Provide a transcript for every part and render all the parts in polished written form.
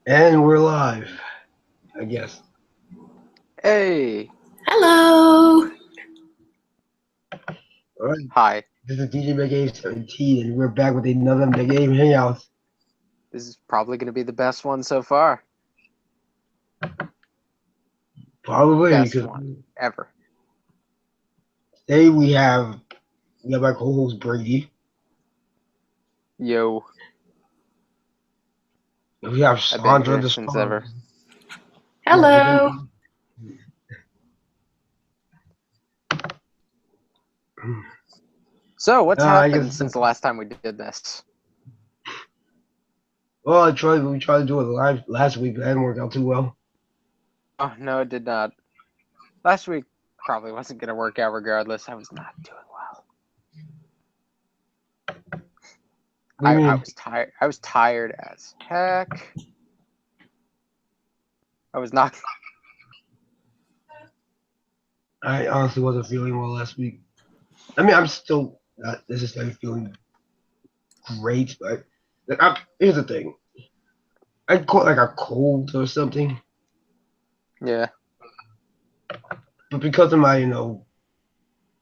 And we're live, I guess. Hey, Hello. All right. hi. This is DJ Game 17, and we're back with another Game Hangout. This is probably going to be the best one so far. Probably Best because one ever. today we have my co-host Brady. Yo, We have I've been Sandra here the since Star. ever. Hello. So, what's I happened guess. since the last time we did this? Well, we tried to do it live last week, but that didn't work out too well. Oh, no, it did not. Last week probably wasn't going to work out regardless. I was not doing well. What do you I mean? was tired. I was tired as heck. I was not. I honestly wasn't feeling well last week. I mean, I'm still not necessarily feeling great, but here's the thing. I caught like a cold or something, Yeah. but because of my,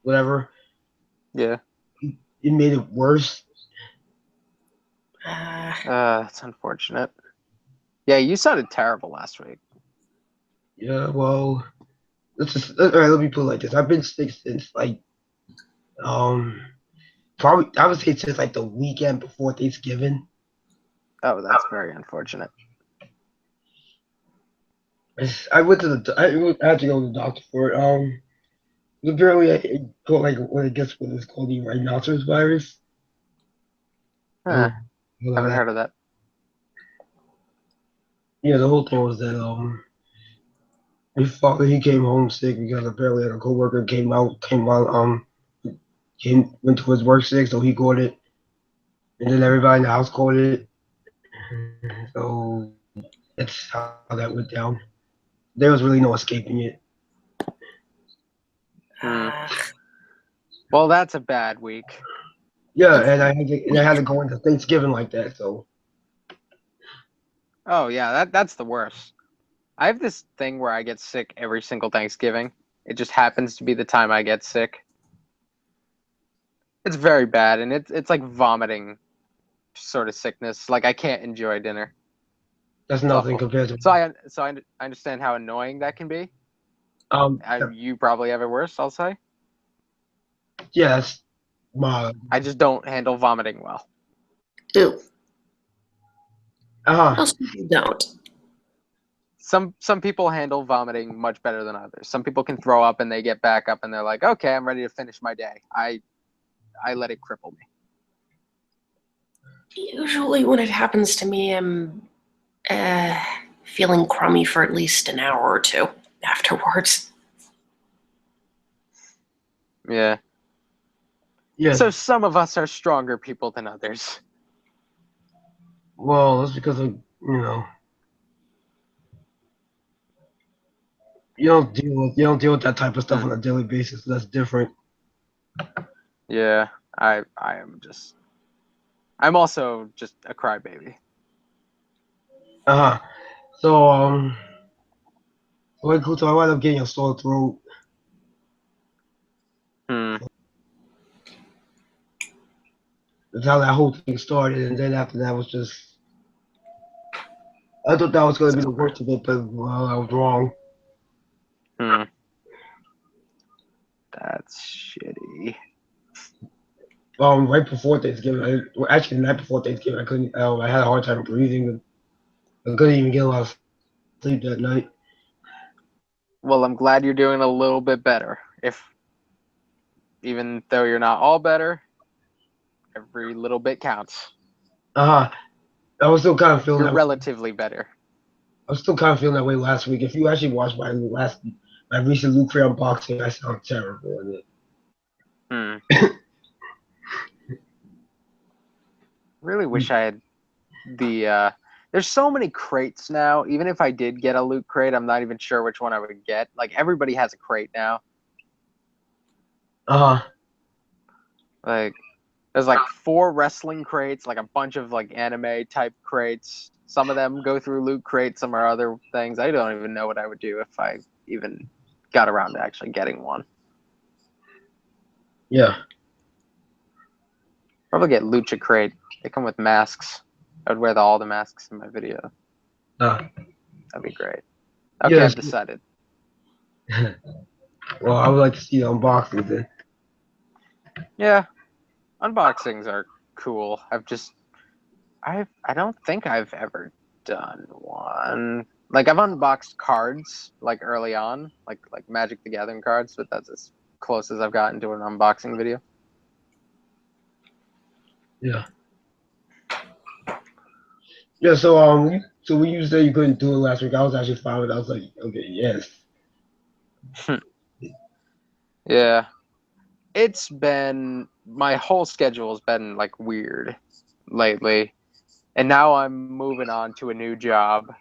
whatever, Yeah. it made it worse. That's unfortunate. Yeah, you sounded terrible last week. Yeah, well, all right. Let me put it like this: I've been sick since um probably I would say since like the weekend before Thanksgiving. Oh, that's very unfortunate. I went to I had to go to the doctor for it. Apparently I caught like what I guess what is called the rhinoceros virus. Huh. All of Haven't that. heard of that. Yeah, the whole thing was that his father he came home sick because apparently a coworker went to his work sick, so he caught it, and then everybody in the house caught it. So that's how that went down. There was really no escaping it. Well, that's a bad week. Yeah, and I had to go into Thanksgiving like that. So Oh yeah, that's the worst. I have this thing where I get sick every single Thanksgiving. It just happens to be the time I get sick. It's very bad, and it's like vomiting sort of sickness. Like I can't enjoy dinner. that's It's nothing awful. compared to So I understand how annoying that can be. um. You probably have it worse. I'll say. Yeah, that's my I just don't handle vomiting well. Ew. uh Most people don't. Some people handle vomiting much better than others. Some people can throw up and they get back up and they're like, okay, I'm ready to finish my day. I let it cripple me. Usually, when it happens to me, I'm feeling crummy for at least an hour or two afterwards. Yeah. yeah. So some of us are stronger people than others. Well, that's because of you don't deal with that type of stuff Hmm. on a daily basis. So that's different. Yeah, I'm also just a crybaby. Uh huh. So so I wound up getting a sore throat. Hmm. That's how that whole thing started, and then after that was just I thought that was going to be the worst of it, but well, I was wrong. Hmm. That's shitty. Right before Thanksgiving, actually the night before Thanksgiving, I couldn't. I had a hard time breathing. I couldn't even get a lot of sleep that night. Well, I'm glad you're doing a little bit better. If even though you're not all better, every little bit counts. Uh huh. I was still kind of feeling You're that. relatively better. I was still kind of feeling that way last week. If you actually watched my recent Luke Frey unboxing, I sound terrible in Hmm. it. Really wish I had the there's so many crates now. Even if I did get a loot crate, I'm not even sure which one I would get. Like everybody has a crate now. Uh huh. Like there's like 4 wrestling crates, like a bunch of like anime type crates, Some of them go through loot crates, some are other things. I don't even know what I would do if I even got around to actually getting one. Yeah. Probably get Lucha Crate. They come with masks. I would wear all the masks in my video. That'd be great. Okay, Yes. I've decided. Well, I would like to see the unboxing then. Yeah, unboxings are cool. I don't think I've ever done one. Like I've unboxed cards like early on, like Magic the Gathering cards, but that's as close as I've gotten to an unboxing video. Yeah. Yeah. So when you said you couldn't do it last week, I was actually fine with it. I was like, okay, yes. Yeah. It's been my whole schedule has been like weird lately. And now I'm moving on to a new job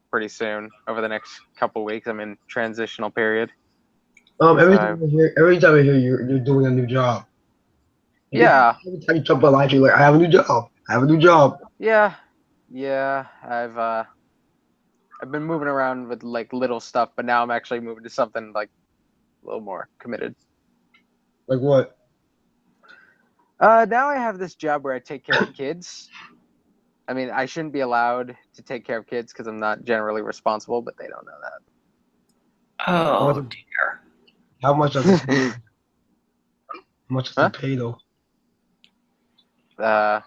pretty soon over the next couple weeks. I'm in transitional period. Every time I hear you're doing a new job. Yeah. Every time you jump on live, you're like, I have a new job. I have a new job. Yeah. I've been moving around with like little stuff, but now I'm actually moving to something like a little more committed. Like what? Now I have this job where I take care of kids. I mean, I shouldn't be allowed to take care of kids because I'm not generally responsible, but they don't know that. Oh dear. How much does it? How much does Huh? it pay though? Like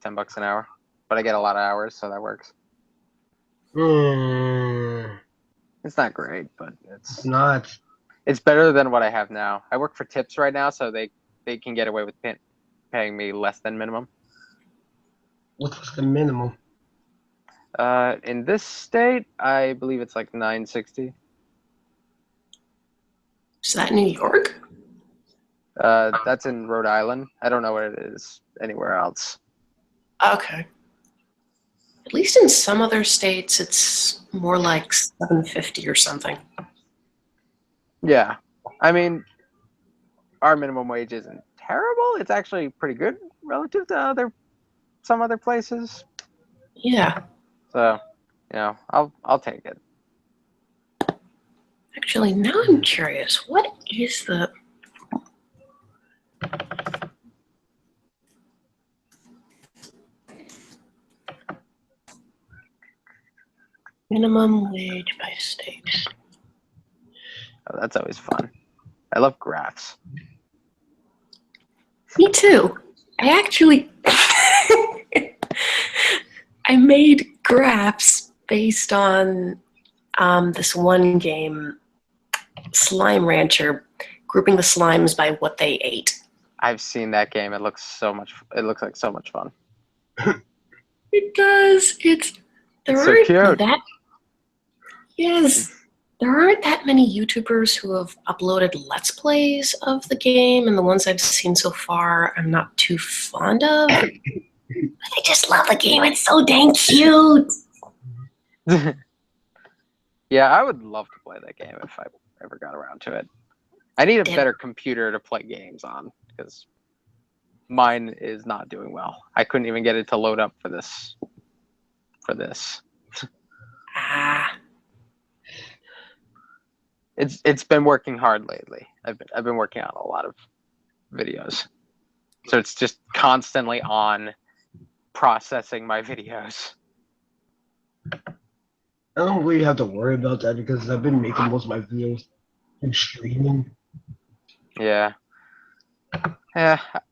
$10 an hour, but I get a lot of hours, so that works. It's not great, but It's not. It's better than what I have now. I work for tips right now, so they can get away with paying me less than minimum. What's the minimum? In this state, I believe it's like $9.60. Is that New York? That's in Rhode Island. I don't know what it is anywhere else. Okay. At least in some other states, it's more like $7.50 or something. Yeah, I mean, our minimum wage isn't terrible. It's actually pretty good relative to some other places. Yeah. So, I'll take it. Actually, now I'm curious. What is the minimum wage by state? Oh, that's always fun. I love graphs. Me too. I actually I made graphs based on this one game, Slime Rancher, grouping the slimes by what they ate. I've seen that game. It looks like so much fun. It does. There It's so aren't cute. that. Yes, there aren't that many YouTubers who have uploaded Let's Plays of the game, and the ones I've seen so far, I'm not too fond of. But I just love the game. It's so dang cute. Yeah, I would love to play that game if I ever got around to it. I need a better computer to play games on because mine is not doing well. I couldn't even get it to load up for this. It's been working hard lately. I've been working on a lot of videos, so it's just constantly on processing my videos. I don't really have to worry about that because I've been making most of my videos through streaming. Yeah,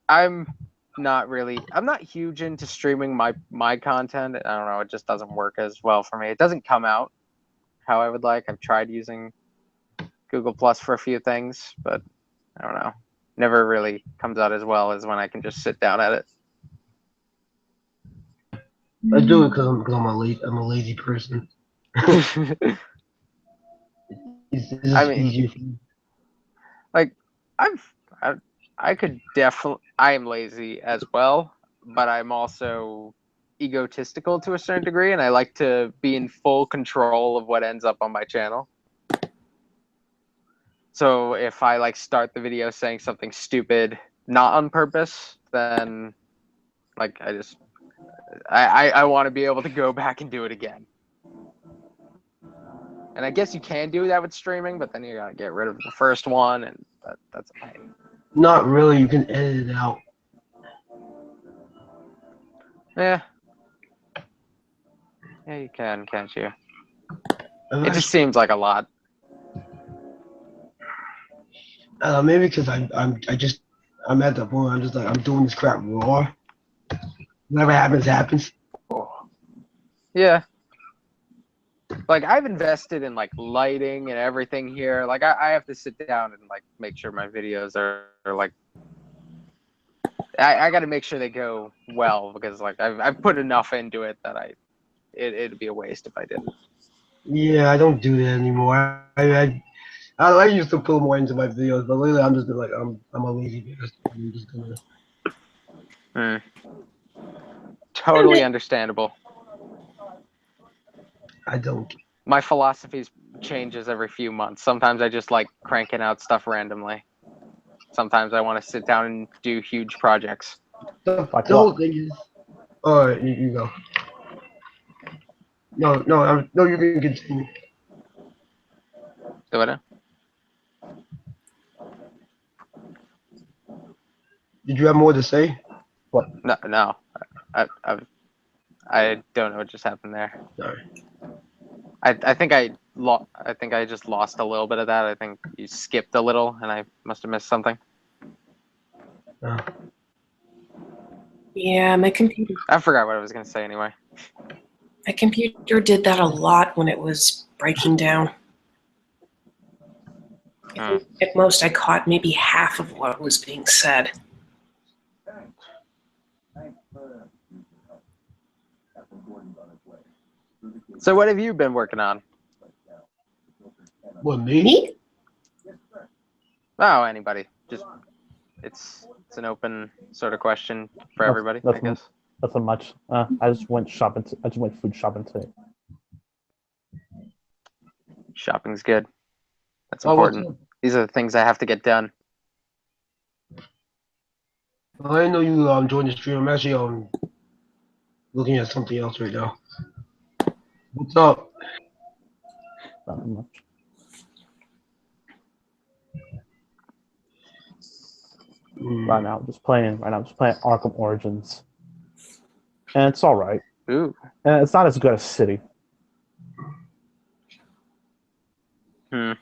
I'm not huge into streaming my content. I don't know, it just doesn't work as well for me. It doesn't come out how I would like. I've tried using Google Plus for a few things, but I don't know. Never really comes out as well as when I can just sit down at it. I do it because I'm a lazy person. It's I mean, easier for me. like I could definitely. I am lazy as well, but I'm also egotistical to a certain degree, and I like to be in full control of what ends up on my channel. So if I like start the video saying something stupid, not on purpose, then like I just I want to be able to go back and do it again. And I guess you can do that with streaming, but then you gotta get rid of the first one, and that's a pain. Not really. You can edit it out. Yeah. Yeah, you can, can't you? Unless, It just seems like a lot. maybe because I'm at the point. I'm just like I'm doing this crap raw. Whatever happens, happens. Yeah. Like I've invested in like lighting and everything here. Like I have to sit down and like make sure my videos are like I got to make sure they go well because like I've put enough into it that it'd be a waste if I didn't. Yeah, I don't do that anymore. I used to put more into my videos, but lately I'm just like I'm a lazy bastard. I'm just gonna. Totally understandable. I don't. My philosophy changes every few months. Sometimes I just like cranking out stuff randomly. Sometimes I want to sit down and do huge projects. The whole thing is. All right, you go. No, you can continue. Do it. Did you have more to say? What? No. I don't know what just happened there. Sorry. I think I just lost a little bit of that. I think you skipped a little, and I must have missed something. Yeah, my computer. I forgot what I was going to say anyway. My computer did that a lot when it was breaking down. I think at most, I caught maybe half of what was being said. So what have you been working on? What, me? Me? Oh, anybody. Just it's an open sort of question for everybody, I guess. Nothing much. I just went shopping. I just went food shopping today. Shopping's good. That's important. These are the things I have to get done. I didn't know you joined the stream. I'm actually looking at something else right now. What's up? Nothing much. Right now, I'm just playing Arkham Origins, and it's all right. Ooh. And it's not as good as City. Yeah,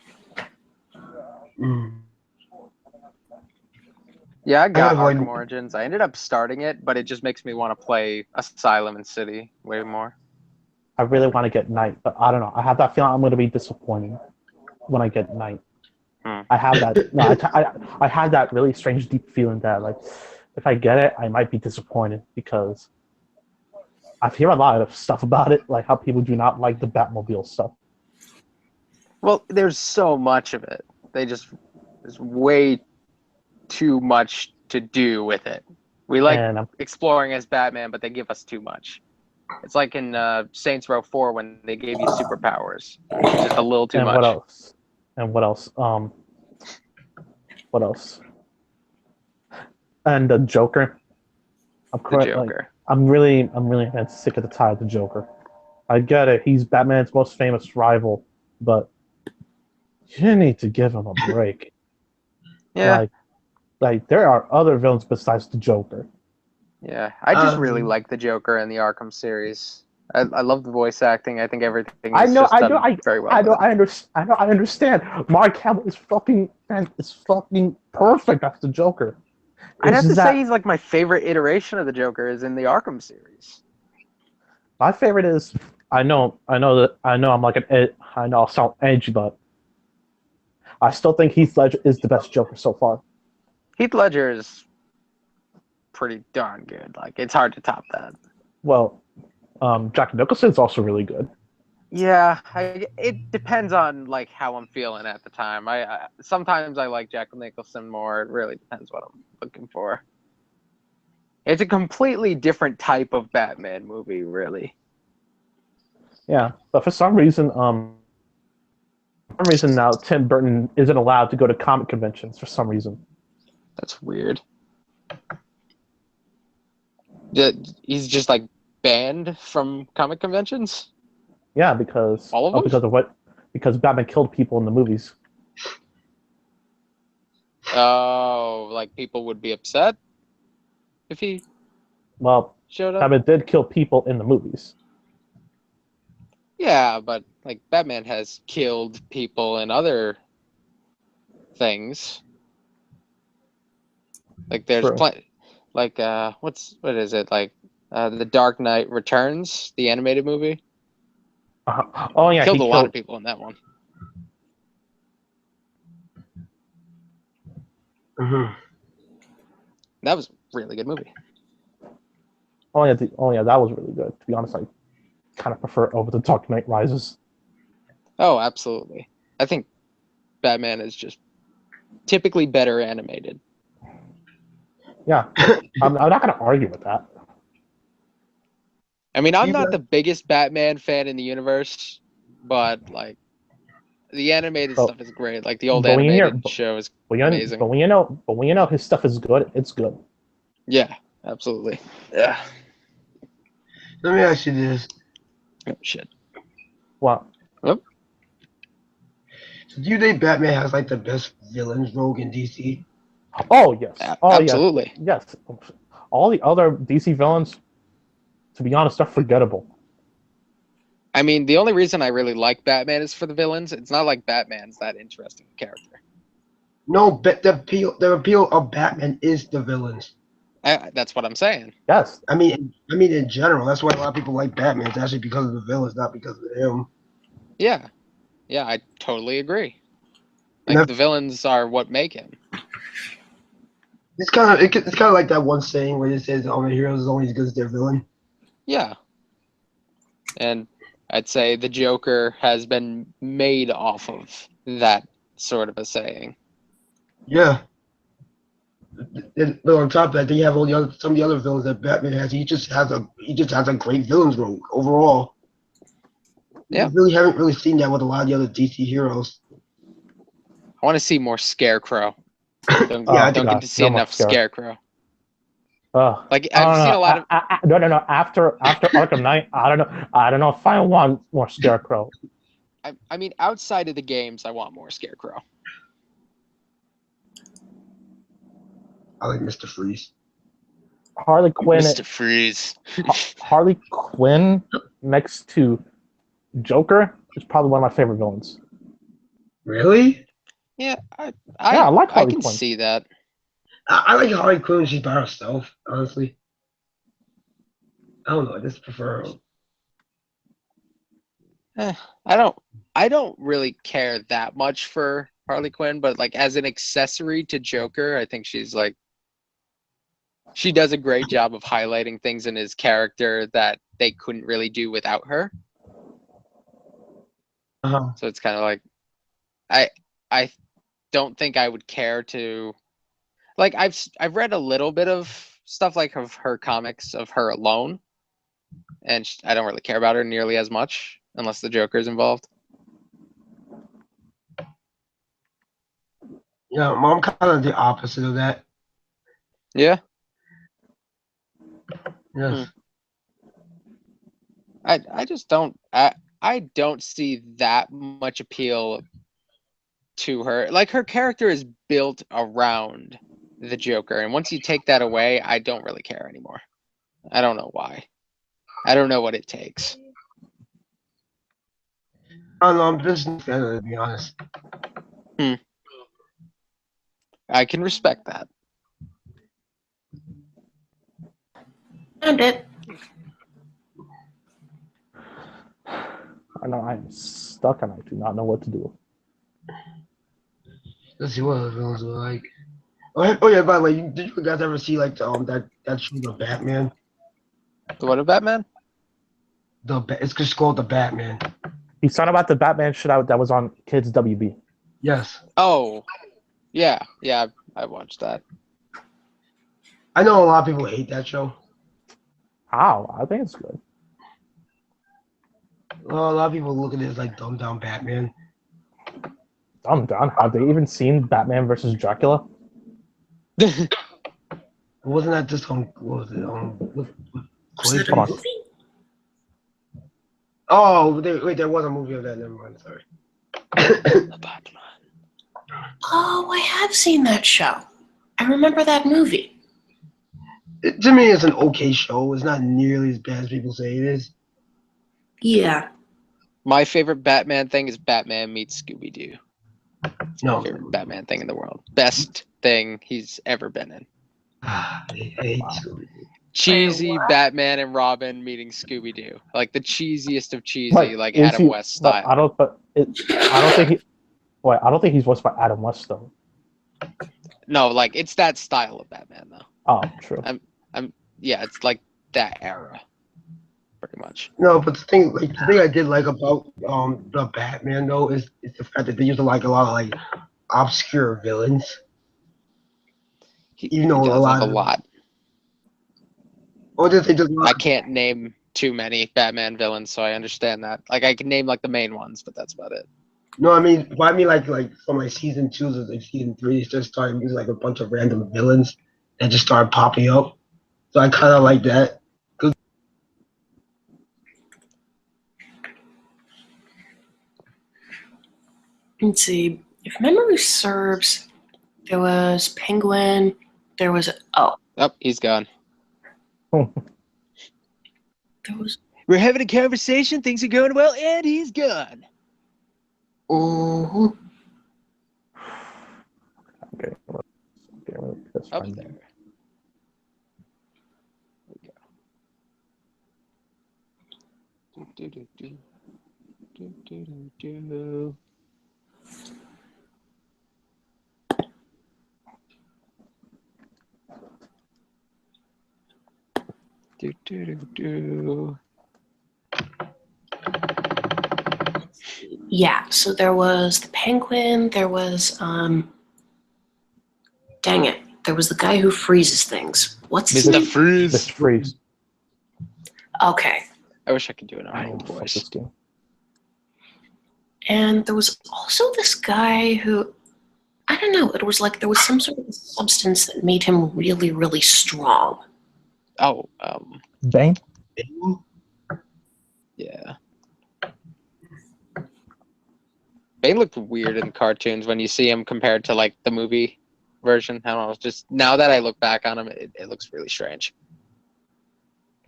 I got Arkham Origins. I ended up starting it, but it just makes me want to play Asylum and City way more. I really want to get Night, but I don't know. I have that feeling I'm going to be disappointed when I get Night. I have that. No, I had that really strange, deep feeling that like, if I get it, I might be disappointed because I hear a lot of stuff about it, like how people do not like the Batmobile stuff. Well, there's so much of it. There's way too much to do with it. We like exploring as Batman, but they give us too much. It's like in Saints Row 4 when they gave you superpowers. It's just a little too much. What else? And what else? What else? And the Joker. I'm really sick of the tired of the Joker. I get it. He's Batman's most famous rival, but you need to give him a break. Yeah. Like there are other villains besides the Joker. Yeah, I just really like the Joker in the Arkham series. I love the voice acting. I think everything is done very well. I understand. Mark Hamill is fucking perfect as the Joker. I'd have to say he's like my favorite iteration of the Joker is in the Arkham series. My favorite is I know I'm like I know I'll sound edgy, but I still think Heath Ledger is the best Joker so far. Heath Ledger is pretty darn good. Like it's hard to top that. Well, Jack Nicholson's also really good. Yeah, it depends on like how I'm feeling at the time. I sometimes I like Jack Nicholson more. It really depends what I'm looking for. It's a completely different type of Batman movie, really. Yeah, but for some reason now Tim Burton isn't allowed to go to comic conventions for some reason. That's weird. He's just like banned from comic conventions? Yeah, because All of them? because Batman killed people in the movies. Oh, like people would be upset if he Well, showed up? Batman did kill people in the movies. Yeah, but like Batman has killed people in other things. Like there's True. like what is it? Like The Dark Knight Returns, the animated movie. Oh yeah, Killed he a lot killed. of people in that one. Mm-hmm. That was a really good movie. Oh yeah, that was really good. To be honest, I kind of prefer it over The Dark Knight Rises. Oh, absolutely. I think Batman is just typically better animated. Yeah, I'm not going to argue with that. I mean, I'm not the biggest Batman fan in the universe, but like the animated stuff is great. Like the old but when animated show is amazing. But when you know his stuff is good, it's good. Yeah, absolutely. Yeah. Let me ask you this. Oh shit. Well, Oh. So do you think Batman has like the best villains rogue in DC? oh yes, Absolutely. yes. All the other DC villains, to be honest, are forgettable. I mean, the only reason I really like Batman is for the villains. It's not like Batman's that interesting a character. No, but the appeal of Batman is the villains. That's what I'm saying. Yes. I mean in general. That's why a lot of people like Batman. It's actually because of the villains, not because of him. Yeah. Yeah, I totally agree. Like the villains are what make him. It's kind of like that one saying where it says, "Oh, the heroes is only as good as their villain." Yeah. And I'd say the Joker has been made off of that sort of a saying. Yeah. But on top of that, then you have some of the other villains that Batman has. He just has a great villains rogue overall. Yeah. You really haven't really seen that with a lot of the other DC heroes. I want to see more Scarecrow. Don't get to see enough Scarecrow. Like I've seen a lot of. No. After Arkham Knight, I don't know if I want more Scarecrow. I mean, outside of the games, I want more Scarecrow. I like Mr. Freeze. Harley Quinn. Mr. Freeze. Harley Quinn next to Joker is probably one of my favorite villains. Really? Yeah, I like Harley Quinn. See that. I like Harley Quinn when she's by herself, honestly. I don't know. I just prefer her. I don't really care that much for Harley Quinn, but like as an accessory to Joker, I think she does a great job of highlighting things in his character that they couldn't really do without her. Uh-huh. So it's kind of like I don't think I would care to like I've read a little bit of stuff like of her comics of her alone, and I don't really care about her nearly as much unless the Joker's involved. Yeah, I'm kind of the opposite of that. Yeah. Yes. I just don't I don't see that much appeal to her. Like her character is built around the Joker, and once you take that away, I don't really care anymore. I don't know why. I don't know what it takes. I don't know. I'm just a fan of it, to be honest. I can respect that. And it. I know I'm stuck and I do not know what to do. Let's see what other villains are like. Oh yeah, by the way, did you guys ever see like that show, The Batman? The what of Batman? It's just called The Batman. He's talking about the Batman shit that was on Kids WB. Yes. Oh, yeah, I watched that. I know a lot of people hate that show. How? I think it's good. Well, a lot of people look at it as like dumbed down Batman. Dumbed down? Have they even seen Batman versus Dracula? Wasn't that just on? What was it? Was that a movie? Oh, wait, there was a movie of that. Never mind. Sorry. The Batman. Oh, I have seen that show. I remember that movie. To me, it's an okay show. It's not nearly as bad as people say it is. Yeah. My favorite Batman thing is Batman meets Scooby Doo. No. Favorite Batman thing in the world. Best thing he's ever been in. I hate Wow. Scooby-Doo. Cheesy wow. Batman and Robin meeting Scooby Doo, like the cheesiest of cheesy, Like, like is Adam he? West But style. I don't. But I don't think he. Wait, I don't think he's voiced by Adam West though. No, like it's that style of Batman though. Oh, true. Yeah, it's like that era, pretty much. No, but the thing I did like about the Batman though is the fact that they used to like a lot of like obscure villains. He Even though does like a lot. Or just they just I can't name too many Batman villains, so I understand that. Like I can name like the main ones, but that's about it. no, I mean like from like season 2 to like season 3, they just started using like a bunch of random villains that just started popping up. So I kind of like that. Let's see. If memory serves, there was Penguin. There was Oh, he's gone. there was. We're having a conversation. Things are going well, and he's gone. Mhm. Okay. That's Up fine. there. There we go. Do. Yeah. So there was the Penguin. There was Dang it! There was the guy who freezes things. What's his Mr. name? Freeze. This freeze. Okay. I wish I could do it I on old fuck voice. this game. And there was also this guy who, I don't know, it was like there was some sort of substance that made him really, really strong. Oh, Bang. yeah. Bane looked weird in cartoons when you see him compared to like the movie version. I don't know. It's just now that I look back on him, it looks really strange.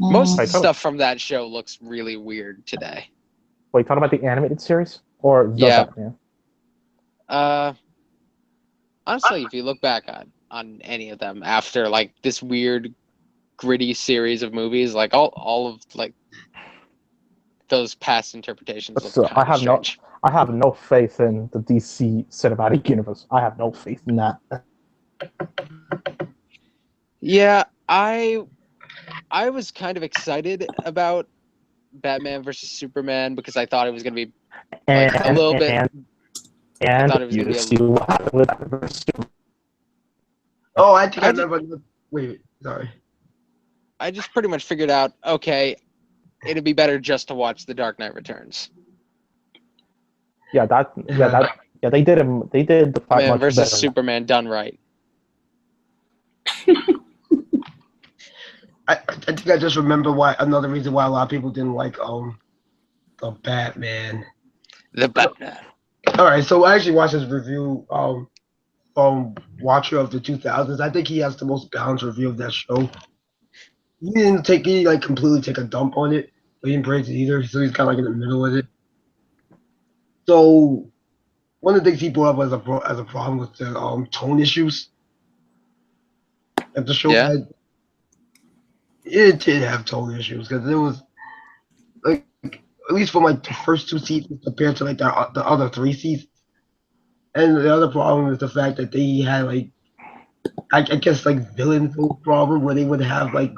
Most Wait, talk- stuff from that show looks really weird today. Wait, talking about the animated series or the Yeah. Batman? Honestly, if you look back on any of them after like this weird gritty series of movies, like all of like those past interpretations look So kind of strange. I have no faith in the DC cinematic universe. I have no faith in that. Yeah, I was kind of excited about Batman versus Superman because I thought it was gonna be like a little bit. I thought it was you gonna be see what happened with Batman versus Superman. Oh, I think I I remember. Wait, sorry. I just pretty much figured out, okay, it'd be better just to watch The Dark Knight Returns. Yeah, they did him. They did the fight Batman much versus better. Superman done right. I think I just remember why another reason why a lot of people didn't like the Batman. The Batman. All right, so I actually watched his review from Watcher of the 2000s. I think he has the most balanced review of that show. He like completely take a dump on it, but he didn't praise it either. So he's kind of like in the middle with it. So one of the things he brought up as a problem was the tone issues that the show Yeah. had. It did have tone issues because it was like at least for like the first 2 seasons compared to like the other 3 seasons. And the other problem is the fact that they had like I guess like villain problem where they would have like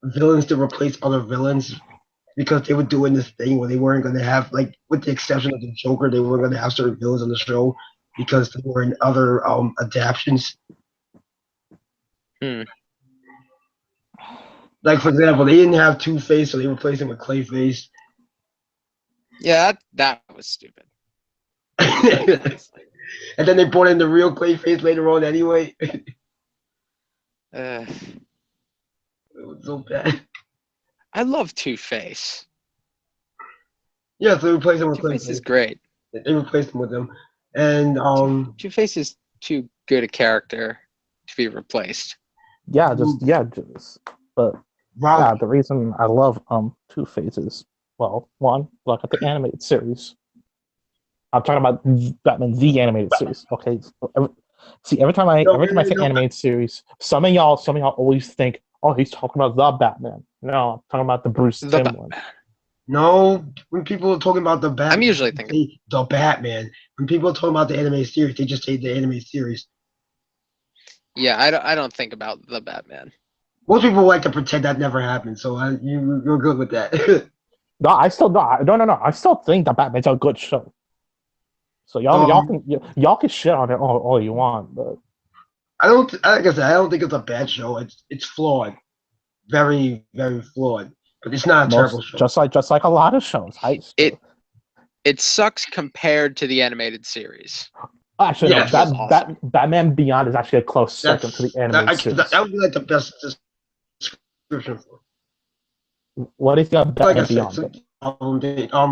villains to replace other villains because they were doing this thing where they weren't going to have like with the exception of the Joker, they weren't going to have certain villains on the show because they were in other adaptions. Like for example, they didn't have Two-Face, so they replaced him with Clayface. Yeah, that was stupid. And then they brought in the real Clayface later on anyway. Uh, It was so bad. I love Two-Face. Yeah, so they replaced him with Two-Face Clinton. is great. They replaced him with him, and Two-Face is too good a character to be replaced. Yeah, but Rob, yeah, the reason I love Two-Face is, well, one, look at the animated series. I'm talking about Batman the animated series. Okay, every time I say animated series, some of y'all always think, oh, he's talking about the Batman. No, I'm talking about the Bruce Timm one. No, when people are talking about the Batman, I'm usually thinking the Batman. When people are talking about the anime series, they just say the anime series. Yeah, I don't think about the Batman. Most people like to pretend that never happened, so you're good with that. No, I still no. I still think that Batman's a good show. So y'all can shit on it all you want, but I don't. Like I said, I don't think it's a bad show. It's flawed, very very flawed, but it's not a terrible show. just like a lot of shows. It sucks compared to the animated series. Actually, Yes. no. Batman Beyond is actually a close second to the animated series. That would be like the best description for. What is the Batman Like I said, Beyond? so,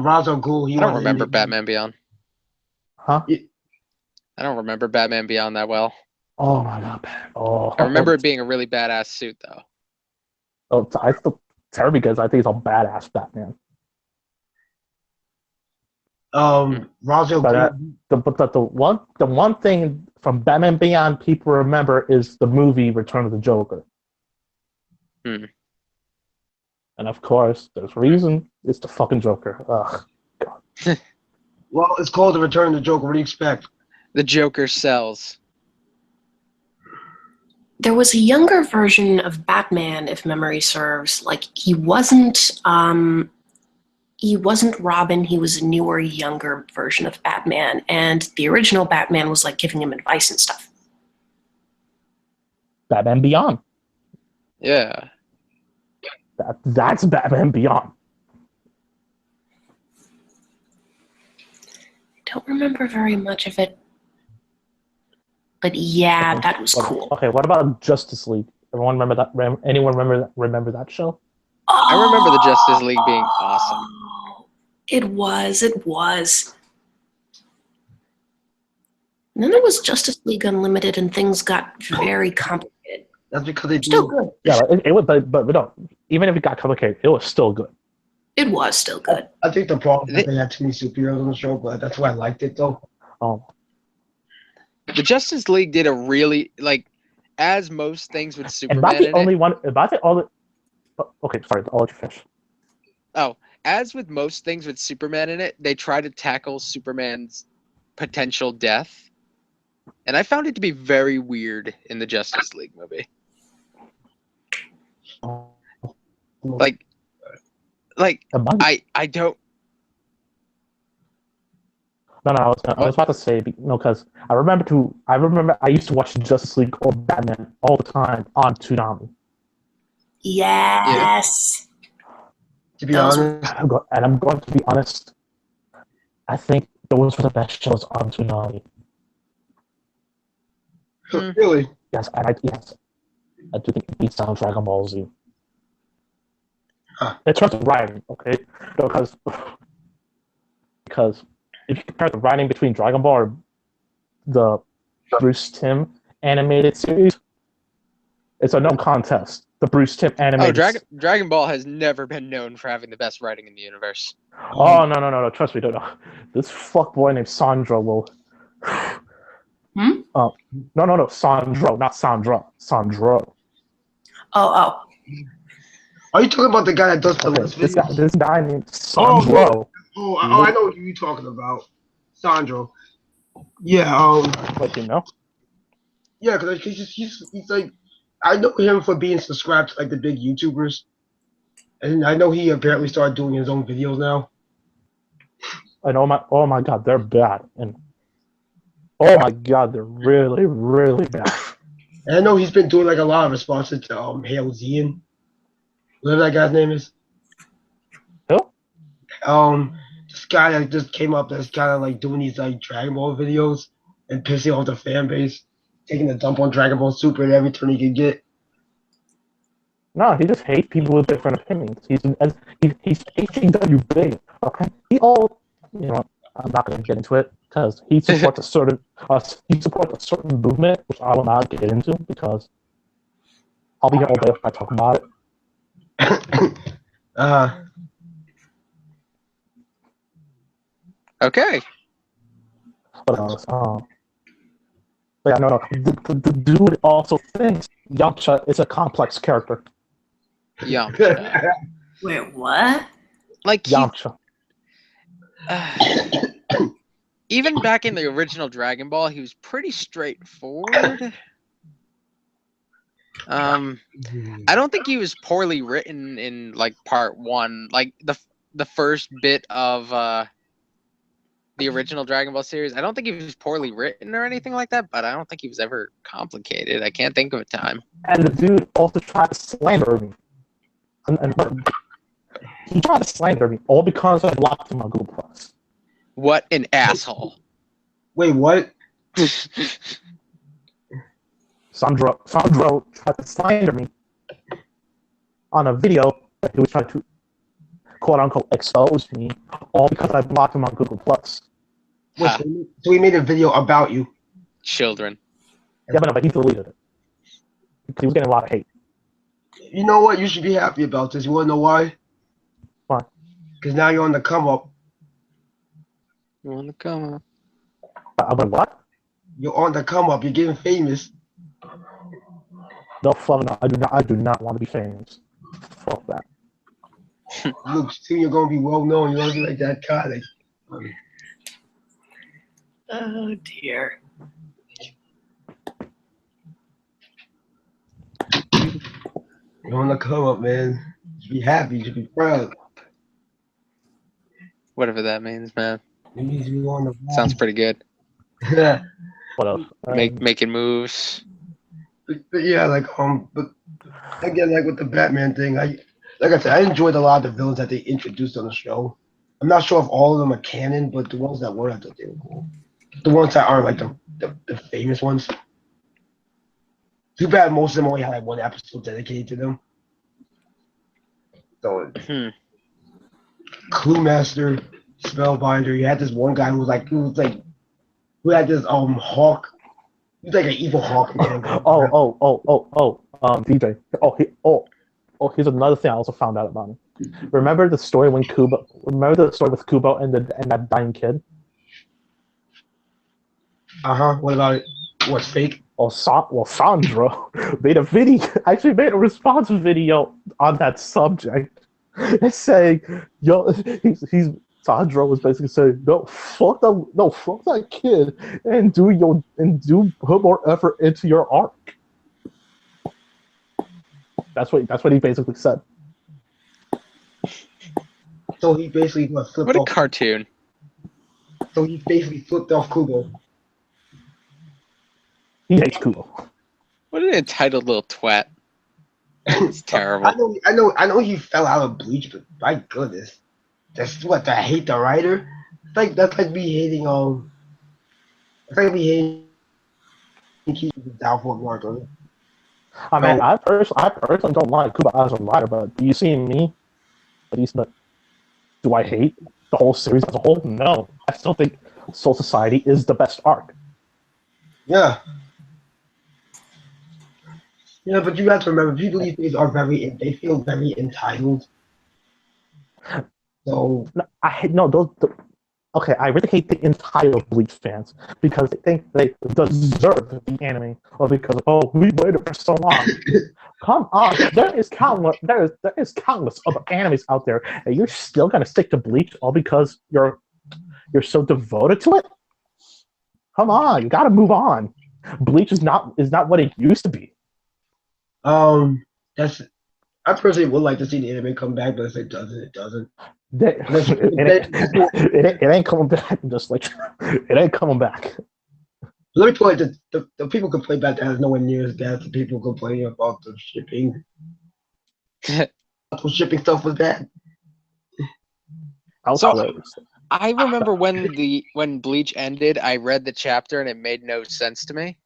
Ra's al Ghul. I don't remember Batman Beyond. Huh? I don't remember Batman Beyond that well. Oh my god! Oh, I remember it being a really badass suit, though. Oh, I still terrible because I think it's a badass Batman. Ra's al Ghul. The one thing from Batman Beyond people remember is the movie Return of the Joker. And of course, there's a reason. It's the fucking Joker. Ugh, God. Well, it's called The Return of the Joker. What do you expect? The Joker sells. There was a younger version of Batman, if memory serves. Like he wasn't Robin. He was a newer, younger version of Batman, and the original Batman was like giving him advice and stuff. Batman Beyond. Yeah. That's Batman Beyond. Don't remember very much of it, but yeah, that was cool. Okay, what about Justice League? Everyone remember that? Anyone remember that show? I remember the Justice League being awesome. It was. And then there was Justice League Unlimited, and things got very complicated. That's because they Still good. Yeah, it was, but no. Even if it got complicated, it was still good. It was still good. I think the problem is that they had too many superheroes on the show, but that's why I liked it though. Oh. The Justice League did a really as most things with Superman. About the only one. About the only. Okay, sorry. I'll let you finish. Oh, as with most things with Superman in it, they try to tackle Superman's potential death, and I found it to be very weird in the Justice League movie. I don't. No, I was about to say because I remember I used to watch Justice League or Batman all the time on Toonami. Yes. Yeah. To be honest, I'm going to be honest. I think those were the best shows on Toonami. Really? Yes, I do think it beats down Dragon Ball Z. In terms of writing, okay, because if you compare the writing between Dragon Ball or the Bruce Timm animated series, it's a no contest. The Bruce Timm animated. Oh, Dragon Ball has never been known for having the best writing in the universe. Oh no! Trust me, no. This fuckboy named Sandro will. No, Sandro, not Sandra. Sandro. Oh. Are you talking about the guy that does the list videos? This guy named Sandro. I know who you're talking about. Sandro. Yeah, What, you know? Yeah, because he's like, I know him for being subscribed to like the big YouTubers. And I know he apparently started doing his own videos now. And oh my god, they're bad. And oh my god, they're really, really bad. And I know he's been doing like a lot of responses to Hail Zian. Whatever that guy's name is. Who? This guy that just came up that's kind of like doing these like Dragon Ball videos and pissing off the fan base, taking a dump on Dragon Ball Super at every turn he can get. No, he just hates people with different opinions. He's HGW big. Okay, he all you know. I'm not going to get into it because he supports he supports a certain movement, which I will not get into because I'll be here all day if I talk about it. Okay. But but yeah, no. The dude also thinks Yamcha is a complex character. Yamcha. Wait, what? Like Yamcha. Even back in the original Dragon Ball, he was pretty straightforward. I don't think he was poorly written in like part 1, like the first bit of the original Dragon Ball series. I don't think he was poorly written or anything like that, but I don't think he was ever complicated. I can't think of a time. And the dude also tried to slander me. He tried to slander me all because I blocked him on Google Plus. What an asshole! Wait, what? Sandro tried to slander me on a video that he was trying to quote unquote expose me, all because I blocked him on Google Plus. Wait, so he made a video about you. Children. Yeah, but he deleted it because he was getting a lot of hate. You know what? You should be happy about this. You want to know why? Why? Because now you're on the come up. You want to come up? I'm like, what? You're on the come up. You're getting famous. No, Fluff, no, I do not want to be famous. Fuck that. Look, soon you're gonna be well known. You're gonna be like that guy. Like, Oh dear. you're on the come up, man. You should be happy. You should be proud. Whatever that means, man. It means you're on the Sounds pretty good. What else? Making moves. But yeah, like but again, like with the Batman thing, like I said, I enjoyed a lot of the villains that they introduced on the show. I'm not sure if all of them are canon, but the ones that were, I thought they were cool. The ones that aren't like the famous ones. Too bad most of them only had like one episode dedicated to them. So Clue Master, Spellbinder, you had this one guy who had this hawk. He was like an evil hawk. DJ. Here's another thing I also found out about him. Remember the story with Kubo and that dying kid? What about it? What's fake? Sandro made a response video on that subject. It's saying, Sandro was basically saying, fuck that kid and put more effort into your arc. That's what he basically said. So he basically flipped What a off. cartoon. So he basically flipped off Kubo. He hates Kubo. What an entitled little twat. It's terrible. I know he fell out of Bleach, but my goodness. That's what I hate the writer. That's like me hating it's like me hating the downfall of Naruto. I mean, I personally don't like Kubo as a writer, but do you see me? Do I hate the whole series as a whole? No. I still think Soul Society is the best arc. Yeah. Yeah, but you have to remember, people these days they feel very entitled. So okay, I really hate the entitled Bleach fans because they think they deserve the anime, or because we waited for so long. Come on, there is countless other animes out there, and you're still gonna stick to Bleach all because you're so devoted to it. Come on, you gotta move on. Bleach is not what it used to be. I personally would like to see the anime come back, but if it doesn't, it doesn't. It ain't coming back. Just like it ain't coming back. Let me put it: the people complain about that is nowhere near as bad as the people complaining about the shipping. The shipping stuff was bad. I remember when Bleach ended, I read the chapter and it made no sense to me.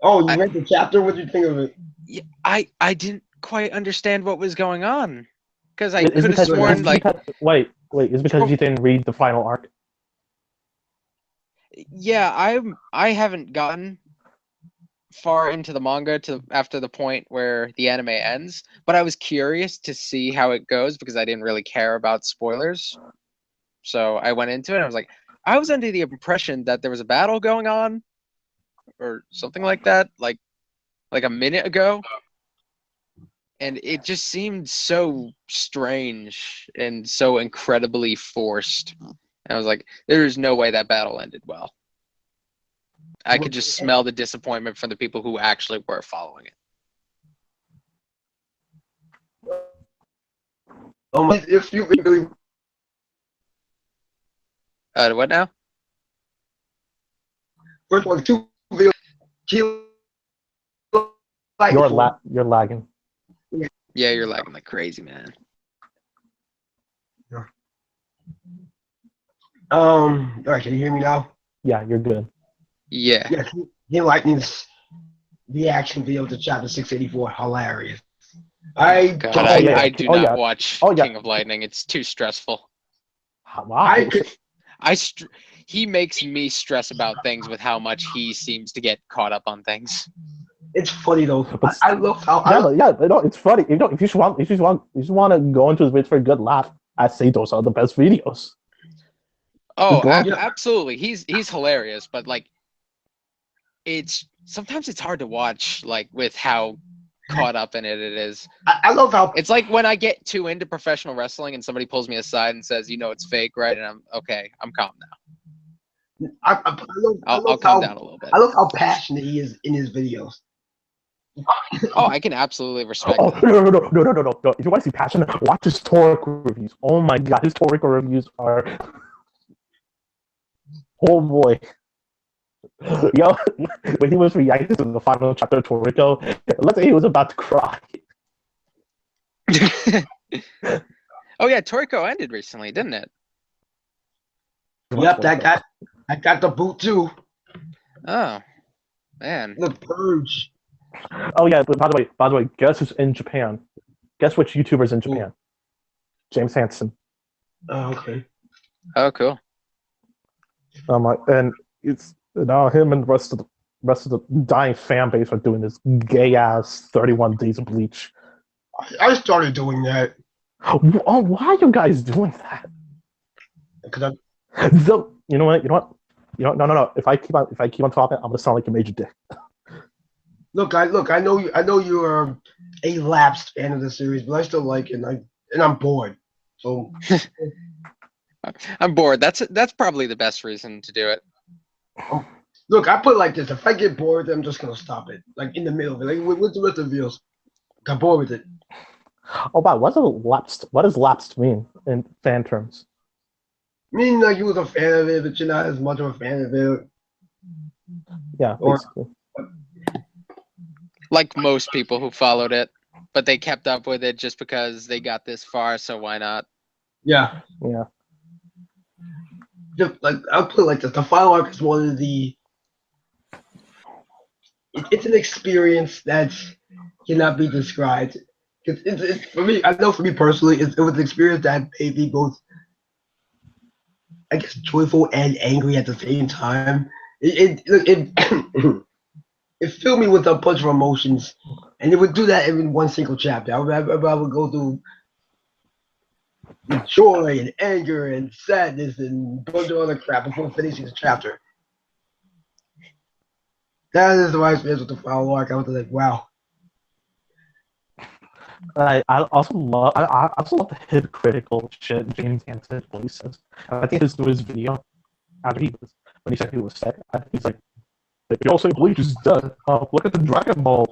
Oh, you read the chapter? What did you think of it? Yeah, I didn't quite understand what was going on because I could have sworn Wait, is it because you didn't read the final arc? Yeah, I haven't gotten far into the manga to after the point where the anime ends, but I was curious to see how it goes because I didn't really care about spoilers. So I went into it and I was like, I was under the impression that there was a battle going on or something like that, like a minute ago. And it just seemed so strange and so incredibly forced. And I was like, there's no way that battle ended well. I could just smell the disappointment from the people who actually were following it. If you really What now? first one, two videos, like You're lagging. Yeah, you're lagging like crazy, man. All right, can you hear me now? Yeah, you're good. Yeah. Yeah, he Lightning's reaction video to chapter 684, hilarious. I God, don't. I do not watch King of Lightning. It's too stressful. Wow. He makes me stress about things with how much he seems to get caught up on things. It's funny though. But I love how. It's funny. If you just want to go into his videos for a good laugh, I say those are the best videos. Oh, absolutely. He's hilarious, but like, sometimes it's hard to watch, like with how caught up in it is. I love how it's like when I get too into professional wrestling and somebody pulls me aside and says, it's fake, right? And I'm okay. I'm calm now. I'll calm down a little bit. I love how passionate he is in his videos. Oh, I can absolutely respect that. No. If you want to see passion, watch his Toriko reviews. Oh my god, his Toriko reviews are... Oh boy. Yo, when he was reacting to the final chapter of Toriko, let's say he was about to cry. Oh yeah, Toriko ended recently, didn't it? Yep, I got the boot too. Oh, man. The Purge. Oh yeah, but by the way, guess who's in Japan? Guess which YouTuber's in Japan? Ooh. James Hansen. Oh, okay. Oh, cool. And it's now him and the rest of the dying fan base are doing this gay ass 31 Days of Bleach. I started doing that. Oh, why are you guys doing that? Because you know what? No. If I keep on talking, I'm gonna sound like a major dick. Look, I know you are a lapsed fan of the series, but I still like it, and I'm bored. So I'm bored. That's probably the best reason to do it. Look, I put it like this: if I get bored, I'm just gonna stop it, like in the middle of it. Like with the rest of the videos, got bored with it. Oh, wow. What does lapsed mean in fan terms? I mean, like you was a fan of it, but you're not as much of a fan of it. Yeah, basically. Like most people who followed it, but they kept up with it just because they got this far, so why not? Yeah. Like I'll put it like this: the final arc is one of the. It's an experience that cannot be described. It's for me. I know for me personally, it was an experience that made me both, I guess, joyful and angry at the same time. It it filled me with a bunch of emotions, and it would do that in one single chapter. I would go through joy and anger and sadness and a bunch of other crap before finishing the chapter. That is the right experience with the final arc. I was like, wow. I also love the hypocritical shit James Hansen says. I think his video after when he said he was sick, I think he's like, if you all say Bleach is dead, look at the Dragon Ball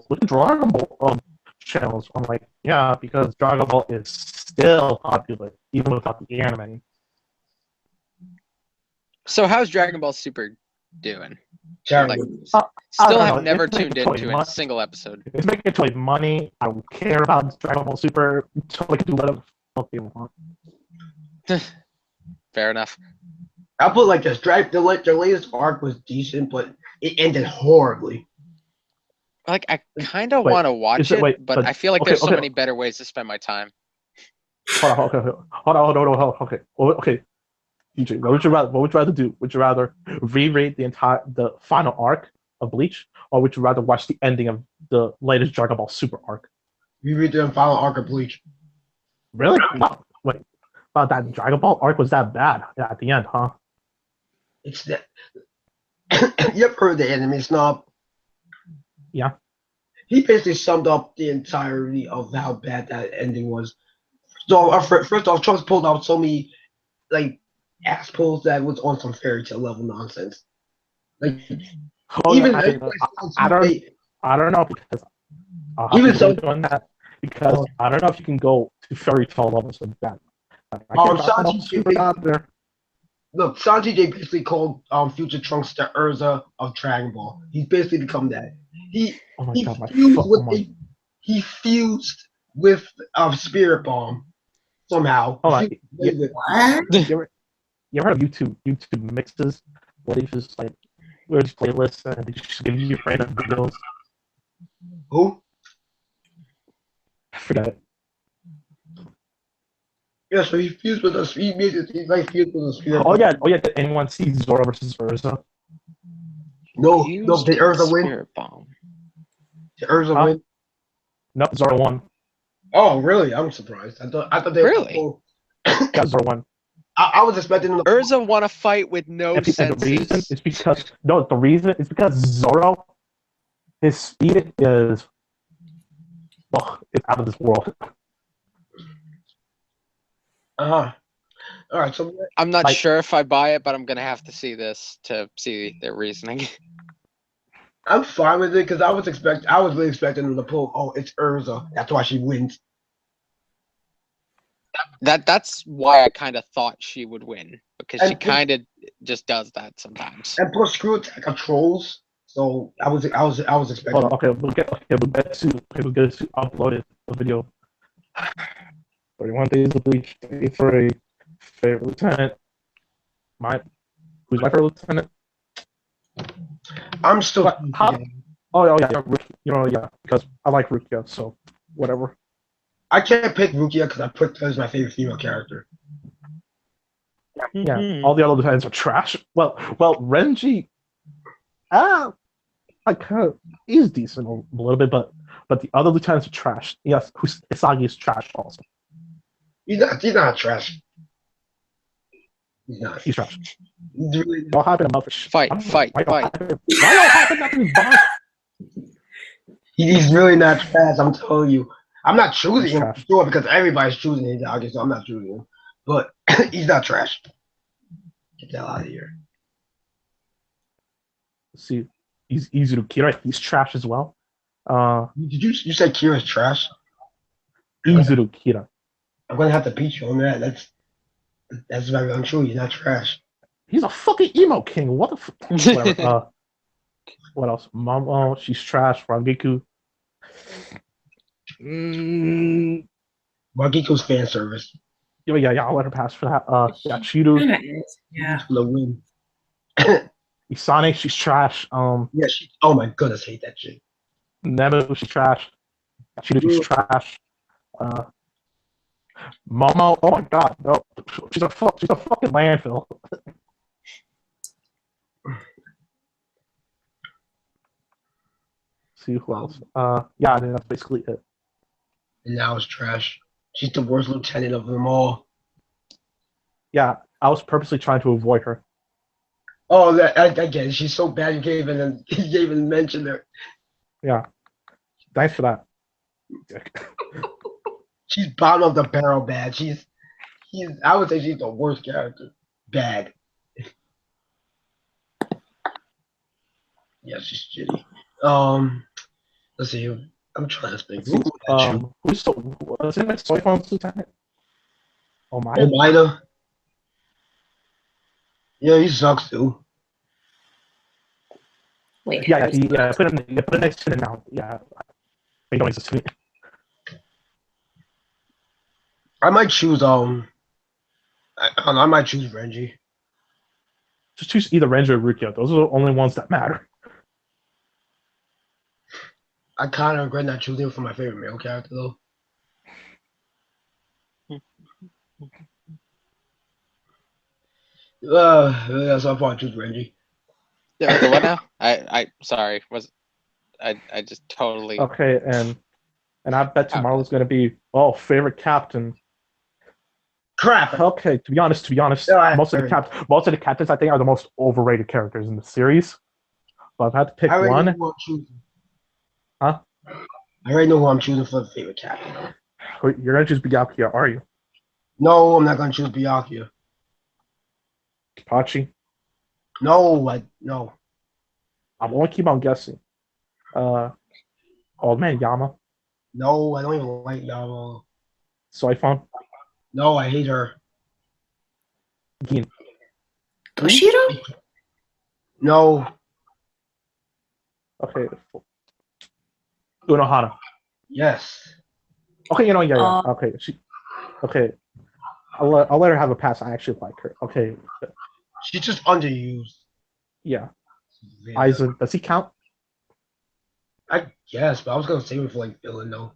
channels. I'm like, yeah, because Dragon Ball is still popular even without the anime. So how's Dragon Ball Super doing? Like, still have never tuned into a single episode. It's making toys money. I don't care about Dragon Ball Super. Totally can do whatever the fuck they want. Fair enough. I'll put like this: their latest arc was decent, but it ended horribly. Like I kind of want to watch it, but I feel like there's so many better ways to spend my time. Okay. Okay. DJ, what would you rather? What would you rather do? Would you rather reread the final arc of Bleach, or would you rather watch the ending of the latest Dragon Ball Super arc? We read the final arc of Bleach. Really? Wow. Wait. Wow, that Dragon Ball arc was that bad at the end, huh? It's that. You've heard the anime snob. Yeah. He basically summed up the entirety of how bad that ending was. So first off, Trunks pulled out so many like ass pulls that was on some fairy tale level nonsense. Like Oh even yeah. I don't know because I'll have even to so, believe on that because I don't know if you can go to fairy tale levels of that. I can't Sanji super out there. look, Sanji J basically called Future Trunks the Urza of Dragon Ball. He's basically become that. He Oh my he god, fused with oh my. he fused with Spirit Bomb somehow. Oh my. What? You ever heard of YouTube mixes where they just like where these playlists and they just give you random videos? Who? I forget it. Yeah, so he fused with us. He like fused with us. Oh yeah. Did anyone see Zoro versus Urza? No, Used the Urza win. Spirit Bomb. The Urza Huh? win. No, Zoro won. Oh, really? I'm surprised. I thought they Really? were. Yeah, Zoro won. I was expecting them to. Urza won a fight with no And the reason senses. is because the reason is because Zoro, his speed is it's out of this world. All right, so I'm not Like- sure if I buy it, but I'm gonna have to see this to see their reasoning. I'm fine with it because I was really expecting them to pull. Oh, it's Urza. That's why she wins. That's why I kind of thought she would win because she And- kind of just does that sometimes. And plus, Screw Attack of Trolls. So I was expecting. Hold on, okay, we'll get to upload the video. 31 Days of Bleach, 33, favorite lieutenant. Who's my favorite lieutenant? I'm still. Oh yeah, yeah, because I like Rukia, so whatever. I can't pick Rukia because I put her as my favorite female character. Yeah, all the other lieutenants are trash. Well, Renji, he's decent a little bit, but the other lieutenants are trash. Yes, Isagi is trash also. He's not trash. He's not. He's trash. He's really, Don't hype him up. Fight. Why don't hype him up in box? he's really not trash. I'm telling you. I'm not choosing He's him trash. for sure because everybody's choosing Hidaki, so I'm not choosing him. But he's not trash. Get the hell out of here. See, he's easy to Kira. He's trash as well. Did you say Kira's trash? Izuru Kira. I'm gonna have to beat you on that. That's very untrue. He's not trash. He's a fucking emo king. What the whatever. What else? Momo, she's trash. Rangiku. Margiko's fan service. Yeah, I'll let her pass for that. Yeah, Chiru, Kinda is, yeah. For the win. Isane, she's trash. Yeah, oh my goodness, hate that shit. Nemu, she's trash. Chiru, she's trash. Momo, oh my god, no, she's a fucking landfill. See who else? Yeah, I think that's basically it. And now it's trash. She's the worst lieutenant of them all. Yeah, I was purposely trying to avoid her. Oh, I get it. She's so bad you can't even mention her. Yeah, thanks for that. She's bottom of the barrel bad. I would say she's the worst character. Bad. Yeah, she's shitty. Let's see. I'm trying to think. What's in my soy phone's lieutenant? Oh my. Omida. Yeah, he sucks too. Wait. Yeah, put it next to it now. Yeah, they don't exist to me. I might choose I might choose Renji. Just choose either Renji or Rukia. Those are the only ones that matter. I kind of regret not choosing him for my favorite male character though. That's my part too, Reggie. The what now? I sorry. I just totally. Okay, and I bet tomorrow's gonna be favorite captain. Crap. Okay, to be honest, No, most of the captains I think are the most overrated characters in the series. But if I had to pick I already know one, who I'm choosing. huh? I already know who I'm choosing for the favorite captain. You're gonna choose Byakuya, are you? No, I'm not gonna choose Byakuya. Pachi? No. I'm gonna keep on guessing. Old man Yama, No, I don't even like Yama. Soifon, No, I hate her. Gin. Koshiro? No. Okay. Unohana. Yes. Okay, yeah. Okay, okay. I'll let her have a pass. I actually like her. Okay, She's just underused. yeah. Yeah. Aizen, does he count? I guess, but I was gonna save it for like villain though.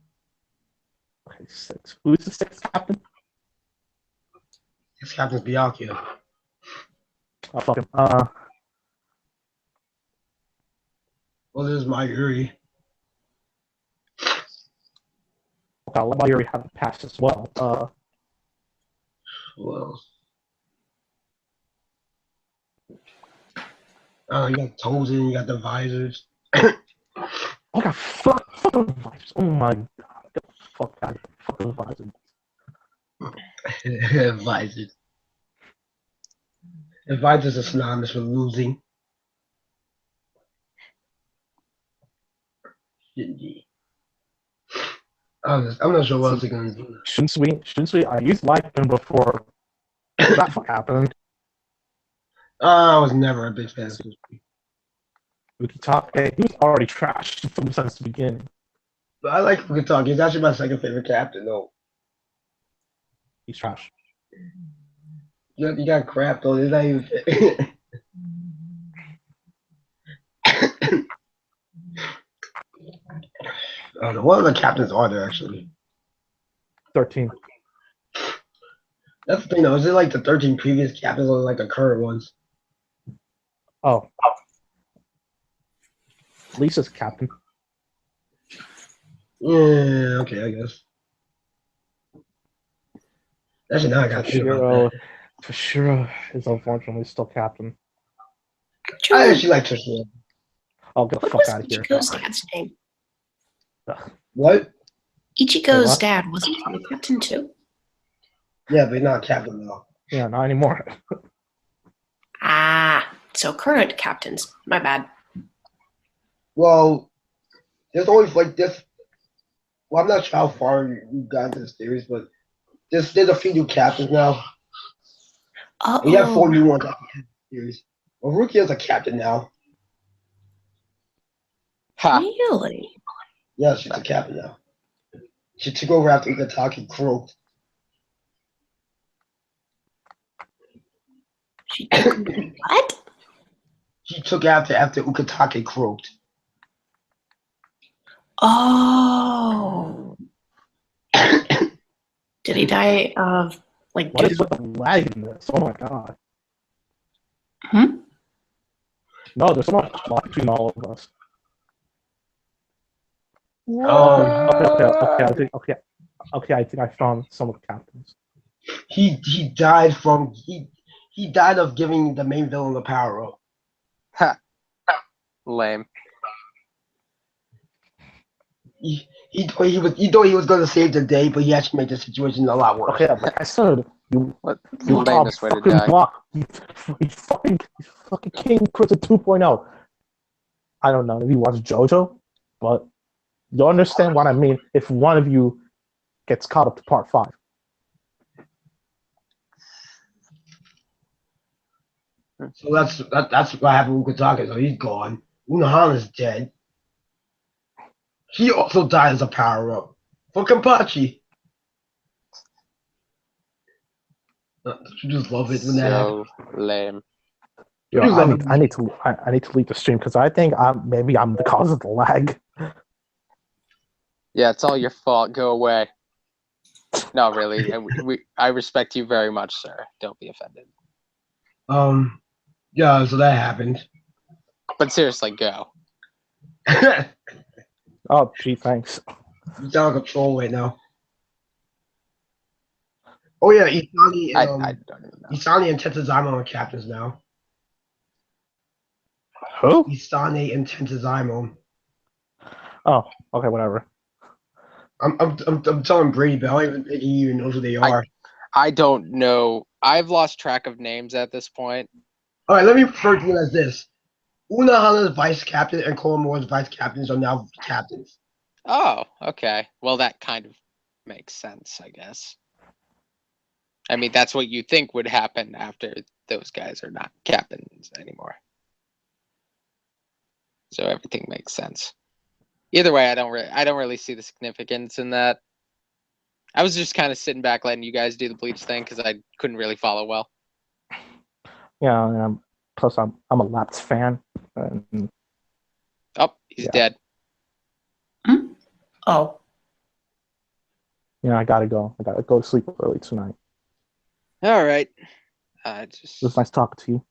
Okay, 6. Who's the 6th captain? This Captain's Byakuya. Oh, fuck him. Well, this is my Yuri. Okay, I'll let Yuri have a pass as well. Who else? You got Tozen, you got the visors. Okay, fucking vibes. Oh my god. Get the fuck out of here. Fucking vibes. Visors. And visors are synonymous with losing. Shinji. I'm not sure what else they're gonna do. Shunsui, I used to like him before that fuck happened. I was never a big fan of Shinji. Ukitake, he was already trashed since the beginning. But I like Fukutake. He's actually my second favorite captain, though. He's trash. You got crap, though. It's not even I don't know. What other captains are there, actually? 13. That's the thing, though. Is it like the 13 previous captains or like the current ones? Oh. Lisa's captain. Yeah, okay, I guess. Actually, now I got to think about that. Toshiro is unfortunately still captain. I actually like Toshiro. I'll get the What fuck was out of here. Ichigo's dad's name? What? Ichigo's what? dad wasn't he a captain too? Yeah, but he's not captain now. Yeah, not anymore. So current captains. My bad. Well, there's always like this. Well, I'm not sure how far you got into the series, but there's a few new captains now. We have 4 new ones at the end of the series. Well, Rukia is a captain now. Ha! Really? Yeah, she's a captain now. She took over after Ukitake croaked. She took what? She took after Ukitake croaked. Oh. Did he die of like? What is with the lag in this? Oh my god. Hmm? No, there's so much lag between all of us. Okay, I think I found some of the captains. He died from he died of giving the main villain the power up. Ha! Lame. He thought he was going to save the day, but he actually made the situation a lot worse. Okay, like I said, What you lamest way to fucking die? block. You fucking King Prison 2.0. I don't know if you watch JoJo, but you'll understand what I mean if one of you gets caught up to part 5. So that's what happened with Ukitake. So he's gone. Unohana's dead. He also died as a power up for Kenpachi. You just love it when that happens. So lame. Yo, I need to leave the stream because I think maybe I'm the cause of the lag. Yeah, it's all your fault. Go away. No, really. I respect you very much, sir. Don't be offended. Yeah, so that happened. But seriously, go. Oh, gee, thanks. You sound like a troll right now. Oh yeah, Isani I and don't even know. Isani and Tetsuzaima are captains now. Who? Isane and Tetsuzaima. Oh, okay, whatever. I'm telling Brady, but I don't even think he even knows who they are. I don't know. I've lost track of names at this point. All right, let me refer to it as this: Unahana's vice captain and Koramora's vice captains are now captains. Oh, okay. Well, that kind of makes sense, I guess. I mean, that's what you think would happen after those guys are not captains anymore. So everything makes sense. Either way, I don't really see the significance in that. I was just kind of sitting back letting you guys do the Bleach thing because I couldn't really follow well. Yeah, plus I'm a Laps fan. And, Oh, he's dead. Oh. yeah, I gotta go. I gotta go to sleep early tonight. All right. It was nice talking to you.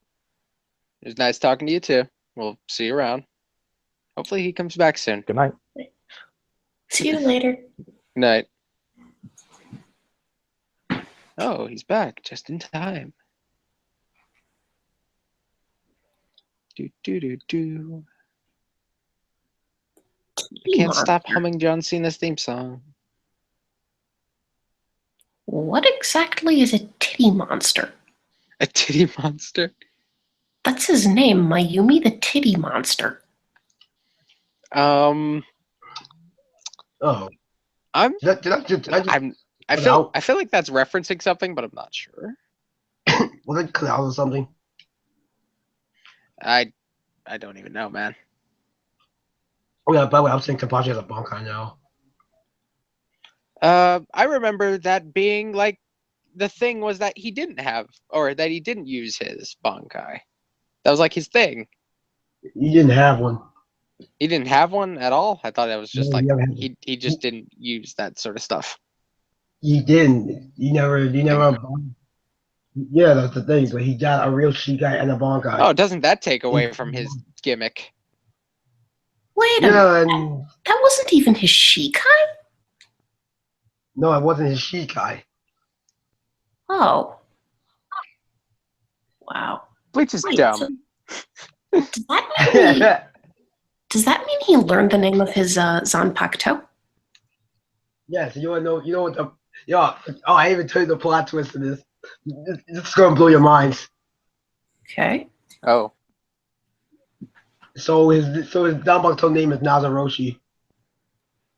It was nice talking to you too. We'll see you around. Hopefully he comes back soon. Good night. See you later. Good night. Oh, he's back just in time. Do do do do. I can't stop humming John Cena's theme song. What exactly is a titty monster? A titty monster? That's his name, Mayumi the Titty Monster. Oh. I feel like that's referencing something, but I'm not sure. Was it Cloud or something? I don't even know, man. Oh yeah, by the way, I'm saying Kabashi has a Bankai now. I remember that being like the thing was that he didn't have, or that he didn't use his Bankai. That was like his thing. He didn't have one. He didn't have one at all. I thought it was just No, like he he just didn't use that sort of stuff. He didn't. He never. Yeah, that's the thing. But he got a real Shikai and a Bankai. Oh, doesn't that take away from his gimmick? Wait a minute. That wasn't even his Shikai? No, it wasn't his Shikai. Oh. Wow. Bleach is dumb. So, does that mean he learned the name of his Zanpakuto? Yes, you want to know? You know what the? Oh, I even told you the plot twist of this. This is gonna blow your minds. Okay. Oh. So his Zanpakuto name is Nazaroshi.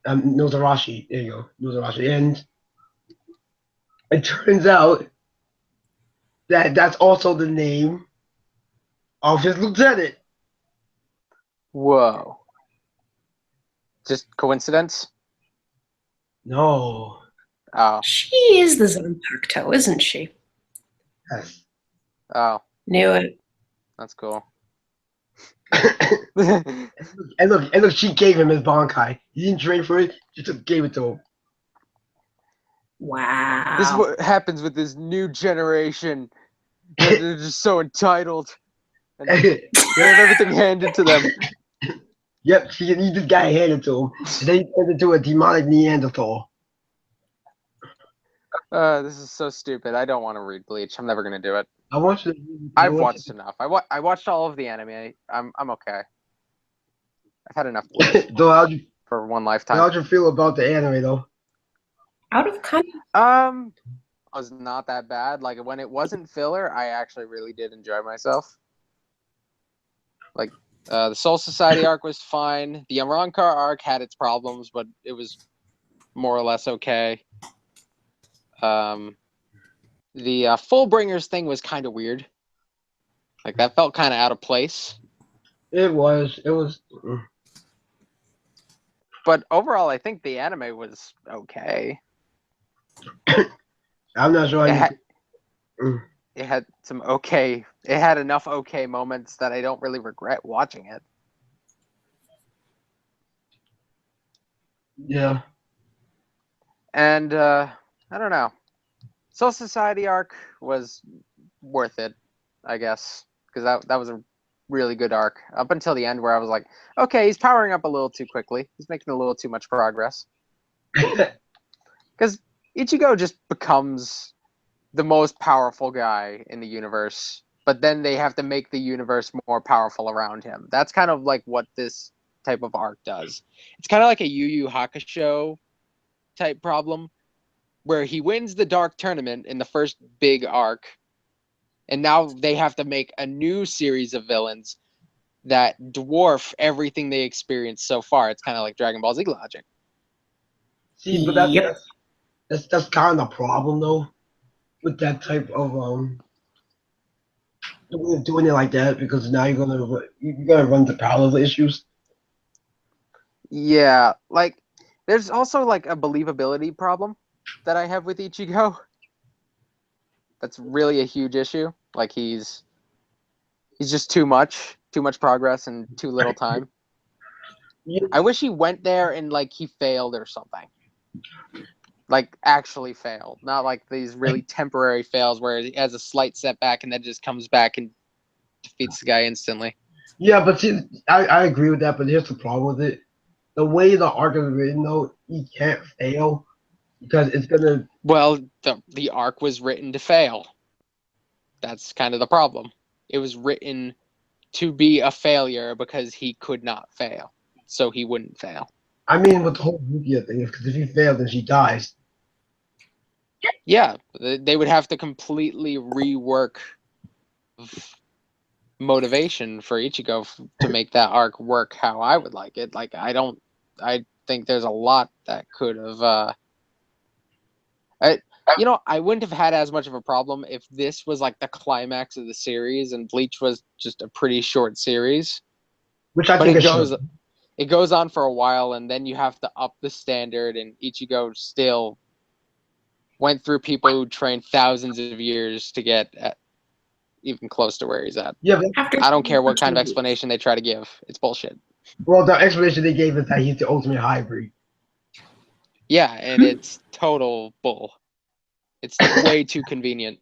Nozarashi. There you go, Nozarashi. And it turns out that that's also the name of his lieutenant. Whoa. Just coincidence? No. Oh. She is the Zanpakuto, isn't she? Yes. Oh. Knew it. That's cool. and look, she gave him his Bankai. He didn't train for it, she just gave it to him. Wow. This is what happens with this new generation. They're just so entitled. And they have everything handed to them. Yep, he just got handed to him. And then he turned into a demonic Neanderthal. This is so stupid. I don't want to read Bleach. I'm never gonna do it. I've watched enough. I watched all of the anime. I'm okay. I've had enough Bleach So for one lifetime. How'd you feel about the anime though? Out of context. It was not that bad. Like when it wasn't filler, I actually really did enjoy myself. Like the Soul Society arc was fine. The Arrancar arc had its problems, but it was more or less okay. The Fullbringers thing was kind of weird. Like that felt kind of out of place. It was. But overall, I think the anime was okay. I'm not sure. It had some okay. It had enough okay moments that I don't really regret watching it. Yeah. And I I don't know. Soul Society arc was worth it, I guess, because that was a really good arc up until the end where I was like, okay, he's powering up a little too quickly. He's making a little too much progress. Because Ichigo just becomes the most powerful guy in the universe, but then they have to make the universe more powerful around him. That's kind of like what this type of arc does. It's kind of like a Yu Yu Hakusho type problem, where he wins the Dark Tournament in the first big arc, and now they have to make a new series of villains that dwarf everything they experienced so far. It's kind of like Dragon Ball Z logic. See, but Yep. that's kind of the problem though, with that type of the way of doing it like that, because now you're gonna run into power level issues. Yeah, like there's also like a believability problem that I have with Ichigo. That's really a huge issue. Like he's just too much progress in too little time. Yeah, I wish he went there and like he failed or something. Like actually failed, not like these really temporary fails where he has a slight setback and then just comes back and defeats the guy instantly. yeah, but see, I agree with that, but here's the problem with it. The way the arc is written though, he can't fail because it's gonna. Well, the arc was written to fail. That's kind of the problem. It was written to be a failure because he could not fail, so he wouldn't fail. I mean, with the whole Yukia thing, because if he fails, then she dies. Yeah, they would have to completely rework motivation for Ichigo to make that arc work how I would like it. Like I think there's a lot that could have. I wouldn't have had as much of a problem if this was like the climax of the series and Bleach was just a pretty short series. Which I But think it goes on for a while, and then you have to up the standard, and Ichigo still went through people who trained thousands of years to get even close to where he's at. Yeah, I don't care what kind of explanation they try to give. It's bullshit. well, the explanation they gave is that he's the ultimate hybrid. Yeah, and it's total bull. It's way too convenient.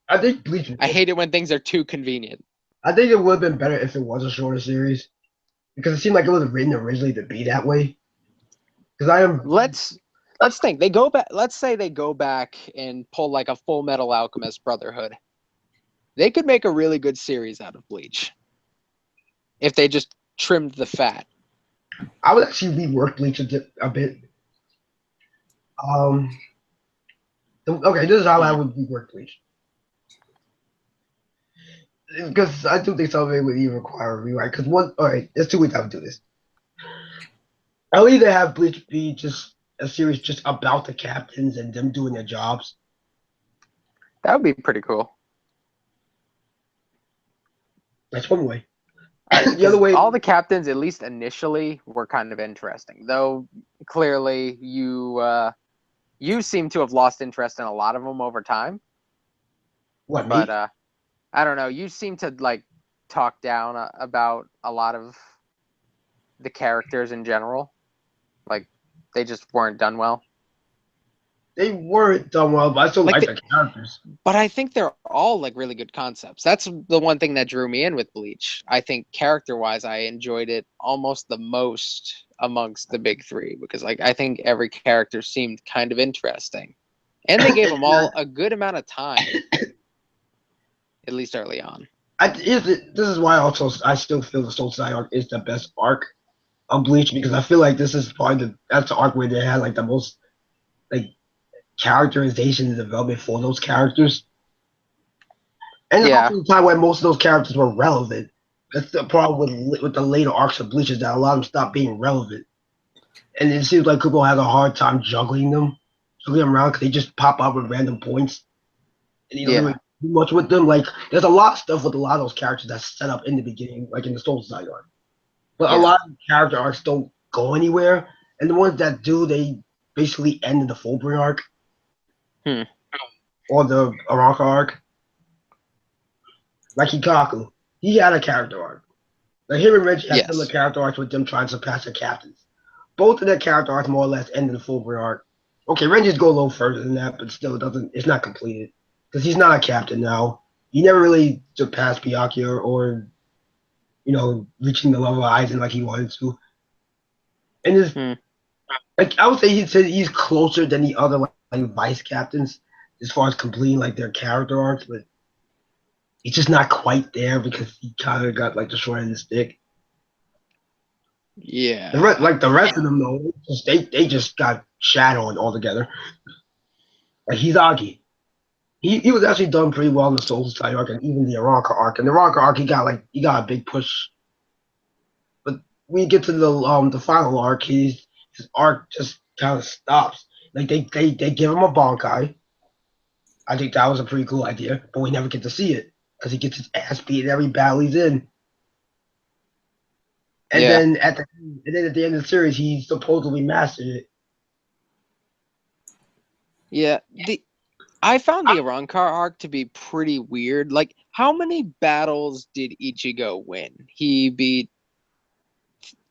I think Bleach. I hate it when things are too convenient. I think it would have been better if it was a shorter series, because it seemed like it was written originally to be that way. Because Let's think. They go back. Let's say they go back and pull like a Full Metal Alchemist Brotherhood. They could make a really good series out of Bleach if they just trimmed the fat. I would actually rework Bleach a bit. Okay, this is how I would rework Bleach. Because I do think something would even require a rewrite. Because alright, there's 2 ways I would do this. I'll either have Bleach be just a series just about the captains and them doing their jobs. That would be pretty cool. That's one way. The other way, all the captains, at least initially, were kind of interesting. Though clearly, you seem to have lost interest in a lot of them over time. what, me? But I don't know. You seem to like talk down about a lot of the characters in general. Like they just weren't done well. They weren't done well, but I still like the characters. But I think they're all like really good concepts. That's the one thing that drew me in with Bleach. I think character-wise, I enjoyed it almost the most amongst the big 3 because like I think every character seemed kind of interesting, and they gave them all a good amount of time, at least early on. This is why also I still feel the Soul Society arc is the best arc of Bleach, because I feel like this is probably that's the arc where they had like the most like characterization and development for those characters. And Yeah. also the time when most of those characters were relevant. That's the problem with the later arcs of Bleach, is that a lot of them stopped being relevant. And it seems like Kubo has a hard time juggling them around, because they just pop up at random points. And you don't really do much with them. Like, there's a lot of stuff with a lot of those characters that's set up in the beginning, like in the Soul Society arc. But a lot of character arcs don't go anywhere. And the ones that do, they basically end in the Fullbring arc. Or the Arranca arc. Like Hikaku. He had a character arc. Like him and Reggie had similar character arcs with them trying to surpass their captains. Both of their character arcs more or less end in the Fullbring arc. Okay, Renji's go a little further than that, but still doesn't. It's not completed because he's not a captain now. He never really surpassed Byakuya or reaching the level of Aizen like he wanted to. And his, Hmm. like I would say he's closer than the other like vice captains as far as completing like their character arcs, but he's just not quite there because he kind of got like the short end of the stick. Yeah. The rest of them though, they just got shat on altogether. Like Hisagi, he was actually done pretty well in the Soul Society arc and even the Aranka arc. And the Aranka arc, he got a big push. But when you get to the final arc, his arc just kind of stops. Like they give him a Bankai. I think that was a pretty cool idea, but we never get to see it because he gets his ass beat in every battle he's in. And Yeah. then at the end of the series, he supposedly mastered it. Yeah. I found the Arankar arc to be pretty weird. Like, how many battles did Ichigo win? He beat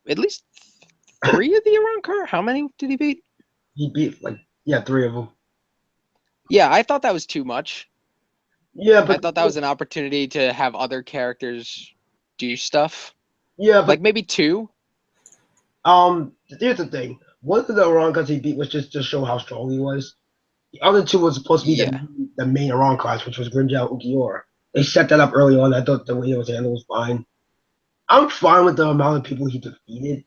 at least 3 of the Arankar? How many did he beat? He beat like 3 of them. Yeah, I thought that was too much. Yeah, I but thought that was an opportunity to have other characters do stuff. yeah, but Like maybe 2. here's the thing. One of the Arankas he beat was just to show how strong he was. The other two was supposed to be Yeah. the main Arankas, which was Grinjal and Ukiura. They set that up early on. I thought the way it was handled was fine. I'm fine with the amount of people he defeated.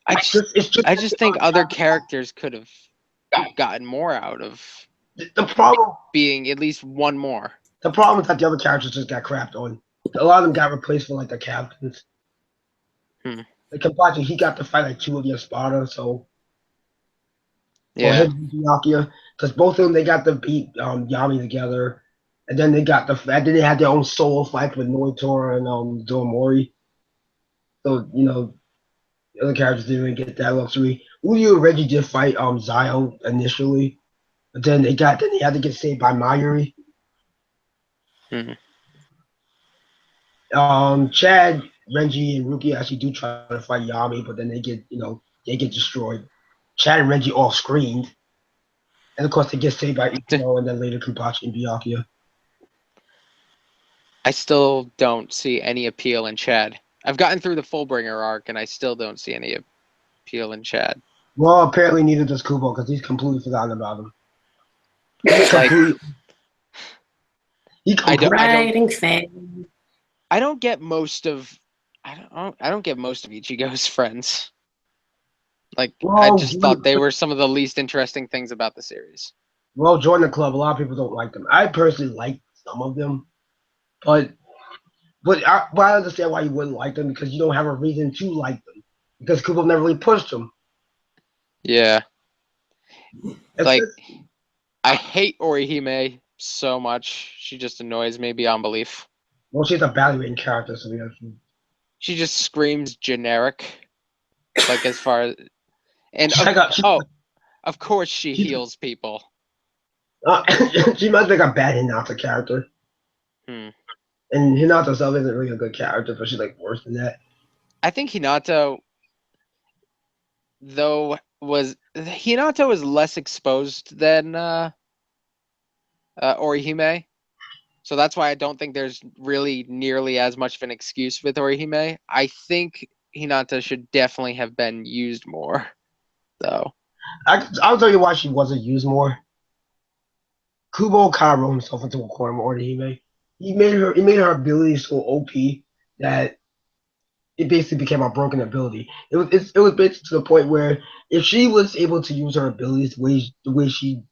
I just think other the characters could have gotten more out of problem. being at least one more. The problem is that the other characters just got crapped on. A lot of them got replaced for like the captains. Hmm. Like Kabachi, he got to fight like 2 of the Espada, so or Yeah. him and Byakuya, because both of them they got to beat Yami together, and then they had their own solo fight with Noitora and Doromori. So the other characters didn't even get that luxury. Uyu and Reggie did fight Zio initially, but then they had to get saved by Mayuri. Hmm. Chad, Renji, and Ruki actually do try to fight Yami, but then they get destroyed. Chad and Renji all screamed, and of course they get saved by Ichigo and then later Kenpachi and Byakuya. I still don't see any appeal in Chad. I've gotten through the Fullbringer arc, and I still don't see any appeal in Chad. Well, apparently neither does Kubo because he's completely forgotten about him. Like, Writing fan. I don't get most of I don't get most of Ichigo's friends. Like, I just thought they were some of the least interesting things about the series. Well, join the club. A lot of people don't like them. I personally like some of them, but I understand why you wouldn't like them because you don't have a reason to like them because Kubo never really pushed them. Yeah. It's Like, just, I hate Orihime so much. She just annoys me beyond belief. well, she's a badly written character, so She just screams generic. Like, as far as and of course she heals people. She must be like a bad Hinata character. Hmm. And Hinata herself isn't really a good character, but she's like worse than that. I think Hinata, though, was less exposed than Orihime. So that's why I don't think there's really nearly as much of an excuse with Orihime. I think Hinata should definitely have been used more, though. I'll tell you why she wasn't used more. Kubo kind of wrote himself into a corner more than he made. He made her ability so OP that it basically became a broken ability. It was basically to the point where if she was able to use her abilities the way she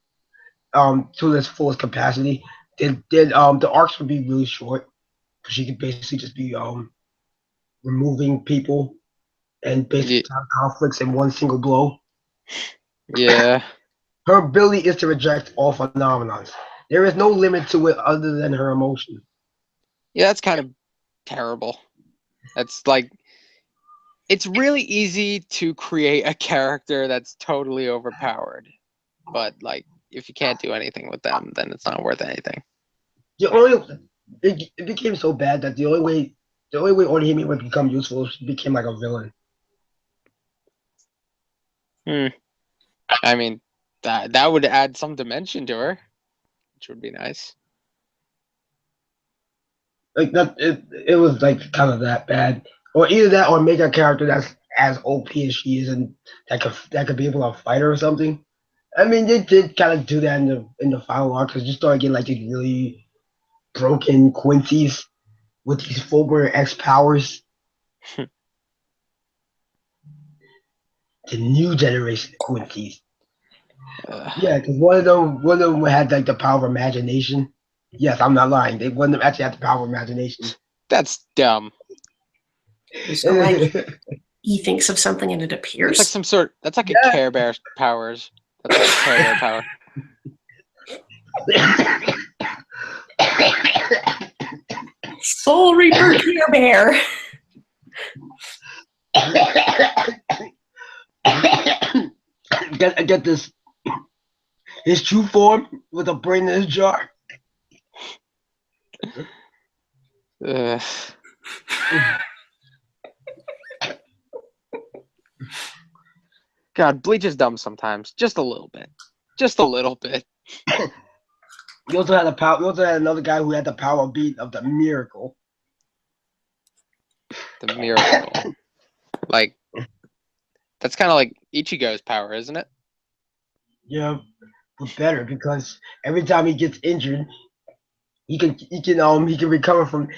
to its fullest capacity, then the arcs would be really short because she could basically just be removing people and basically conflicts in one single blow. Yeah. Her ability is to reject all phenomena. There is no limit to it other than her emotion. Yeah, that's kind of terrible. That's like, it's really easy to create a character that's totally overpowered. But, like, if you can't do anything with them, then it's not worth anything. It became so bad that the only way Orihime would become useful she became like a villain. I mean, That would add some dimension to her, which would be nice. Like that, it was like kind of that bad, or either that, or make a character that's as OP as she is, and that could be able to fight her or something. I mean, they did kind of do that in the final arc because you start getting like these really broken Quincy's with these former X powers. The new generation of Quincy's. Yeah, because one of them had like the power of imagination. Yes, I'm not lying. One of them actually had the power of imagination. That's dumb. So like he thinks of something and it appears. That's like some sort. That's like a Care Bear powers. That's like a Care Bear power. Soul Reaper Care Bear. Get this. His true form with a brain in his jar. God, Bleach is dumb sometimes. Just a little bit. Just a little bit. We also had we also had another guy who had the power beat of the miracle. The miracle. Like, that's kind of like Ichigo's power, isn't it? Yeah, but better because every time he gets injured, he can recover from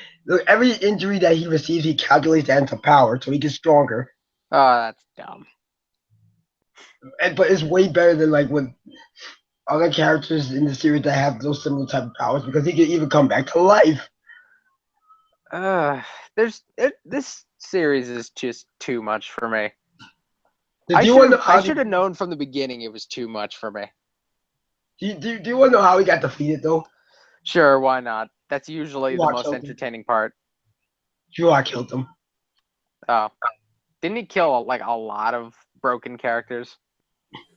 every injury that he receives. He calculates that into power, so he gets stronger. Oh, that's dumb. But it's way better than like with other characters in the series that have those similar type of powers because he can even come back to life. This series is just too much for me. I should have known from the beginning it was too much for me. Do you want to know how he got defeated though? Sure, why not? That's usually the most entertaining part. Juwa killed him. Oh, didn't he kill like a lot of broken characters?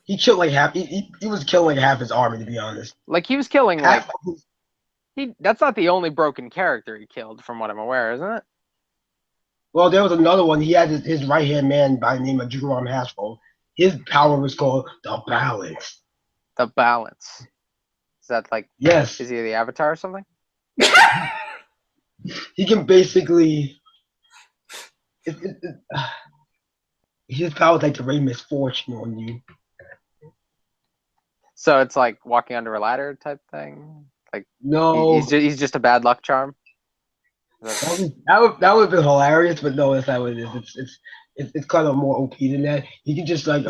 He killed like half. He was killing like half his army, to be honest. Like he was killing that's not the only broken character he killed, from what I'm aware, isn't it? Well, there was another one. He had his right hand man by the name of Jerome Haskell. His power was called the Balance. The Balance. Is that like? Yes. Is he the Avatar or something? He can basically. His power is like to rain misfortune on you. So it's like walking under a ladder type thing. Like no, he's just a bad luck charm. That would have been hilarious, but no, that's not what it is. It's kind of more OP than that. He can just like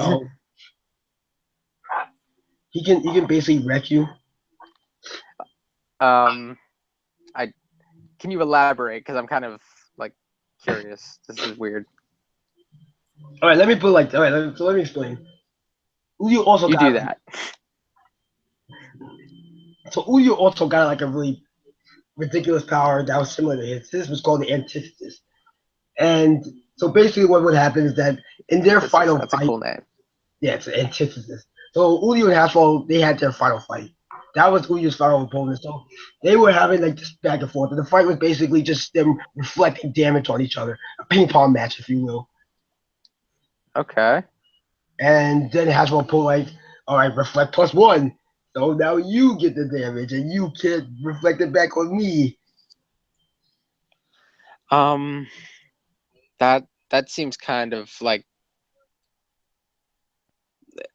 he can basically wreck you. Can you elaborate? Because I'm kind of like curious. This is weird. All right, let me put like let me explain. Uyu also do that. So Uyu also got like a really ridiculous power that was similar to his. His was called the Antithesis. And so basically what would happen is that in their final fight... That's a cool name. Yeah, it's an Antithesis. So Uyu and Haskell, they had their final fight. That was Uyu's final opponent. So they were having like this back and forth. And the fight was basically just them reflecting damage on each other. A ping pong match, if you will. Okay. And then Haskell put like, all right, reflect +1. So now you get the damage, and you can't reflect it back on me. That seems kind of like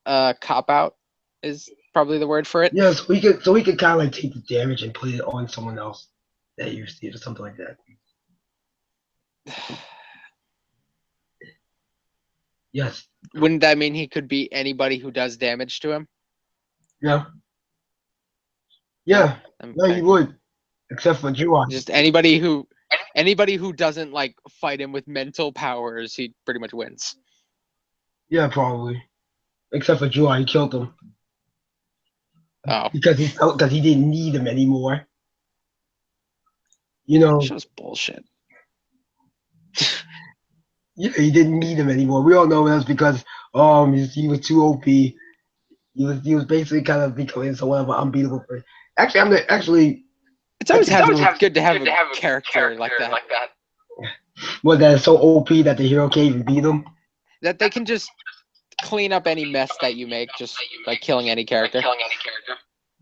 cop out is probably the word for it. Yeah, so we could kind of like take the damage and put it on someone else that you see or something like that. Yes. Wouldn't that mean he could be anybody who does damage to him? Yeah. Yeah. No, you would. Except for Juwan. Just anybody who doesn't like fight him with mental powers, he pretty much wins. Yeah, probably. Except for Juwan, he killed him. Oh. Because he didn't need him anymore. You know. That's just bullshit. Yeah, he didn't need him anymore. We all know that's because he was too OP. He was basically kind of becoming somewhat of an unbeatable person. Actually, it's always good to have a character like that. Well, that is so OP that the hero can't even beat him. That they can just clean up any mess that you make just by killing any character.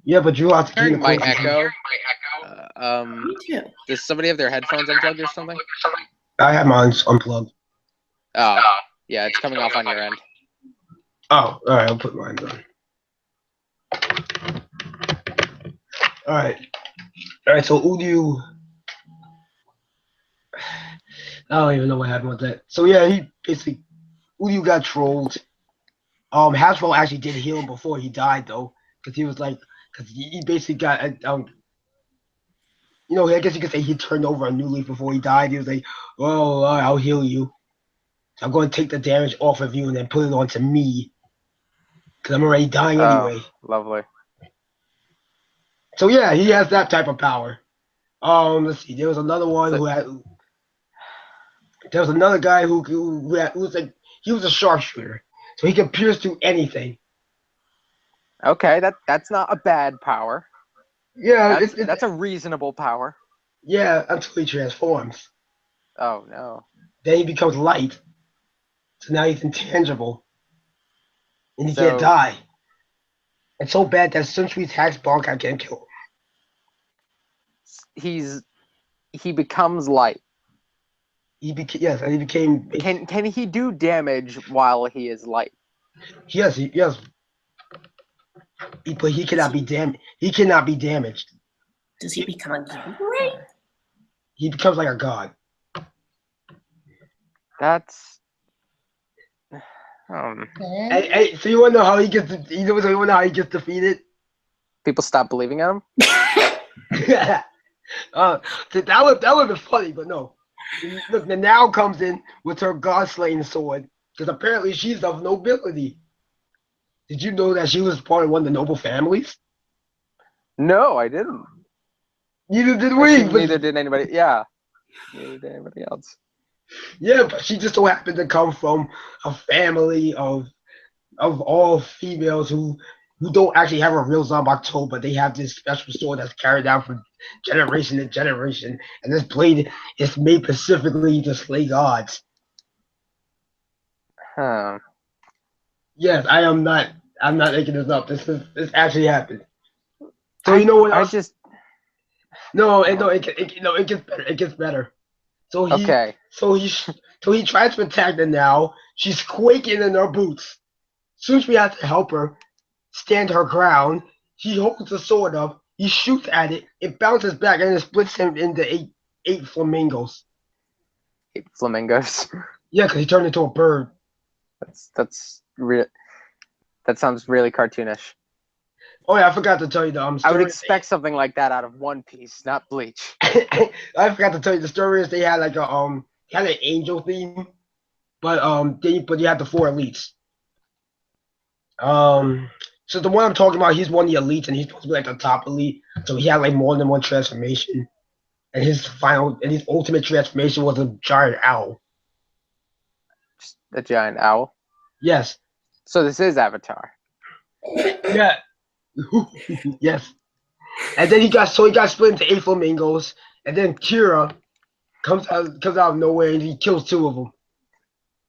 Yeah, but Drew has to clean Hearing the my clothes. echo. Me too. Does somebody have their headphones unplugged or something? I have mine unplugged. Oh, yeah, it's coming off on your end. Oh, all right. I'll put mine on. All right. So Udu, I don't even know what happened with that. So yeah, he basically Udu got trolled. Hasbro actually did heal him before he died though, because he was like, because he basically got I guess you could say he turned over a new leaf before he died. He was like, "Oh, I'll heal you. So I'm going to take the damage off of you and then put it onto me, because I'm already dying anyway." Lovely. So yeah, he has that type of power. Let's see. There was another one who had. There was another guy who was like he was a sharpshooter, so he could pierce through anything. Okay, that's not a bad power. Yeah, That's a reasonable power. yeah, until he transforms. Oh no. Then he becomes light. So now he's intangible. And he can't So die. It's so bad that since we attacks Bonk, I can't kill him. he becomes light. He became. Can he do damage while he is light? Yes, yes. But he cannot be damaged. He cannot be damaged. Does he become a god? He becomes like a god. That's So you want to know how he gets? You want to know how he gets defeated? people stop believing in him. So that would be funny, but no. Look, the now comes in with her god slaying sword because apparently she's of nobility. Did you know that she was part of one of the noble families? No, I didn't. Neither did we. Neither did anybody. Yeah, neither did anybody else. Yeah, but she just so happened to come from a family of all females who don't actually have a real Zombato, but they have this special sword that's carried down from generation to generation, and this blade is made specifically to slay gods. Huh. Yes, I'm not making this up. This actually happened. So you know what else? It gets better. It gets better. So he tries to attack her now. She's quaking in her boots. Soon as we have to help her stand her ground, he holds the sword up. He shoots at it. It bounces back and it splits him into eight flamingos. 8 flamingos. Yeah, because he turned into a bird. That's real. That sounds really cartoonish. Oh yeah, I forgot to tell you the story. I would expect something like that out of One Piece, not Bleach. I forgot to tell you the story is they had like an angel theme, but you had the 4 elites. So the one I'm talking about, he's one of the elites and he's supposed to be like the top elite. So he had like more than one transformation. And his ultimate transformation was a giant owl. Just a giant owl? Yes. So this is Avatar. Yeah. Yes. And then he got split into 8 flamingos, and then Kira comes out of nowhere and he kills 2 of them.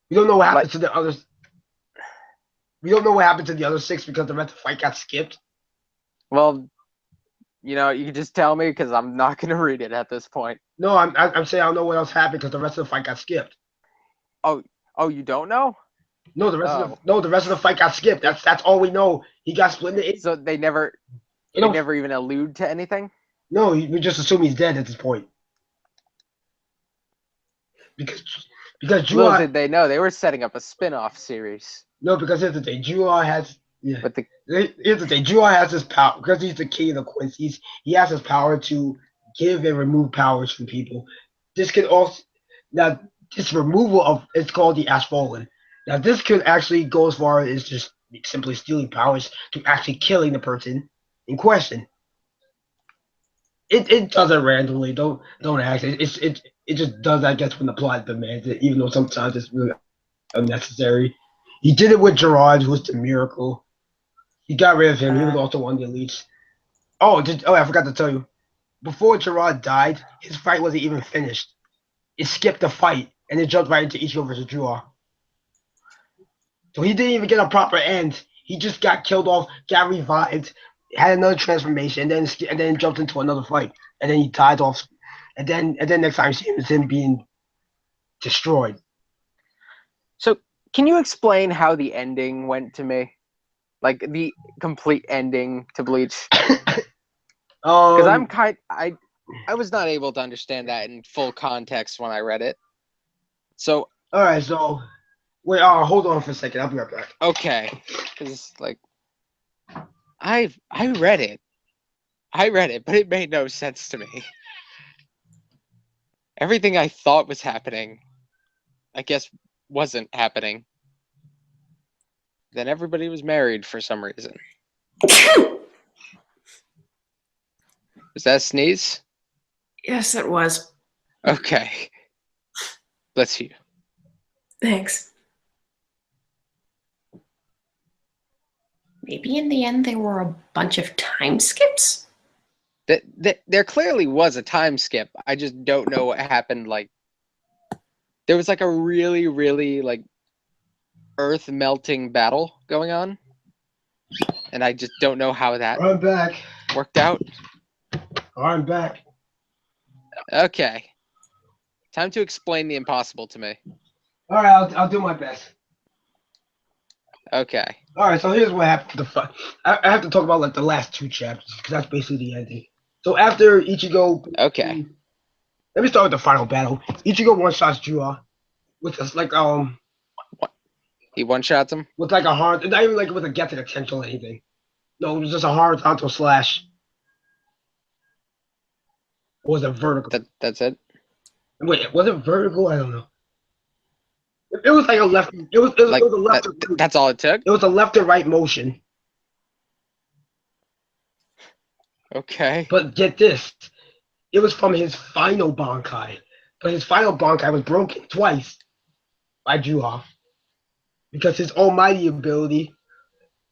We don't know what happened to the others. We don't know what happened to the other 6 because the rest of the fight got skipped. Well, you can just tell me because I'm not going to read it at this point. No, I'm saying I don't know what else happened because the rest of the fight got skipped. Oh, you don't know? No, the rest of the fight got skipped. That's all we know. He got split into 8. So they never even allude to anything? No, we just assume he's dead at this point. Because little did they know they were setting up a spin-off series. No, because here's the thing. Juar has here's the thing. Juar has his power because he's the king of the coins. He has his power to give and remove powers from people. This could also this removal of it's called the Ashfallen. Now this could actually go as far as just simply stealing powers to actually killing the person in question. It does it randomly. Don't ask. It just does, I guess, when the plot demands it, even though sometimes it's really unnecessary. He did it with Gerard, who was the miracle. He got rid of him. He was also one of the elites. I forgot to tell you. Before Gerard died, his fight wasn't even finished. It skipped the fight, and it jumped right into Ichigo versus Juar. So he didn't even get a proper end. He just got killed off, got revived, had another transformation, and then jumped into another fight, and then he died off. And then next time you see him, it's him being destroyed. So, can you explain how the ending went to me? Like the complete ending to Bleach? Because I was not able to understand that in full context when I read it. So. All right, so wait, hold on for a second. I'll be right back. Okay, because like I read it, but it made no sense to me. Everything I thought was happening, I guess, wasn't happening. Then everybody was married for some reason. Was that a sneeze? Yes, it was. Okay. Bless you. Thanks. Maybe in the end there were a bunch of time skips? There clearly was a time skip. I just don't know what happened. Like, there was like a really, really like earth melting battle going on, and I just don't know how that I'm back. worked out. I'm back. Okay. Time to explain the impossible to me. All right, I'll do my best. Okay. All right, so here's what happened. I have to talk about like the last two chapters because that's basically the ending. So after Ichigo, Okay. let me start with the final battle. Ichigo one shots Jua with this like He one shots him. with like a hard, not even like with a get to the potential or anything. No, it was just a horizontal slash. Or was it vertical? That's it. Wait, was it vertical? I don't know. It was like a left. It was a left. That's all it took. It was a left and right motion. Okay. But get this, it was from his final Bankai. But his final Bankai was broken twice by Juha. Because his almighty ability,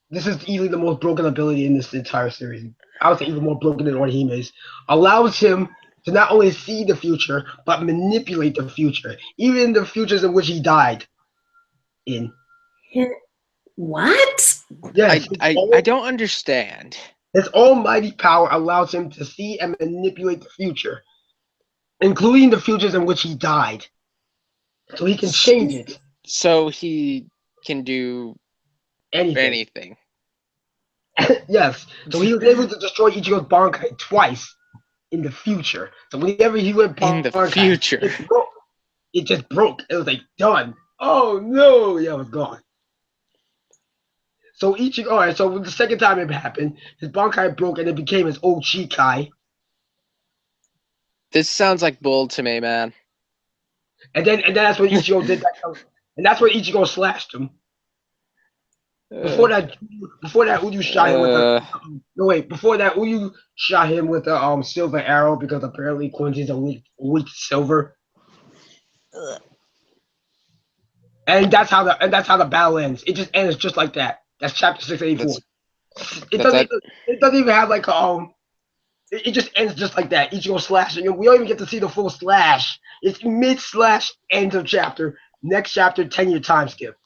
this is easily the most broken ability in this entire series. I would say even more broken than Orihime's. Allows him to not only see the future, but manipulate the future. Even the futures in which he died in. What? Yes. I don't understand. His almighty power allows him to see and manipulate the future, including the futures in which he died. So he can change it. So he can do anything. Yes. So he was able to destroy Ichigo's Bankai twice in the future. So whenever he went In the Bankai, future. it just broke. It was like done. Oh no! Yeah, it was gone. So Ichigo, all right. So the second time it happened, his Bankai broke and it became his old Shikai. This sounds like bull to me, man. And then that's when Ichigo did that. And that's when Ichigo slashed him. Before that, Uyu shot him with the Before that, Uyu shot him with the silver arrow because apparently Quincy's a weak to silver. And that's how the battle ends. It just ends just like that. That's chapter 684. It doesn't even have like it just ends just like that. Ichigo slashing. We don't even get to see the full slash. It's mid slash end of chapter. Next chapter, 10-year time skip.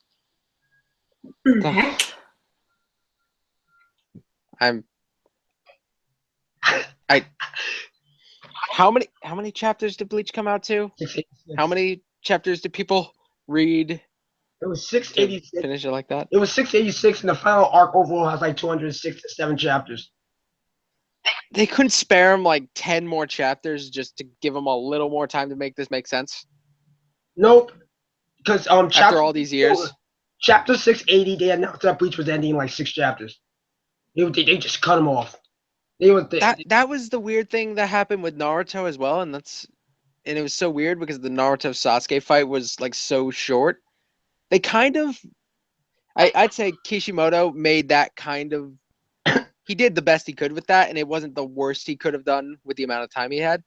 How many chapters did Bleach come out to? 686. How many chapters did people read? It was 686. Finish it like that. It was 686, and the final arc overall has like 267 chapters. They couldn't spare him like 10 more chapters just to give him a little more time to make this make sense. Nope, because after all these years, chapter 680, they announced that Bleach was ending in like 6 chapters. They just cut him off. That was the weird thing that happened with Naruto as well, and it was so weird because the Naruto Sasuke fight was like so short. They kind of, I'd say Kishimoto made that kind of. He did the best he could with that, and it wasn't the worst he could have done with the amount of time he had.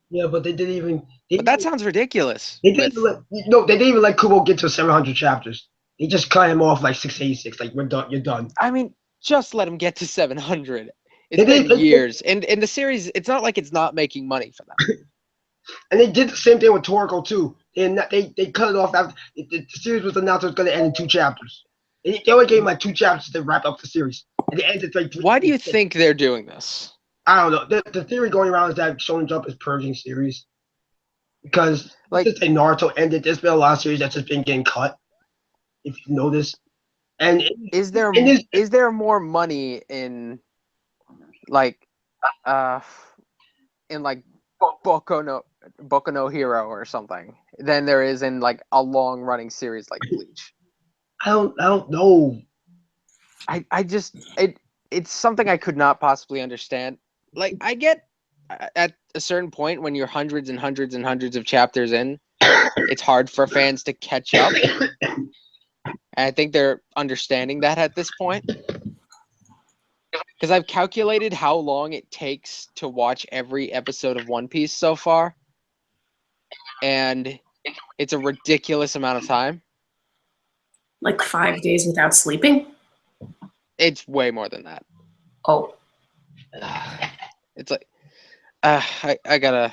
Yeah, but they didn't even. But that sounds ridiculous. They didn't even let Kubo get to 700 chapters. They just cut him off like 686. Like, we're done. You're done. I mean, just let him get to 700. It's been years, and in the series, it's not like it's not making money for them. And they did the same thing with Toriko too. And they cut it off after the series was announced it was going to end in 2 chapters. They only gave him like 2 chapters to wrap up the series, and they ended like. Why do you think they're doing this? I don't know. The theory going around is that Shonen Jump is purging series because Like- since Naruto ended, there's been a lot of series that's just been getting cut. If you notice, and Is there and this- is there more money in like Boku no Hero or something than there is in like a long running series like Bleach? I don't know. I just it's something I could not possibly understand. Like I get at a certain point when you're hundreds and hundreds and hundreds of chapters in, it's hard for fans to catch up. And I think they're understanding that at this point. Because I've calculated how long it takes to watch every episode of One Piece so far. And it's a ridiculous amount of time. Like 5 days without sleeping? It's way more than that. Oh. It's like I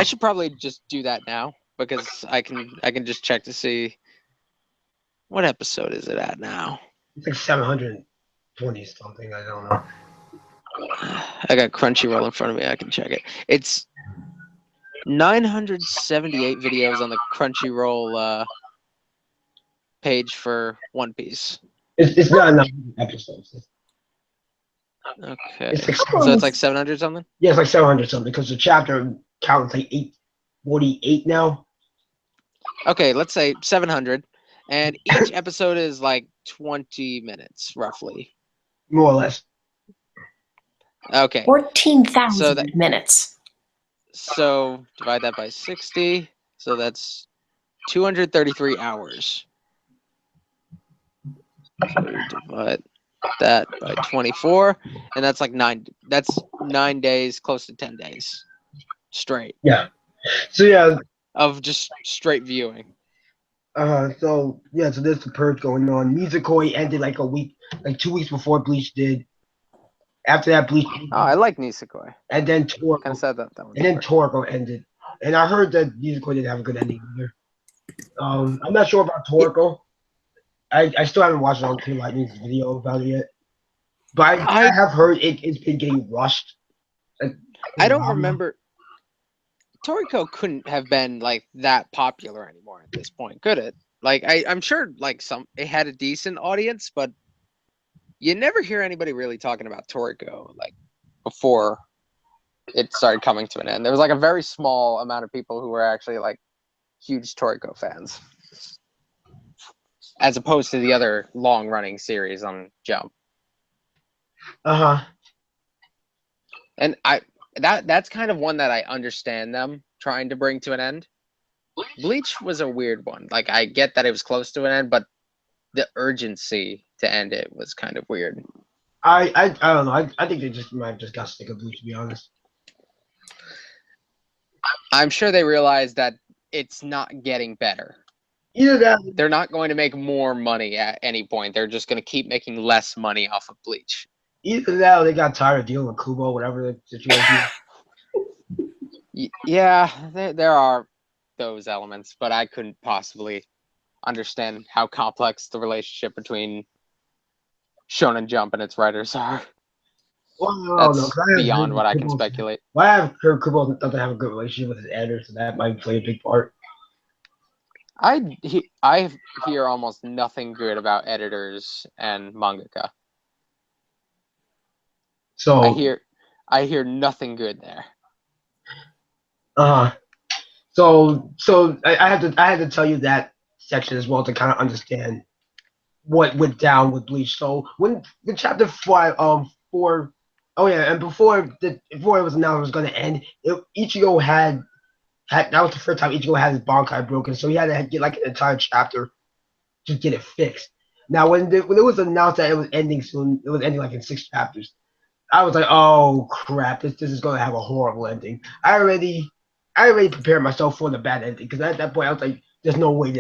should probably just do that now because I can just check to see what episode is it at now. It's like 720 something. I don't know. I got Crunchyroll in front of me. I can check it. It's 978 videos on the Crunchyroll page for One Piece. It's not enough episodes. Okay, It's like, so it's like 700 something. yeah, it's like 700 something because the chapter count is like 848 now. Okay, let's say 700, and each episode is like 20 minutes roughly. More or less. Okay, 14,000 So that- minutes. so divide that by 60, so that's 233 hours. So divide that by 24, and that's like 9 days, close to 10 days straight Yeah. So yeah. of just straight viewing. So there's the purge going on. Mizukoi ended like a week, like 2 weeks before Bleach did. After that, Bleach. Oh, I like Nisekoi. And then Kind Toriko. of said that one. And then Toriko ended. And I heard that Mizukoi didn't have a good ending either. I'm not sure about Toriko. I still haven't watched it on Team Lightning's video about it yet. But I have heard it's been getting rushed. I don't remember. Toriko couldn't have been like that popular anymore at this point, could it? Like I'm sure like it had a decent audience, but you never hear anybody really talking about Toriko like before it started coming to an end. There was like a very small amount of people who were actually like huge Toriko fans, as opposed to the other long running series on Jump. And that's kind of one that I understand them trying to bring to an end. Bleach was a weird one. Like I get that it was close to an end, but the urgency to end it was kind of weird. I don't know. I think they might have just got sick of Bleach, to be honest. I'm sure they realized that it's not getting better. Either that, They're not going to make more money at any point. They're just going to keep making less money off of Bleach. Either that, or they got tired of dealing with Kubo, whatever the situation is. Yeah, there are those elements, but I couldn't possibly understand how complex the relationship between Shonen Jump and its writers are. Well, That's beyond what I can speculate. Well, I have heard Kubo doesn't have a good relationship with his editor, so that might play a big part. I hear almost nothing good about editors and mangaka. So I hear nothing good there. So I had to tell you that section as well to kind of understand what went down with Bleach. So when the chapter 4, oh yeah, and before it was announced it was going to end, Ichigo had that was the first time Ichigo had his Bankai broken, so he had to get like an entire chapter to get it fixed. Now when it was announced that it was ending soon, it was ending like in 6 chapters. I was like, oh crap, this is going to have a horrible ending. I already prepared myself for the bad ending because at that point I was like, there's no way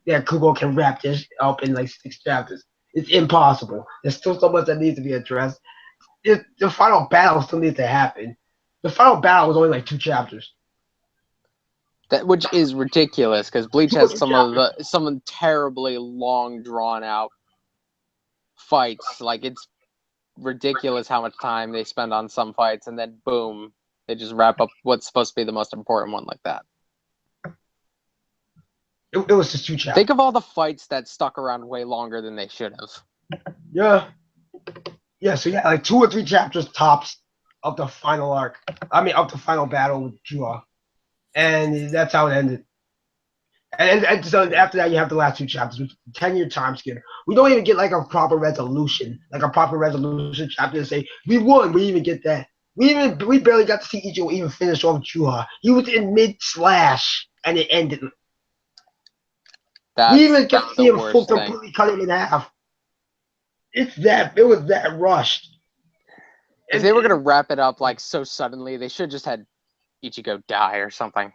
that Kubo can wrap this up in like 6 chapters. It's impossible. There's still so much that needs to be addressed. The final battle still needs to happen. The final battle was only like 2 chapters. which is ridiculous because Bleach has some terribly long, drawn out fights. Like it's ridiculous how much time they spend on some fights, and then boom, they just wrap up what's supposed to be the most important one like that. It was just 2 chapters. Think of all the fights that stuck around way longer than they should have. Yeah. Yeah, so yeah, like 2 or 3 chapters tops of the final arc. I mean, of the final battle with Jua. And that's how it ended. And so after that, you have the last 2 chapters, which 10-year time skip. We don't even get like a proper resolution chapter to say, we won. We didn't even get that. We barely got to see Ichigo even finish off Jua. He was in mid-slash, and it ended. We even got to see him full completely cut him in half. It was that rushed. If they were gonna wrap it up like so suddenly, they should just had Ichigo die or something.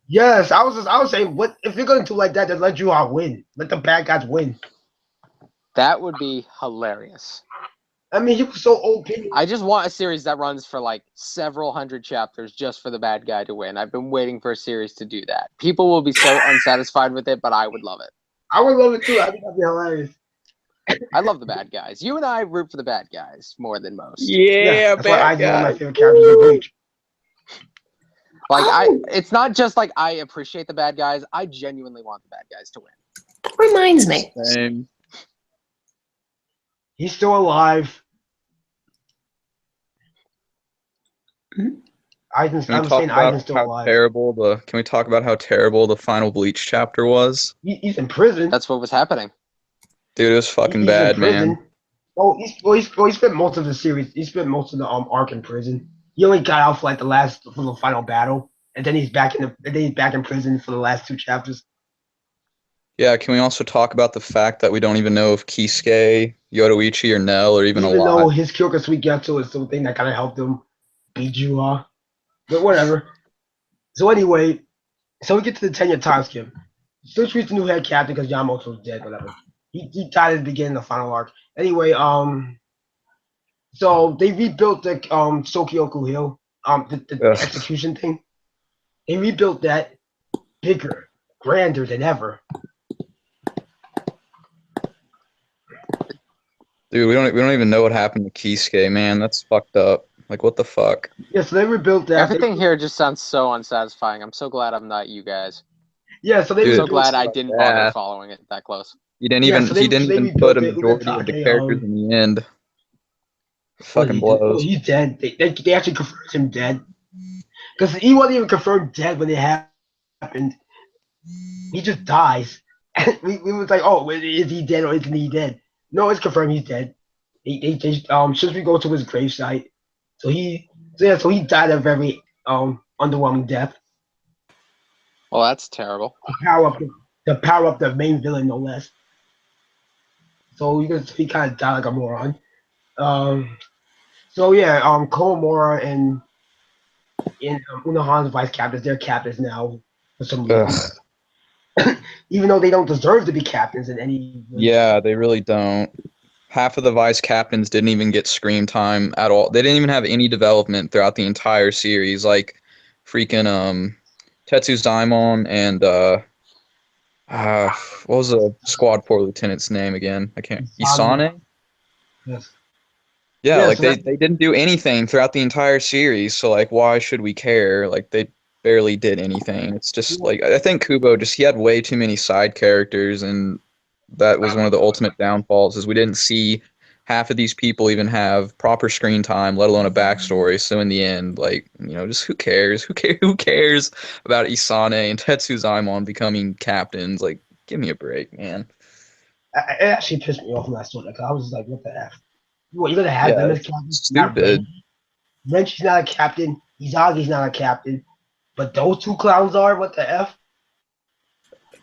Yes, I was saying, what if you're gonna do like that? Then let Jua win. Let the bad guys win. That would be hilarious. I mean, he was so OP. I just want a series that runs for like several hundred chapters just for the bad guy to win. I've been waiting for a series to do that. People will be so unsatisfied with it, but I would love it. I would love it too. I think that'd be hilarious. I love the bad guys. You and I root for the bad guys more than most. Yeah, that's why I do one of my favorite characters in Bleach. Like it's not just like I appreciate the bad guys. I genuinely want the bad guys to win. That reminds me. Same. He's still alive. Mm-hmm. I'm saying Aizen's still alive. Can we talk about how terrible the final Bleach chapter was? He's in prison. That's what was happening. Dude, it was fucking bad, man. Oh, he spent most of the series. He spent most of the arc in prison. He only got out for like for the final battle, and then he's back in prison for the last 2 chapters. Yeah, can we also talk about the fact that we don't even know if Kisuke, Yoruichi, or Nell are even alive? Even though his Kyoka Suigetsu is something that kind of helped him beat Jua. But whatever. So anyway, so we get to the 10-year time skip. Still treats the new head captain because Yamamoto was dead, whatever. He died at the beginning of the final arc. Anyway, so they rebuilt the Sokyoku Hill, the execution thing. They rebuilt that bigger, grander than ever. Dude, we don't even know what happened to Kisuke, man. That's fucked up. Like, what the fuck? Yeah, so they rebuilt that. Everything here just sounds so unsatisfying. I'm so glad I'm not you guys. Yeah, so I'm so glad I didn't bother following it that close. He didn't even put a majority of the characters in the end. Fucking blows. He's dead. They actually confirmed him dead. Because he wasn't even confirmed dead when it happened. He just dies. And we was like, oh, is he dead or isn't he dead? No, it's confirmed he's dead. Since we go to his gravesite. So he died a very underwhelming death. Well, that's terrible. To power up the main villain, no less. So he kind of died like a moron. So yeah, Komamura and Unohan's vice captains, they're captains now for some reason. Even though they don't deserve to be captains in any. Yeah, they really don't. Half of the vice captains didn't even get screen time at all. They didn't even have any development throughout the entire series. Like freaking Tetsu's Daimon and what was the squad 4 lieutenant's name again? I can't. Isane? Yes. Yeah, like they didn't do anything throughout the entire series, so like why should we care? Like they barely did anything. It's just like I think Kubo he had way too many side characters, and that was one of the ultimate downfalls is we didn't see half of these people even have proper screen time, let alone a backstory. So in the end, like, just who cares? Who cares about Isane and Tetsu Zaimon becoming captains? Like, give me a break, man. It actually pissed me off when I saw that because I was just like, what the F? What, you're going to have them as captains? Stupid. Renchi's not a captain. Izagi's not a captain. But those 2 clowns are? What the F?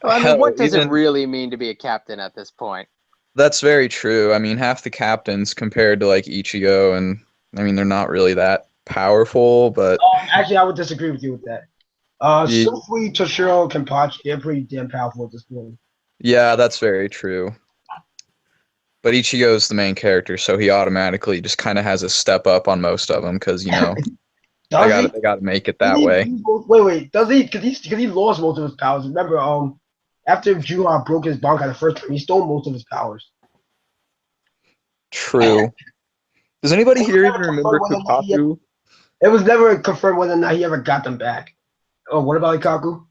Well, I mean, what does it really mean to be a captain at this point? That's very true. I mean, half the captains compared to like Ichigo, and I mean, they're not really that powerful, but... actually, I would disagree with you with that. Sufui, Toshiro, Kenpachi, they're pretty damn powerful at this point. Yeah, that's very true. But Ichigo's the main character, so he automatically just kind of has a step up on most of them, because, Does he? They gotta make it that way. Wait. Does he? Because he lost most of his powers. Remember, after Juha broke his Bankai the first time, he stole most of his powers. True. Does anybody It was here never even confirmed remember whether or not Kukaku? It was never confirmed whether or not he ever got them back. Oh, what about Ikaku?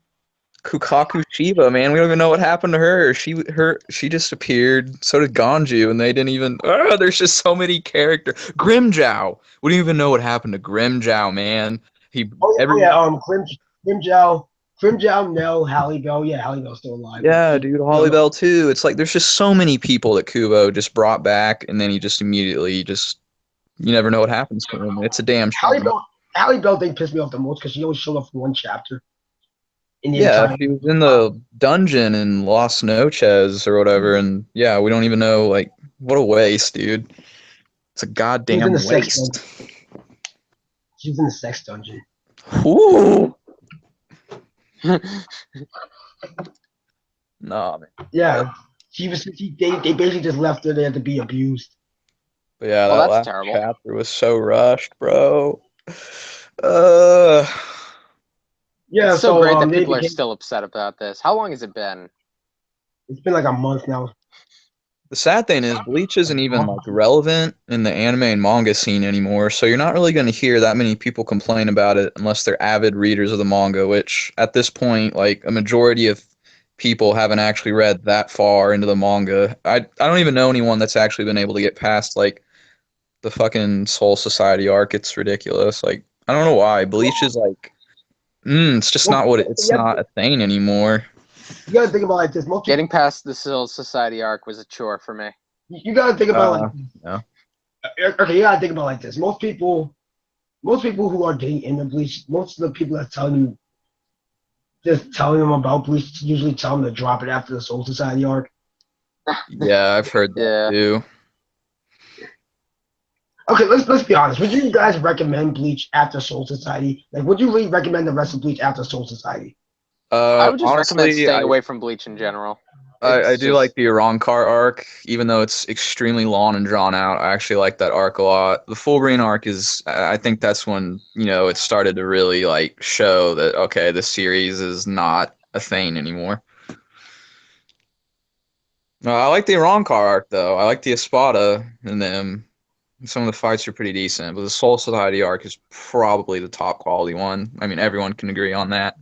Kukaku Shiba, man, we don't even know what happened to her. She disappeared. So did Ganju, and they didn't even. Oh, there's just so many characters. Grimjow. We didn't even know what happened to Grimjow, man. Grimjow, Nell, Halle Bell. Yeah, Halle Bell's still alive. Yeah, dude, Holly Bell too. It's like there's just so many people that Kubo just brought back, and then he just immediately you never know what happens to him. It's a damn shame. Halle Bell thing pissed me off the most because she only showed up for one chapter. Yeah, she was in the dungeon in Las Noches or whatever, and yeah, we don't even know. Like, what a waste, dude! It's a goddamn waste. She was in the sex dungeon. Ooh. Nah, man. Yeah, they basically just left her there to be abused. But yeah, Well, that that's last terrible. chapter was so rushed, bro. Yeah, it's so great that people are still upset about this. How long has it been? It's been like a month now. The sad thing is, Bleach isn't even like relevant in the anime and manga scene anymore, so you're not really going to hear that many people complain about it unless they're avid readers of the manga, which at this point, like a majority of people haven't actually read that far into the manga. I don't even know anyone that's actually been able to get past like the fucking Soul Society arc. It's ridiculous. Like, I don't know why. Bleach is like, it's just not it's not a thing anymore. You gotta think about it like this. Getting past the Soul Society arc was a chore for me. You gotta think about it like this. Yeah. Okay, you gotta think about it like this. Most people who are getting into Bleach, most of the people that telling them about Bleach usually tell them to drop it after the Soul Society arc. Yeah, I've heard that too. Okay, let's be honest. Would you guys recommend Bleach after Soul Society? Like, would you really recommend the rest of Bleach after Soul Society? I would just honestly, recommend staying away from Bleach in general. I do like the Arankar arc, even though it's extremely long and drawn out. I actually like that arc a lot. The Fulbright arc is, I think that's when, it started to really like show that, okay, this series is not a thing anymore. I like the Arankar arc, though. I like the Espada and them. Some of the fights are pretty decent, but the Soul Society arc is probably the top quality one. I mean, everyone can agree on that.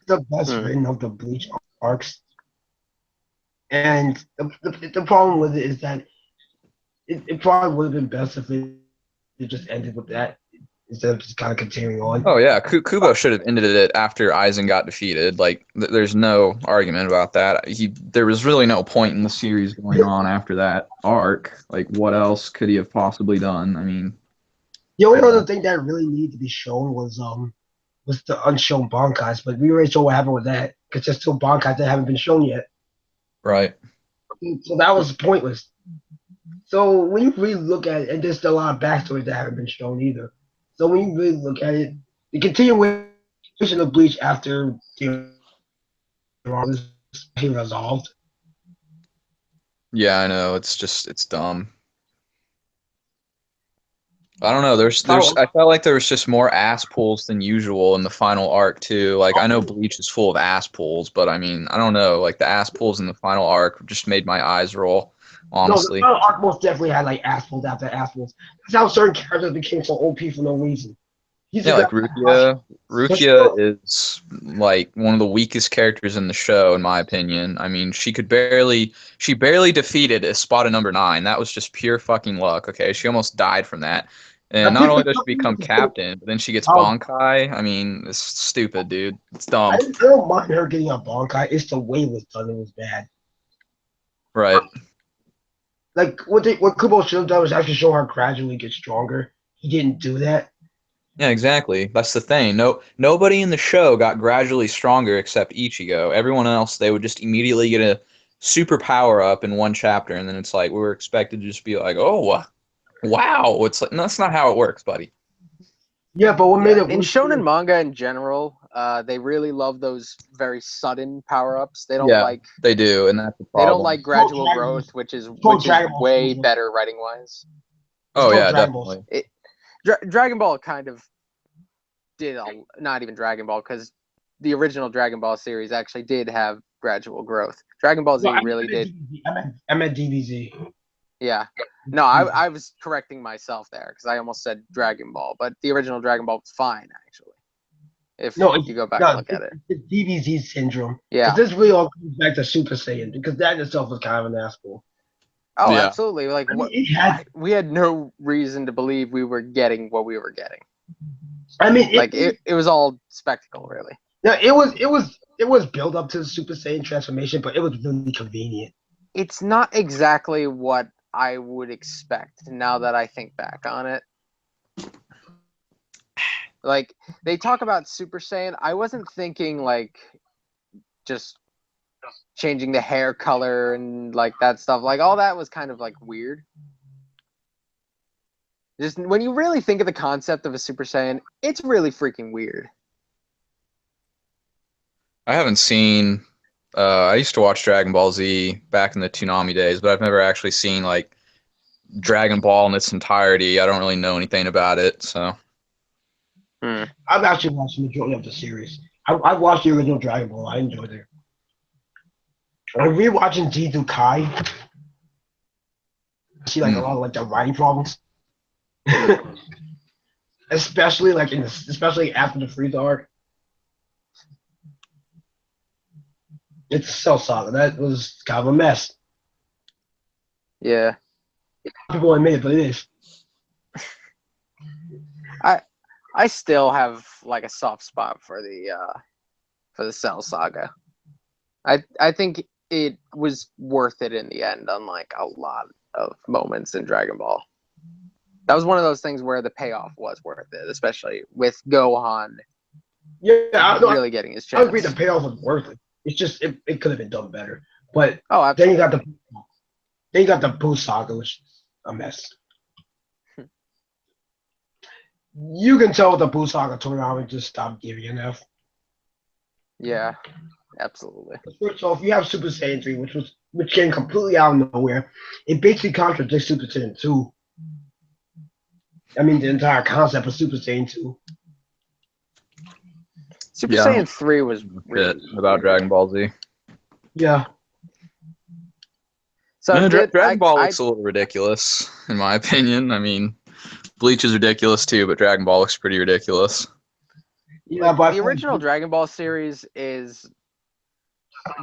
The best written of the Bleach arcs. And the problem with it is that it probably would have been best if it just ended with that instead of just kind of continuing on. Oh yeah, Kubo should have ended it after Aizen got defeated. Like, there's no argument about that. There was really no point in the series going on after that arc. Like, what else could he have possibly done? I mean, the only other thing that really needed to be shown was the unshown Bankais, but we already saw what happened with that because there's still Bankais that haven't been shown yet. Right. So that was pointless. So when you really look at it, and there's still a lot of backstories that haven't been shown either. So when you really look at it, the continuation of Bleach after the was resolved. Yeah, I know. It's dumb. I don't know. I felt like there was just more ass pulls than usual in the final arc too. Like, I know Bleach is full of ass pulls, but I mean, I don't know. Like, the ass pulls in the final arc just made my eyes roll. Honestly, no, the final arc most definitely had like ass pulls after ass pulls. That's how certain characters became so OP for no reason. Yeah, like Rukia. Rukia is like one of the weakest characters in the show, in my opinion. I mean, she barely defeated Espada number 9. That was just pure fucking luck. Okay, she almost died from that. And not only does she become captain, but then she gets Bankai. I mean, it's stupid, dude. It's dumb. I don't mind her getting a Bankai. It's the way it was done. It was bad. Right. Like what Kubo should have done was actually show her gradually get stronger. He didn't do that. Yeah, exactly. That's the thing. Nobody in the show got gradually stronger except Ichigo. Everyone else, they would just immediately get a super power up in one chapter, and then it's like we were expected to just be like, oh, wow. It's like, no, that's not how it works, buddy. Yeah, but what made it in shonen manga in general, they really love those very sudden power-ups. They don't like they do, and that's the problem. They don't like gradual growth, which is way better writing-wise. Oh yeah, definitely. Dragon Ball kind of did not even Dragon Ball, because the original Dragon Ball series actually did have gradual growth. Dragon Ball Z really did. I meant DBZ. Yeah. No, I was correcting myself there because I almost said Dragon Ball, but the original Dragon Ball was fine actually. If you go back and look at it. It's DBZ syndrome. Yeah. Because this really all comes back to Super Saiyan, because that in itself was kind of an asshole. Oh, Yeah. absolutely. Like I mean, we had no reason to believe we were getting what we were getting. I mean, it was all spectacle, really. No, it was built up to the Super Saiyan transformation, but it was really convenient. It's not exactly what I would expect now that I think back on it. Like, they talk about Super Saiyan. I wasn't thinking, like, just changing the hair color and, like, that stuff. Like, all that was kind of, like, weird. Just when you really think of the concept of a Super Saiyan, it's really freaking weird. I haven't seen. I used to watch Dragon Ball Z back in the Toonami days, but I've never actually seen like Dragon Ball in its entirety. I don't really know anything about it, so. I've actually watched the majority of the series. I watched the original Dragon Ball. I enjoyed it. I'm rewatching Jizu Kai. I see like a lot of like the writing problems, especially like especially after the Frieza arc. It's Cell Saga. That was kind of a mess. Yeah. People admit it, but it is. I still have like a soft spot for the Cell Saga. I think it was worth it in the end, unlike a lot of moments in Dragon Ball. That was one of those things where the payoff was worth it, especially with Gohan really getting his chance. I agree the payoff was worth it. It's just it could have been done better. But absolutely. then you got the Boo Saga, which is a mess. You can tell the Boo Saga tournament just stopped giving enough. Yeah, absolutely. First off, you have Super Saiyan 3, which came completely out of nowhere. It basically contradicts Super Saiyan 2. I mean, the entire concept of Super Saiyan 2. Super Saiyan 3 was really about Dragon Ball Z. Yeah. So Dragon Ball looks a little ridiculous, in my opinion. I mean, Bleach is ridiculous too, but Dragon Ball looks pretty ridiculous. Yeah, but the original Dragon Ball series is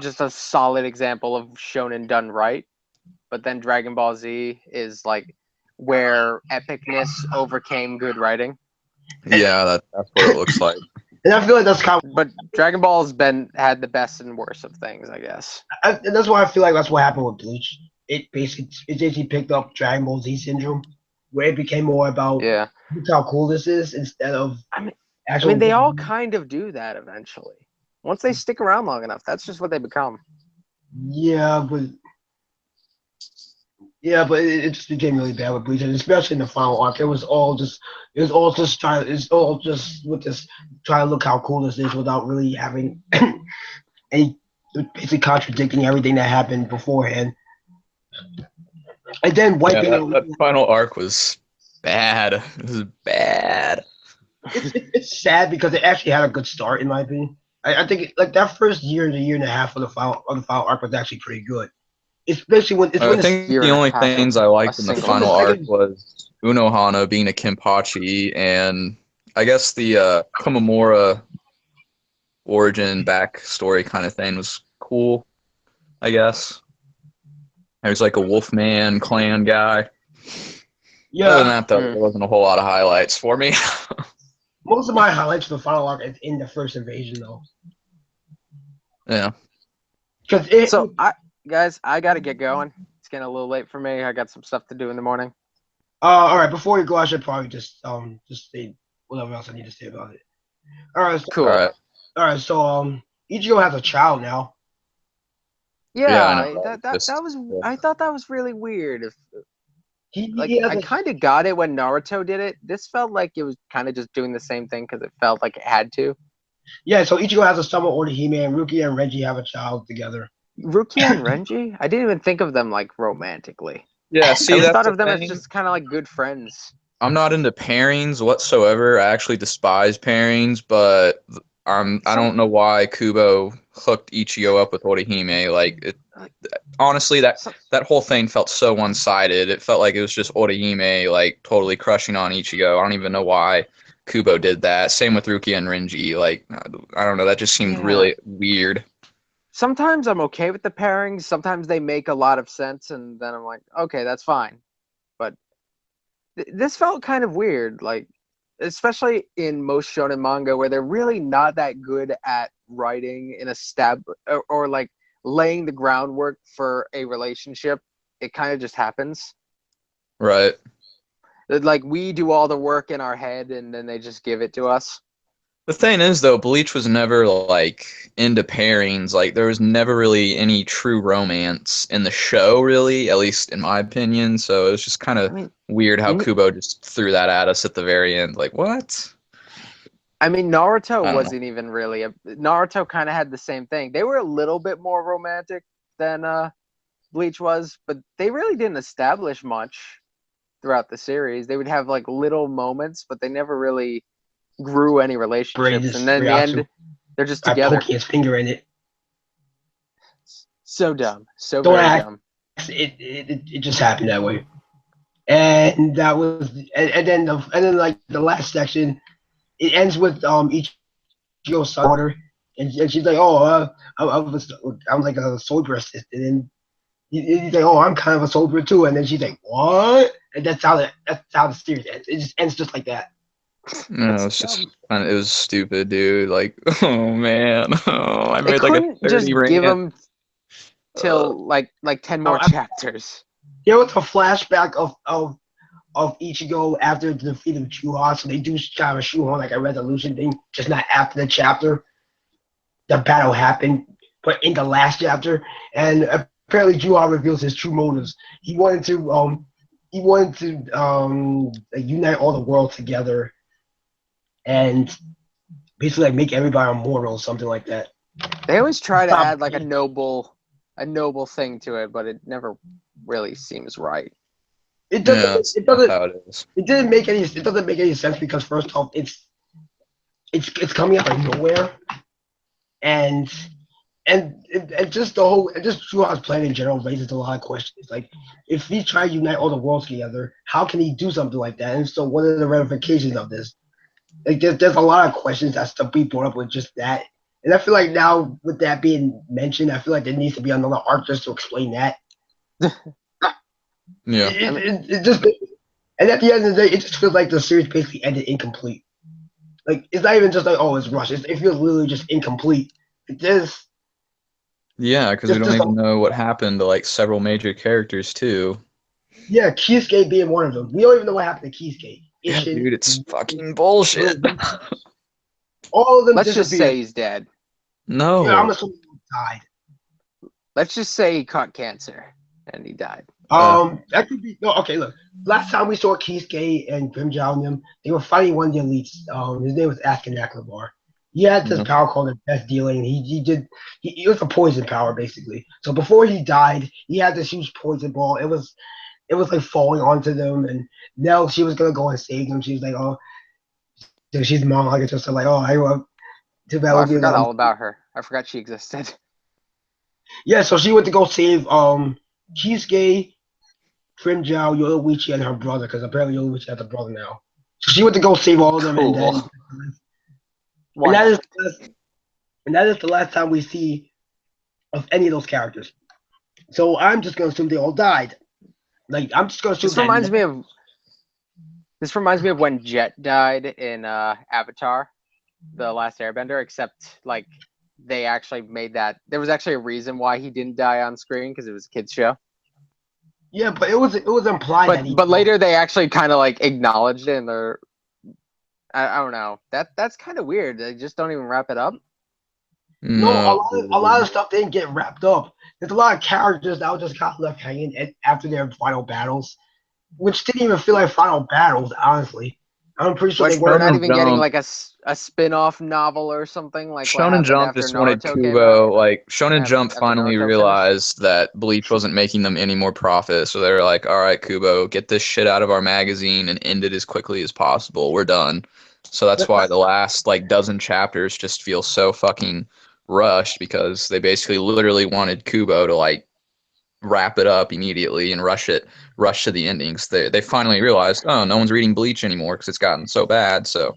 just a solid example of shonen done right. But then Dragon Ball Z is like where epicness overcame good writing. Yeah, that's what it looks like. And I feel like that's kind of, but Dragon Ball's had the best and worst of things, I guess. And that's why I feel like that's what happened with Bleach. It basically picked up Dragon Ball Z syndrome, where it became more about look how cool this is instead of I mean, they all kind of do that eventually. Once they stick around long enough, that's just what they become. Yeah, but it just became really bad with Bleach, and especially in the final arc. It was all just trying to look how cool this is without really having basically contradicting everything that happened beforehand. And then wiping that final arc was bad. It was bad. It's sad because it actually had a good start, in my opinion. I think like that first year and a half of the final arc was actually pretty good. Especially I think the only things I liked in the final arc was Unohana being a Kenpachi, and I guess the Komamura origin backstory kind of thing was cool, I guess. There's like a Wolfman clan guy. Yeah. Other than that, though, there wasn't a whole lot of highlights for me. Most of my highlights for the final arc is in the first invasion, though. Yeah. Guys, I gotta get going. It's getting a little late for me. I got some stuff to do in the morning. All right. Before you go, I should probably just say whatever else I need to say about it. All right. Cool. All right. So Ichigo has a child now. Yeah, I thought that was really weird. I kind of got it when Naruto did it. This felt like it was kind of just doing the same thing because it felt like it had to. Yeah, so Ichigo has a son with Orihime, and Rukia and Renji have a child together. Rukia and Renji? I didn't even think of them like romantically. Yeah, see, I thought of them as just kind of like good friends. I'm not into pairings whatsoever. I actually despise pairings, but I don't know why Kubo hooked Ichigo up with Orihime. Like, honestly, that whole thing felt so one-sided. It felt like it was just Orihime like totally crushing on Ichigo. I don't even know why Kubo did that. Same with Rukia and Renji. Like, I don't know. That just seemed really weird. Sometimes I'm okay with the pairings. Sometimes they make a lot of sense, and then I'm like, okay, that's fine. But this felt kind of weird, like, especially in most shonen manga where they're really not that good at writing in a or like laying the groundwork for a relationship. It kind of just happens. Right. Like, we do all the work in our head, and then they just give it to us. The thing is, though, Bleach was never, like, into pairings. Like, there was never really any true romance in the show, really, at least in my opinion. So it was just kind of weird how Kubo just threw that at us at the very end. Like, what? I mean, Naruto wasn't even really Naruto kind of had the same thing. They were a little bit more romantic than Bleach was, but they really didn't establish much throughout the series. They would have, like, little moments, but they never really grew any relationships, and then in the end, they're just together. Poking his finger in it. So dumb, so very dumb. It just happened that way, and that was, and then like the last section, it ends with Ichigo's daughter, and she's like, oh, I'm like a soldier assistant, and he's like, oh, I'm kind of a soldier too, and then she's like, what? And that's how the series ends. It just ends just like that. No, it's just it was stupid, dude. Like, oh man, I made like a 30 just rant. give them till like 10 more chapters. There was a flashback of Ichigo after the defeat of Juha, so they do kind of shoehorn like a resolution thing, just not after the chapter. The battle happened, but in the last chapter, and apparently Juha reveals his true motives. He wanted to unite all the world together, and basically like make everybody immortal, something like that. They always try to add like a noble thing to it, but it never really seems right. It doesn't make any sense because first off, it's coming out of nowhere, and just Juha's plan in general raises a lot of questions. Like, if he tried to unite all the worlds together, how can he do something like that? And so, what are the ramifications of this? Like, there's a lot of questions that's to be brought up with just that. And I feel like now, with that being mentioned, I feel like there needs to be another arc just to explain that. Yeah. It just, and at the end of the day, it just feels like the series basically ended incomplete. Like, it's not even just like, oh, it's rushed. It feels literally just incomplete. It is. Yeah, because we don't even know what happened to like several major characters too. Yeah, Kisuke being one of them. We don't even know what happened to Kisuke. Yeah, dude, it's fucking bullshit. All of them. Let's just say he's dead. No. Yeah, I'm assuming he died. Let's just say he caught cancer and he died. That could be. No, okay, look. Last time we saw Kisuke and Grimjow and them, they were fighting one of the elites. His name was Askin Aklabar. He had this power called the Death Dealing. He was a poison power basically. So before he died, he had this huge poison ball. It was like falling onto them, and now she was gonna go and save them. She was like, oh, so she's mom. Like, it's just like, oh, I forgot all about her. I forgot she existed. Yeah, so she went to go save Kisuke, Grimjow, Yoruichi, and her brother, because apparently Yoruichi has a brother now. So she went to go save all of them, and then. And that is the last time we see of any of those characters. So I'm just gonna assume they all died. Like, I'm just gonna assume. This reminds me of when Jet died in Avatar, The Last Airbender. Except like they actually made that. There was actually a reason why he didn't die on screen because it was a kids show. Yeah, but it was implied. But later they actually kind of like acknowledged it in their. I don't know. That's kind of weird. They just don't even wrap it up. No, a lot of stuff didn't get wrapped up. There's a lot of characters that just got left hanging after their final battles, which didn't even feel like final battles, honestly. I'm pretty sure Like, they we're were. not Shonen even getting Jump- like a spin-off novel or something like what Shonen happened Jump after just wanted Naruto came out. Kubo. Like Shonen Jump After finally Naruto realized that Bleach wasn't making them any more profit, so they were like, "All right, Kubo, get this shit out of our magazine and end it as quickly as possible. We're done." So that's why the last like dozen chapters just feel so fucking rushed because they basically literally wanted Kubo to like wrap it up immediately and rush to the endings. They finally realized, oh, no one's reading Bleach anymore because it's gotten so bad. So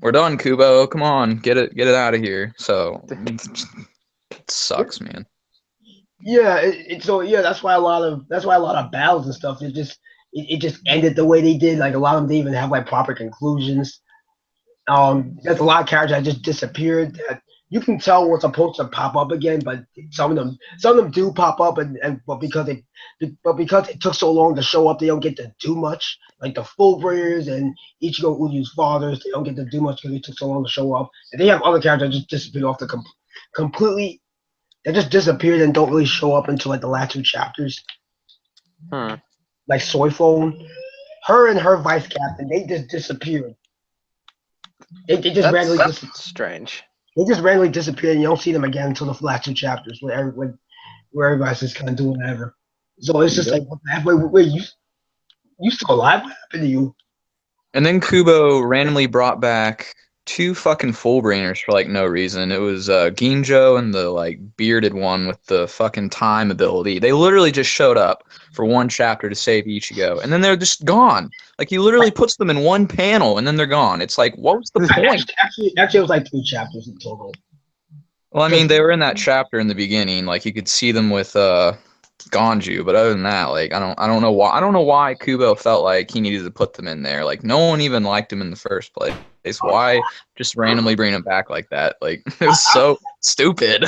we're done, Kubo. Come on, get it out of here. So it sucks, man. Yeah, so yeah, that's why a lot of battles and stuff. It just ended the way they did. Like a lot of them didn't even have like proper conclusions. There's a lot of characters that just disappeared. That you can tell what's supposed to pop up again, but some of them do pop up, but because it took so long to show up, they don't get to do much. Like the Fullbringers and Ichigo Uyu's fathers, they don't get to do much because it took so long to show up. And they have other characters that just disappeared off the completely. They just disappeared and don't really show up until like the last two chapters. Like Soy Phone, her and her vice captain, they just disappeared. They just randomly strange. They just randomly disappear, and you don't see them again until the last two chapters, where everybody's just kind of doing whatever. So it's just like, what the heck? Wait, you still alive? What happened to you? And then Kubo randomly brought back two fucking Fullbringers for like no reason. It was Ginjo and the like bearded one with the fucking time ability. They literally just showed up for one chapter to save Ichigo, and then they're just gone. Like he literally puts them in one panel, and then they're gone. It's like, what was the point? Actually, it was like 3 chapters in total. Well, I mean, they were in that chapter in the beginning. Like you could see them with Ganju, but other than that, like I don't know why Kubo felt like he needed to put them in there. Like no one even liked him in the first place. Why just randomly bring him back like that? Like it was so stupid.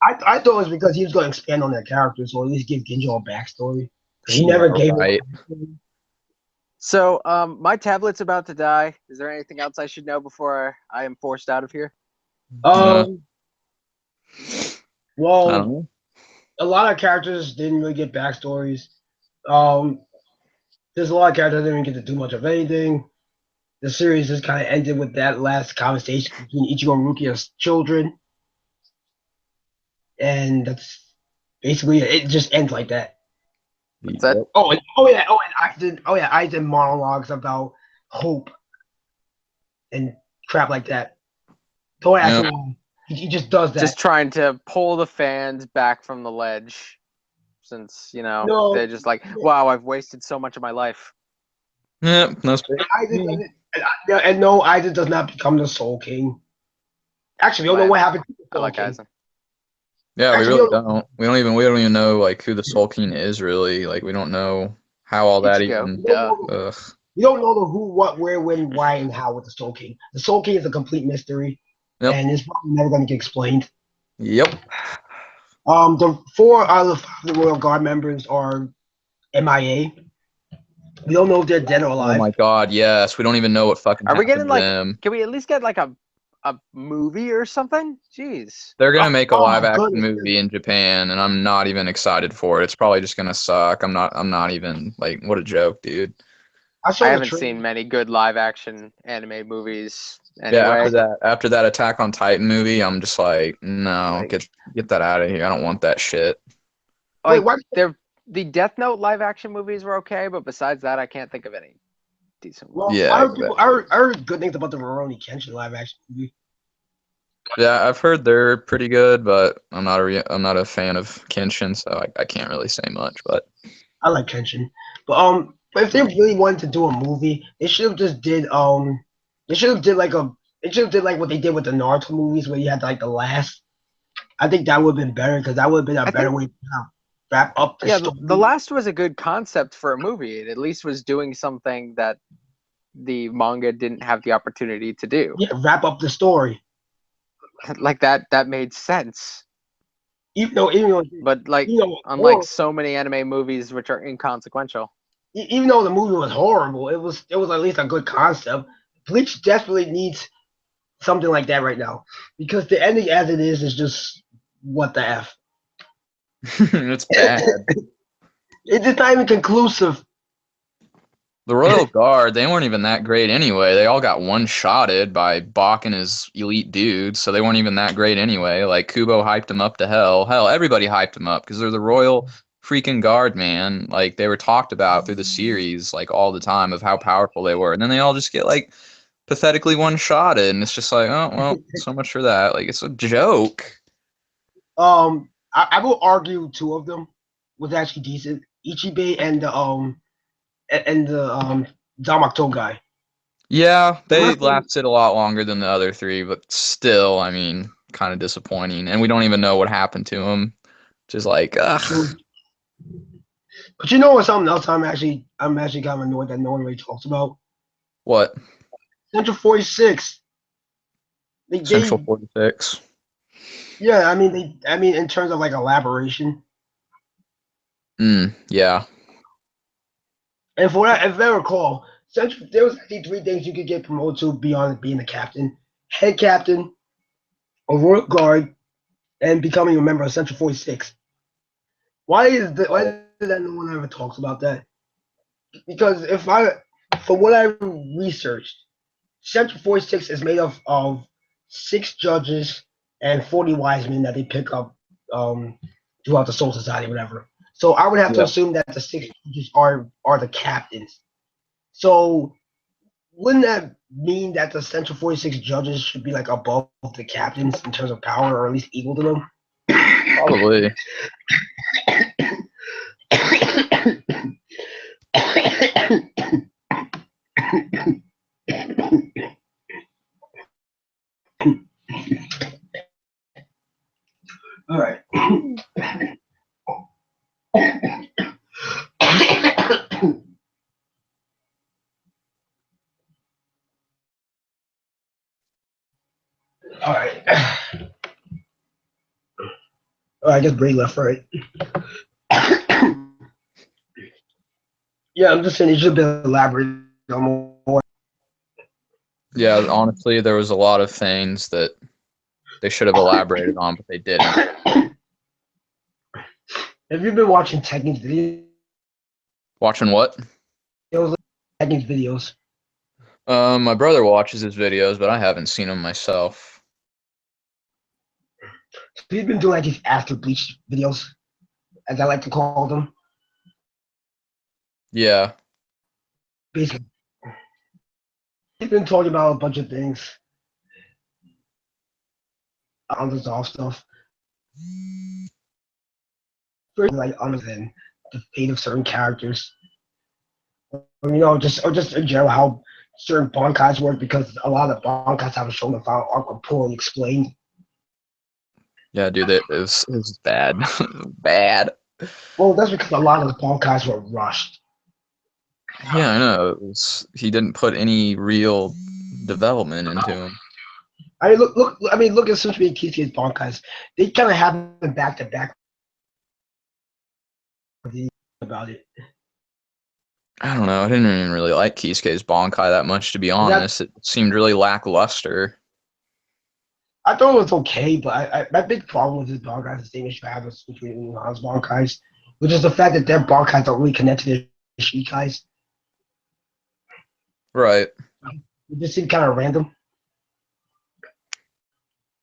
I thought it was because he was going to expand on that character, so at least give Ginjo a backstory. He never gave right. So, my tablet's about to die. Is there anything else I should know before I am forced out of here? Well, a lot of characters didn't really get backstories. There's a lot of characters that didn't get to do much of anything. The series just kind of ended with that last conversation between Ichigo and Rukia's children, and that's basically it. It just ends like that. That, and Aizen monologues about hope and crap like that. He just does that. Just trying to pull the fans back from the ledge, since they're just like, wow, I've wasted so much of my life. Yeah, that's and no, Aizen does not become the Soul King. Actually, we don't know what happened to the Soul King. Aizen. Yeah, we really don't. We don't even know like who the Soul King is really. Like we don't know how all that even. We don't know the who, what, where, when, why, and how with the Soul King. The Soul King is a complete mystery, and it's probably never going to get explained. Yep. The 4 out of the 5 Royal Guard members are MIA. We don't know if they're dead or alive. Oh my god, yes. We don't even know what fucking Are we getting like them. Can we at least get like a movie or something? Jeez. They're gonna make a live action movie in Japan, and I'm not even excited for it. It's probably just gonna suck. I'm not even like, what a joke, dude. I haven't seen many good live action anime movies. Anyway. Yeah, after that Attack on Titan movie, I'm just like, no, get that out of here. I don't want that shit. Like, the Death Note live action movies were okay, but besides that, I can't think of any decent ones. Yeah, I heard good things about the Rurouni Kenshin live action movie. Yeah, I've heard they're pretty good, but I'm not a fan of Kenshin, so I can't really say much. But I like Kenshin, but if they really wanted to do a movie, they should have just did like what they did with the Naruto movies, where you had like the last. I think that would have been better because that would have been a better way to wrap up the story. The last was a good concept for a movie. It at least was doing something that the manga didn't have the opportunity to do. Yeah, wrap up the story. Like that made sense. Unlike so many anime movies which are inconsequential. Even though the movie was horrible, it was at least a good concept. Bleach desperately needs something like that right now, because the ending as it is just what the F. It's bad. It's just not even conclusive. The Royal Guard, they weren't even that great anyway. They all got one-shotted by Bach and his elite dudes, so they weren't even that great anyway. Like, Kubo hyped them up to hell. Hell, everybody hyped them up because they're the Royal freaking Guard, man. Like, they were talked about through the series, like, all the time of how powerful they were. And then they all just get, like, pathetically one-shotted, and it's just like, oh, well, so much for that. Like, it's a joke. I will argue two of them was actually decent. Ichibe and the Zamato guy. Yeah, they lasted a lot longer than the other three, but still, I mean, kind of disappointing. And we don't even know what happened to him. Just like, ugh. But you know what? Something else I'm actually kind of annoyed that no one really talks about. What? Central 46. Central 46. Yeah, I mean in terms of like elaboration. Yeah. And for that, if I recall, there was actually three things you could get promoted to beyond being a captain: head captain, a royal guard, and becoming a member of Central 46. Why is that no one ever talks about that? Because from what I researched, Central 46 is made up of 6 judges and 40 wise men that they pick up throughout the Soul Society, whatever. So I would have to assume that the 6 judges are the captains. So wouldn't that mean that the Central 46 judges should be like above the captains in terms of power, or at least equal to them? Probably. All right. All right. Oh, I guess Bray left, right? Yeah, I'm just saying it should be elaborated on more. Yeah, honestly, there was a lot of things that they should have elaborated on, but they didn't. Have you been watching Tekken's videos? Watching what? Tekken's videos. My brother watches his videos, but I haven't seen them myself. So he's been doing like these after Bleach videos, as I like to call them. Yeah. Basically, he's been talking about a bunch of things, unresolved stuff, very like other than the fate of certain characters, or just in general how certain bankais work, because a lot of bankais haven't shown the final arc or poorly explained. Yeah, dude, it was bad. Bad. Well, that's because a lot of the bankais were rushed. Yeah, I know. He didn't put any real development into him. I mean, look at Sushi and Kisuke's bankais. They kind of have them back to back about it. I don't know. I didn't even really like Kisuke's Bankai that much, to be honest. It seemed really lackluster. I thought it was okay, but my big problem with this Bankai is the same issue I have with between Unohana's Bankais, which is the fact that their Bankais don't really connect to their Shikais. Right. It just seemed kind of random.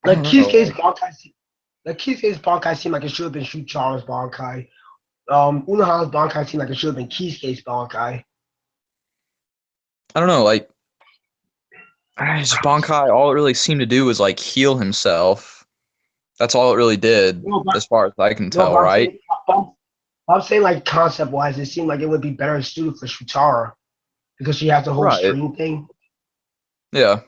Like Kisuke's Bankai seemed like it should have been Shuchara's Bankai. Unohana's Bankai seemed like it should have been Kisuke's Bankai. I don't know, like his Bankai, all it really seemed to do was like heal himself. That's all it really did, as far as I can tell, right? I'm saying like concept wise, it seemed like it would be better suited for Shuchara because she has the whole stream thing. Yeah.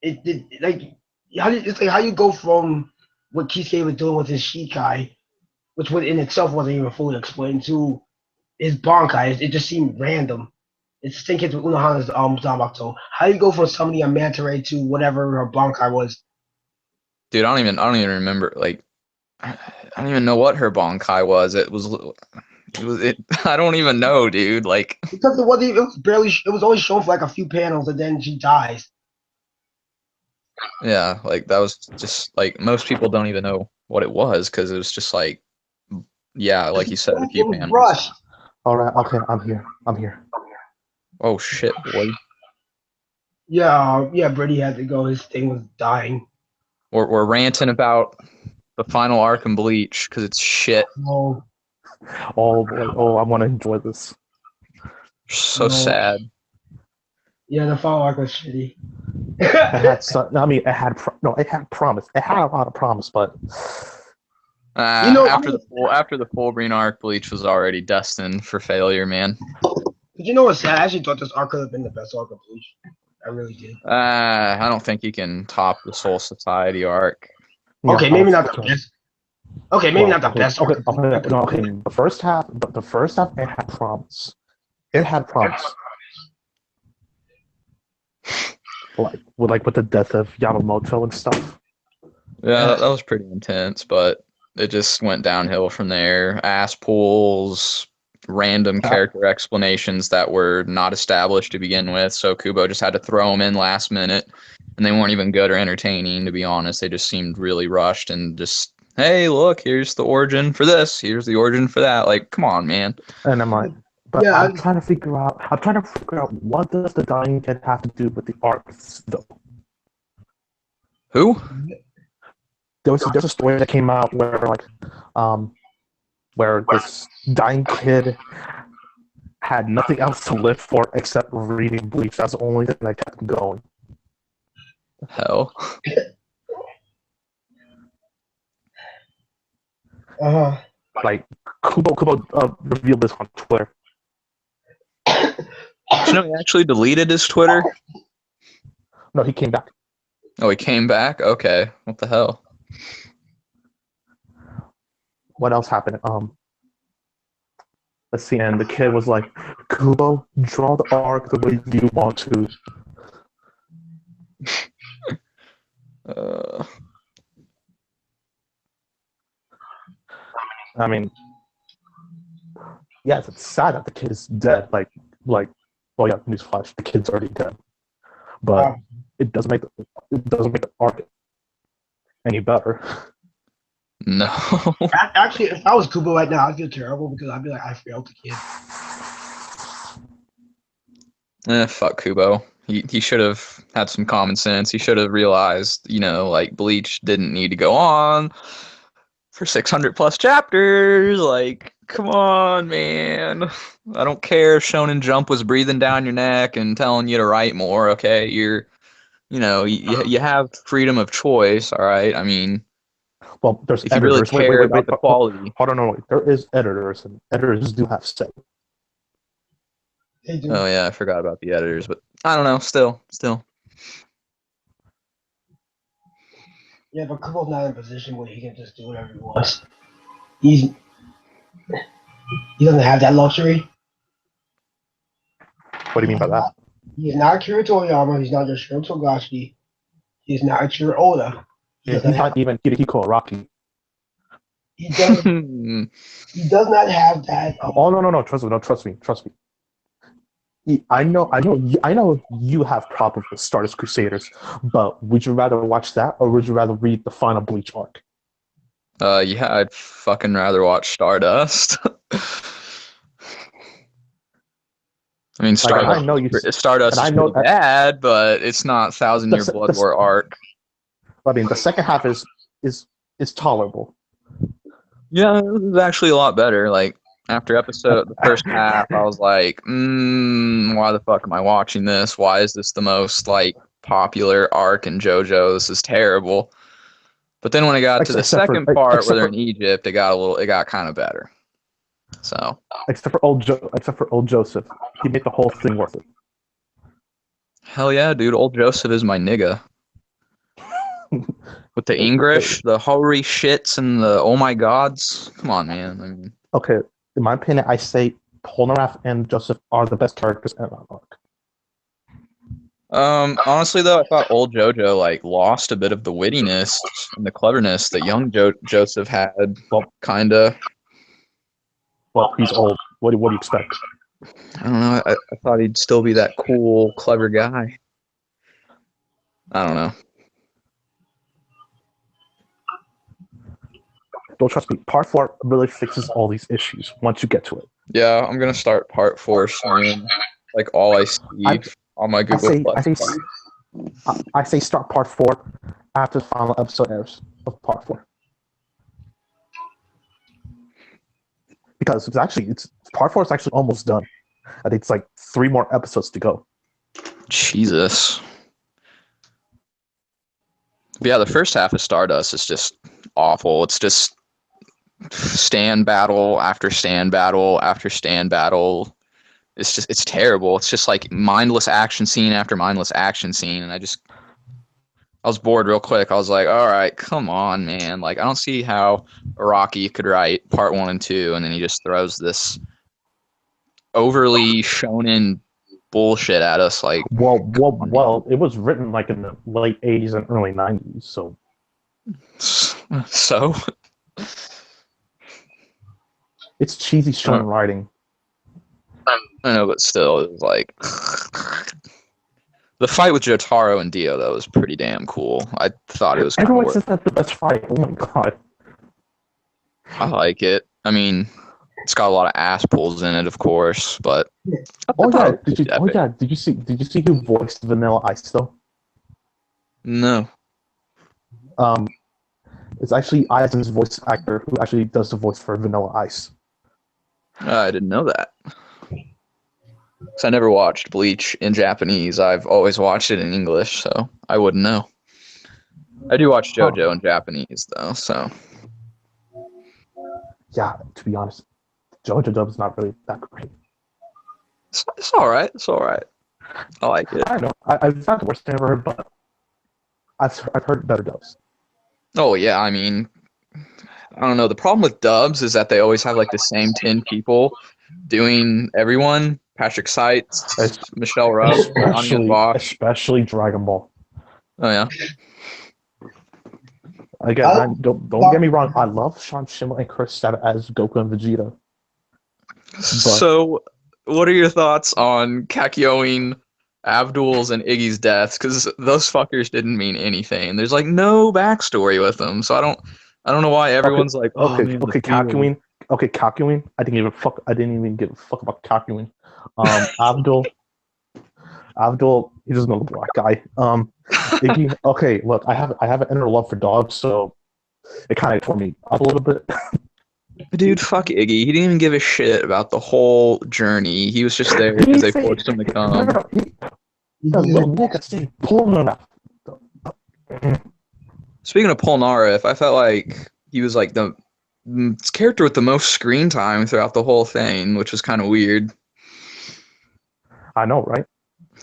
It's like how you go from what Kisuke was doing with his Shikai, which in itself wasn't even fully explained, to his Bankai. It just seemed random. It's the same case with Unohana's Zamato. How you go from somebody a manta ray to whatever her Bankai was? Dude, I don't even remember. Like, I don't even know what her Bankai was. It was. I don't even know, dude. Like, because it was only shown for like a few panels, and then she dies. Yeah, like that was just like most people don't even know what it was because it was just like, yeah, like you said, a few panels. Rushed. All right. Okay. I'm here. Oh shit, boy. Yeah, Brady had to go. His thing was dying. We're ranting about the final arc in Bleach because it's shit. No, Oh boy. Oh, I want to enjoy this. So No. sad. yeah, the final arc was shitty. It had. I mean, it had promise. It had a lot of promise, but You know, after the full Green arc, Bleach was already destined for failure, man. but you know what's sad? I actually thought this arc could have been the best arc of Bleach. I really did. I don't think you can top the Soul Society arc. yeah, Okay, maybe not the best. Okay, maybe not the best arc. Okay. The first half, it had promise. It had promise. With the death of Yamamoto and stuff. Yeah, that was pretty intense, but it just went downhill from there. Ass pulls, random character explanations that were not established to begin with, so Kubo just had to throw them in last minute, and they weren't even good or entertaining, to be honest. They just seemed really rushed and just, hey, look, here's the origin for this, here's the origin for that. Like, come on, man. And I'm like, but yeah, I'm trying to figure out what does the dying kid have to do with the arc, though. Who? There's a story that came out where this dying kid had nothing else to live for except reading Bleach. That's the only thing that kept him going. Hell. Like Kubo revealed this on Twitter. You know, he actually deleted his Twitter? No, he came back. Oh, he came back? Okay. What the hell? What else happened? Let's see, and the kid was like, Kubo, draw the arc the way you want to. I mean, yes, it's sad that the kid is dead. Well, yeah, newsflash, the kid's already dead. But it doesn't make the arc any better. No. Actually, if I was Kubo right now, I'd feel terrible because I'd be like, I failed the kid. Fuck Kubo. He should have had some common sense. He should have realized, like Bleach didn't need to go on for 600 plus chapters. Like, come on, man. I don't care if Shonen Jump was breathing down your neck and telling you to write more. Okay, you have freedom of choice. All right. I mean, well, there's if editors. You really care about the quality. Hold on, no, there is editors, and editors do have say. Oh yeah, I forgot about the editors, but I don't know. Still. Yeah, but Kubo's not in a position where he can just do whatever he wants. He doesn't have that luxury. What do you mean by that? He's not Akira Toriyama. He's not Yoshiro Togashi. He's not Ichiro Oda. He's not even Hidehiko Araki. He does not have that. Oh no! Trust me. I know you have problems with Stardust Crusaders, but would you rather watch that or would you rather read the final Bleach arc? Yeah, I'd fucking rather watch Stardust. I mean, Stardust is pretty bad, but it's not Thousand Year Blood War arc. I mean, the second half is tolerable. Yeah, it was actually a lot better. Like, after the first half, I was like, why the fuck am I watching this? Why is this the most, popular arc in JoJo? This is terrible. But then when I got to the second part where they're in Egypt, it got kind of better. So. Except for old Joseph. He made the whole thing worth it. Hell yeah, dude. Old Joseph is my nigga. With the English, the holy shits, and the oh my gods. Come on, man. I mean, okay, in my opinion, I say Polnareff and Joseph are the best characters in that arc. Honestly though, I thought old JoJo lost a bit of the wittiness and the cleverness that young Joseph had. Well, kinda. Well, he's old. What do you expect? I don't know. I thought he'd still be that cool, clever guy. I don't know. Don't trust me. Part 4 really fixes all these issues once you get to it. Yeah, I'm gonna start part 4 soon. Like all I see on my Google Plus. I say start part 4 after the final episode airs of part 4. Because it's part 4 is actually almost done. I think it's like 3 more episodes to go. Jesus. But yeah, the first half of Stardust is just awful. It's just stand battle after stand battle after stand battle. It's terrible. It's just like mindless action scene after mindless action scene, and I was bored real quick. I was like, all right, come on, man. Like, I don't see how Araki could write part 1 and 2, and then he just throws this overly shonen bullshit at us. Like, well, it was written like in the late 80s and early 90s, so. So? It's cheesy shonen writing. I know, but still, it was like... The fight with Jotaro and Dio, though, was pretty damn cool. I thought it was kind of Everyone says that's the best fight. Oh my god. I like it. I mean, it's got a lot of ass pulls in it, of course, but... Did you see who voiced Vanilla Ice, though? No. It's actually Aizen's voice actor who actually does the voice for Vanilla Ice. I didn't know that. So I never watched Bleach in Japanese. I've always watched it in English, so I wouldn't know. I do watch JoJo in Japanese, though, so... Yeah, to be honest, JoJo dub is not really that great. It's alright. It's alright. I like it. I don't know. I've not the worst thing I've ever heard, but I've heard better dubs. Oh, yeah, I mean... I don't know. The problem with dubs is that they always have, like, the same 10 people doing everyone. Patrick Seitz, Michelle Ruff, Anya Bosch. Especially Dragon Ball. Oh, yeah? Again, don't get me wrong. I love Sean Schemmel and Chris Sabat as Goku and Vegeta. So, what are your thoughts on Kakyoin, Abdul's, and Iggy's deaths? Because those fuckers didn't mean anything. There's like no backstory with them, so I don't know why everyone's like, oh, man, Kakyoin. Okay, Kakyoin. I didn't even give a fuck about Kakyoin. Abdul, he doesn't know the black guy. Iggy, okay, look, I have an inner love for dogs, so it kind of tore me up a little bit. Dude, fuck Iggy. He didn't even give a shit about the whole journey. He was just there because they forced him to come. Speaking of Polnareff, I felt like he was like the character with the most screen time throughout the whole thing, which was kind of weird. I know, right?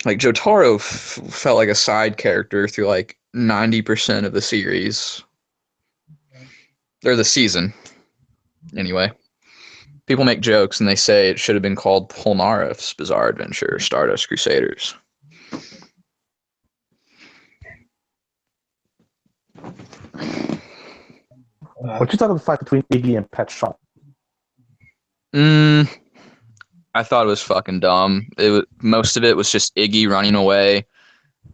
Like, Jotaro felt like a side character through like 90% of the series. Or the season. Anyway. People make jokes and they say it should have been called Polnareff's Bizarre Adventure, Stardust Crusaders. What you thought of the fight between Iggy and Pet Shop? I thought it was fucking dumb. Most of it was just Iggy running away,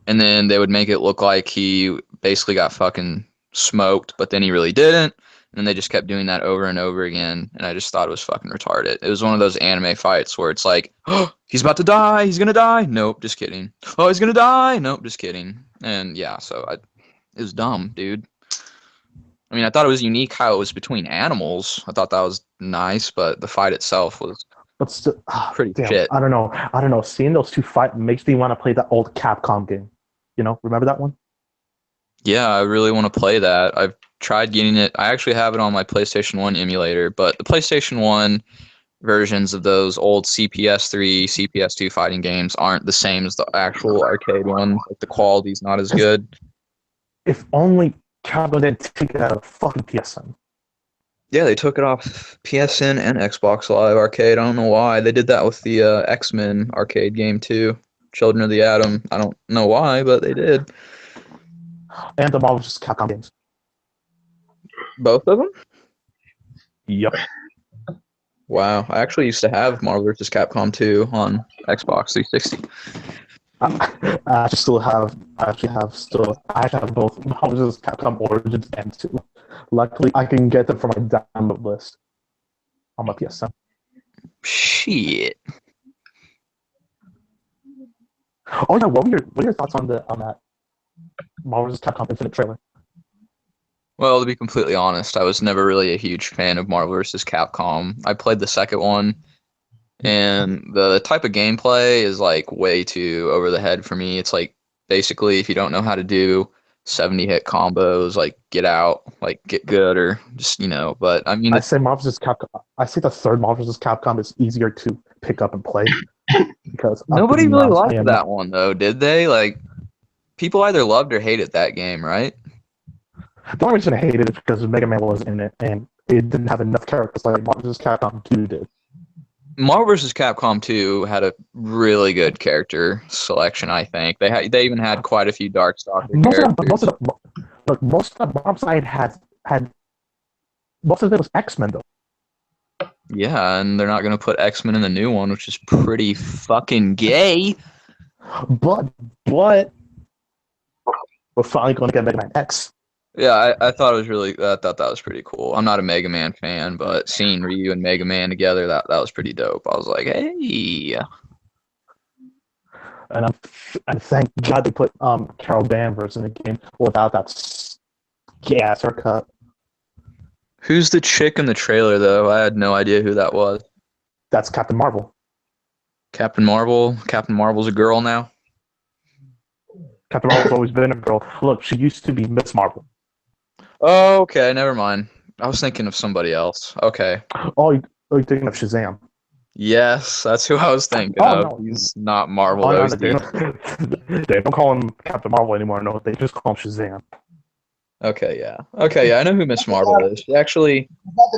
and then they would make it look like he basically got fucking smoked, but then he really didn't, and then they just kept doing that over and over again, and I just thought it was fucking retarded. It was one of those anime fights where it's like, oh, he's about to die, he's gonna die, nope, just kidding. Oh, he's gonna die, nope, just kidding. And yeah, so it was dumb, dude. I mean, I thought it was unique how it was between animals. I thought that was nice, but the fight itself was still, pretty shit. I don't know. Seeing those two fight makes me want to play that old Capcom game. You know, remember that one? Yeah, I really want to play that. I've tried getting it. I actually have it on my PlayStation 1 emulator, but the PlayStation 1 versions of those old CPS3, CPS2 fighting games aren't the same as the actual arcade ones. Like, the quality's not as good. If only Capcom didn't take it out of fucking PSN. Yeah, they took it off PSN and Xbox Live Arcade. I don't know why. They did that with the X-Men arcade game too. Children of the Atom. I don't know why, but they did. And the Marvel vs. Capcom games. Both of them? Yep. Wow. I actually used to have Marvel vs. Capcom 2 on Xbox 360. I actually have both Marvel vs. Capcom Origins and 2. Luckily, I can get them from my download list on my PSN. Shit. Oh yeah, what were your thoughts on that Marvel vs. Capcom Infinite trailer? Well, to be completely honest, I was never really a huge fan of Marvel vs. Capcom. I played the second one, and the type of gameplay is like way too over the head for me. It's like basically if you don't know how to do 70 hit combos, like get out, like get good, or just But I mean, I say Marvel vs. Capcom. I say the third Marvel vs. Capcom is easier to pick up and play because nobody being really honest, I liked am that not. one though, did they? Like people either loved or hated that game, right? The only reason I hated it is because Mega Man was in it and it didn't have enough characters like Marvel vs. Capcom 2 did. Marvel vs. Capcom 2 had a really good character selection, I think. They even had quite a few Darkstalker Most of characters. most of the Marvel side had most of it was X-Men though. Yeah, and they're not going to put X-Men in the new one, which is pretty fucking gay. But we're finally going to get Mega Man X. Yeah, I thought it was I thought that was pretty cool. I'm not a Mega Man fan, but seeing Ryu and Mega Man together, that was pretty dope. I was like, hey. And I thank God they put Carol Danvers in the game without that gay ass haircut. Who's the chick in the trailer, though? I had no idea who that was. That's Captain Marvel. Captain Marvel? Captain Marvel's a girl now? Captain Marvel's always been a girl. Look, she used to be Miss Marvel. Oh, okay, never mind. I was thinking of somebody else. Okay. Oh, you're thinking of Shazam. Yes, that's who I was thinking of. No. He's not Marvel. Oh, no, they don't call him Captain Marvel anymore. No, they just call him Shazam. Okay, yeah. I know who Miss Marvel is. She actually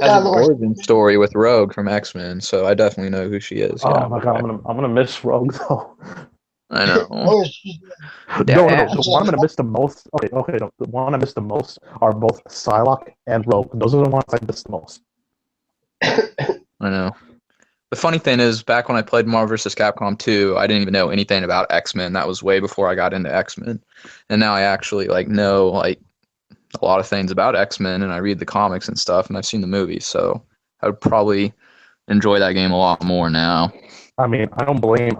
has an origin story with Rogue from X-Men, so I definitely know who she is. Yeah. Oh my god, I'm gonna miss Rogue though. I know. No, the one I'm gonna miss the most. Okay, no, the one I miss the most are both Psylocke and Rogue. Those are the ones I miss the most. I know. The funny thing is, back when I played Marvel vs. Capcom 2, I didn't even know anything about X-Men. That was way before I got into X-Men, and now I actually know a lot of things about X-Men, and I read the comics and stuff, and I've seen the movies, so I would probably enjoy that game a lot more now. I mean, I don't blame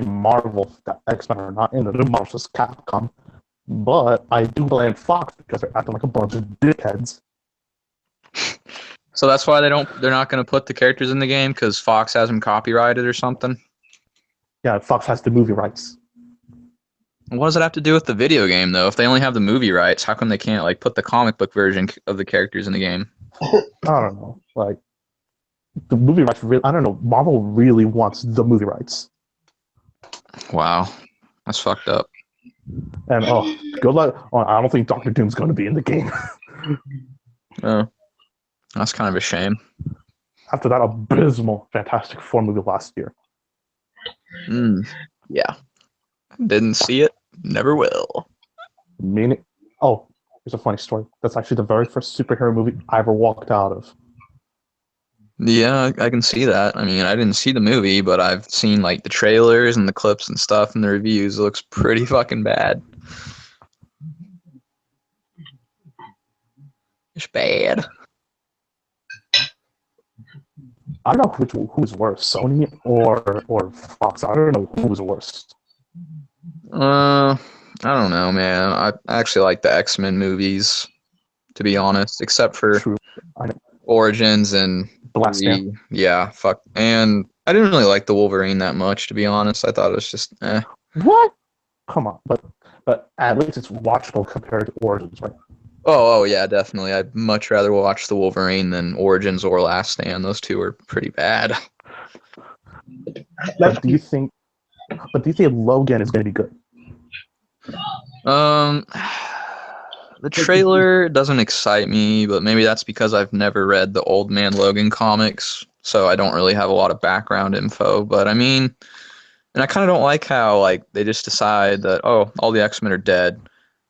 Marvel that X-Men are not in the new Marvel vs. Capcom, but I do blame Fox because they're acting like a bunch of dickheads. So that's why they're not going to put the characters in the game because Fox has them copyrighted or something. Yeah, Fox has the movie rights. What does it have to do with the video game though? If they only have the movie rights, how come they can't put the comic book version of the characters in the game? I don't know. The movie rights. I don't know. Marvel really wants the movie rights. Wow, that's fucked up. And good luck. I don't think Doctor Doom's going to be in the game. Oh, that's kind of a shame. After that abysmal Fantastic Four movie last year. Yeah. Didn't see it. Never will. Here's a funny story. That's actually the very first superhero movie I ever walked out of. Yeah, I can see that. I mean, I didn't see the movie, but I've seen the trailers and the clips and stuff and the reviews. It looks pretty fucking bad. It's bad. I don't know who's worse, Sony or Fox. I don't know who's worse. I don't know, man. I actually like the X-Men movies, to be honest, except for Origins and The Last Stand. Yeah, fuck. And I didn't really like the Wolverine that much, to be honest. I thought it was just What? Come on, but at least it's watchable compared to Origins, right? Oh yeah, definitely. I'd much rather watch the Wolverine than Origins or Last Stand. Those two are pretty bad. But do you think Logan is going to be good? The trailer doesn't excite me, but maybe that's because I've never read the Old Man Logan comics, so I don't really have a lot of background info. But I mean, and I kind of don't like how they just decide that all the X-Men are dead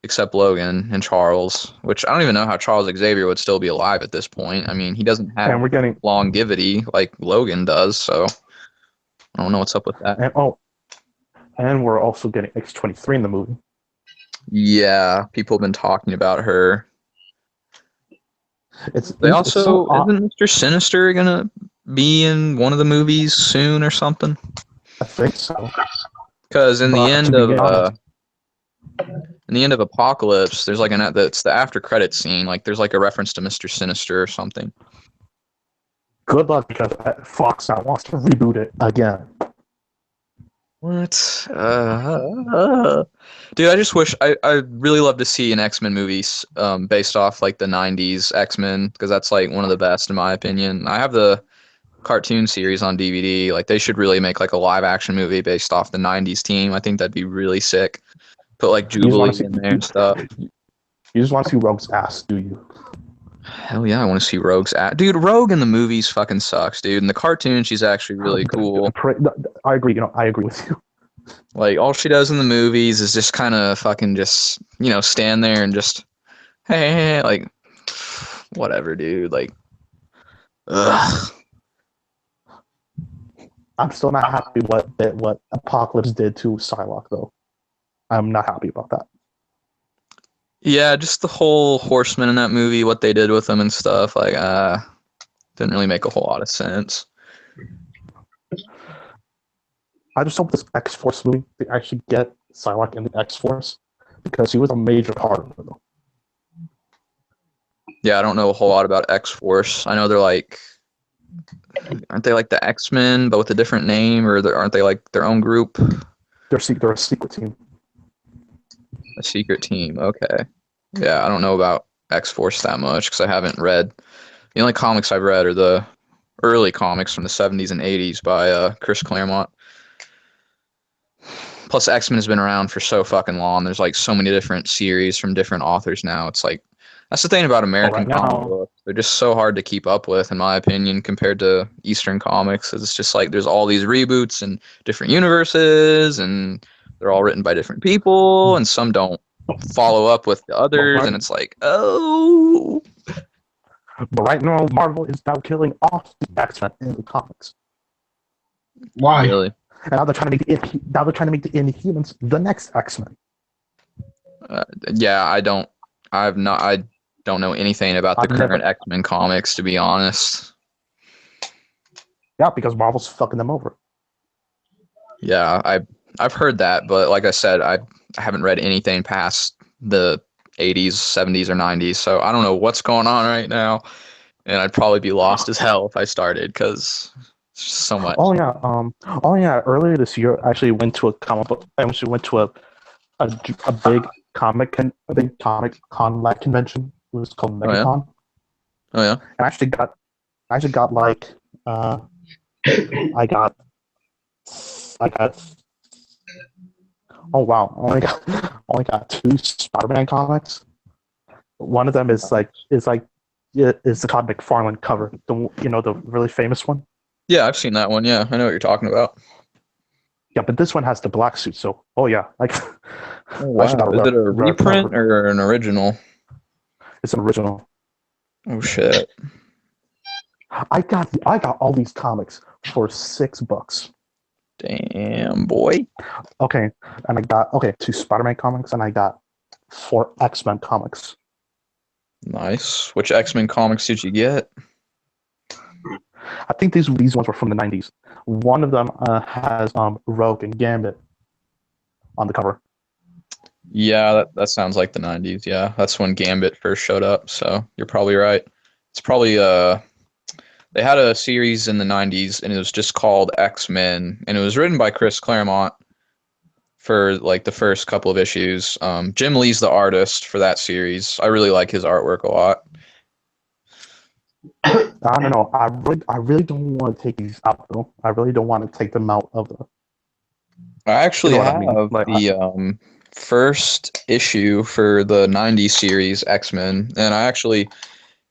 except Logan and Charles, which I don't even know how Charles Xavier would still be alive at this point. I mean, he doesn't have and we're getting longevity like Logan does, so I don't know what's up with that. And we're also getting X-23 in the movie. Yeah, people have been talking about her. Isn't Mr. Sinister gonna be in one of the movies soon or something? I think so. Because in the But end to be of honest, Apocalypse, there's like that's the after credit scene. Like there's like a reference to Mr. Sinister or something. good luck because Fox now wants to reboot it again. What? Dude, I just wish I really love to see an X-Men movie based off like the '90s X-Men because that's like one of the best in my opinion. I have the cartoon series on DVD. Like they should really make like a live action movie based off the '90s team. I think that'd be really sick. Put like You just want Jubilee to see in there and stuff. you just want to see Rogue's ass, do you? Hell yeah, I want to see Rogue's dude. Rogue in the movies fucking sucks, dude. In the cartoon, she's actually really cool. I agree. I agree with you. Like all she does in the movies is just kind of fucking just stand there and just hey, like whatever, dude. Like, ugh. I'm still not happy what Apocalypse did to Psylocke, though. I'm not happy about that. Yeah, just the whole Horseman in that movie, what they did with them and stuff, like, didn't really make a whole lot of sense. I just hope this X-Force movie, they actually get Psylocke in the X-Force, because he was a major part of it, though. Yeah, I don't know a whole lot about X-Force. I know they're like, aren't they like the X-Men, but with a different name, or aren't they like their own group? They're a secret team. A secret team, okay. Yeah, I don't know about X-Force that much, because I haven't read. The only comics I've read are the early comics from the 70s and 80s by Chris Claremont. Plus, X-Men has been around for so fucking long. There's like so many different series from different authors now. It's like, that's the thing about American comic books. They're just so hard to keep up with, in my opinion, compared to Eastern comics. It's just like there's all these reboots and different universes, and they're all written by different people, and some don't follow up with the others, and it's like, oh. But right now, Marvel is now killing off the X-Men in the comics. Why? Really? And now they're trying to make the Inhumans the next X-Men. Yeah, I don't know anything about the current X-Men comics, to be honest. Yeah, because Marvel's fucking them over. Yeah, I've heard that, but like I said, I haven't read anything past the 80s, 70s, or 90s, so I don't know what's going on right now, and I'd probably be lost as hell if I started because so much. Oh yeah. Earlier this year, I actually went to a comic book. I actually went to a big comic con convention. It was called MegaCon. Oh yeah. And I actually got like I got oh wow, I only got 2 Spider-Man comics. One of them is the Todd McFarlane cover, the really famous one. Yeah, I've seen that one. Yeah, I know what you're talking about. Yeah, but this one has the black suit, so yeah, like. Oh, wow. Is it a reprint or an original? It's an original. Oh shit! I got all these comics for $6. Damn, boy. Okay, and I got 2 Spider-Man comics, and I got 4 X-Men comics. Nice. Which X-Men comics did you get? I think these ones were from the 90s. One of them has Rogue and Gambit on the cover. Yeah, that sounds like the 90s. Yeah, that's when Gambit first showed up, so you're probably right. It's probably they had a series in the 90s, and it was just called X-Men, and it was written by Chris Claremont for like the first couple of issues. Jim Lee's the artist for that series. I really like his artwork a lot. I don't know. I really don't want to take these out, though. I really don't want to take them out of the. I actually have the first issue for the 90s series X-Men, and I actually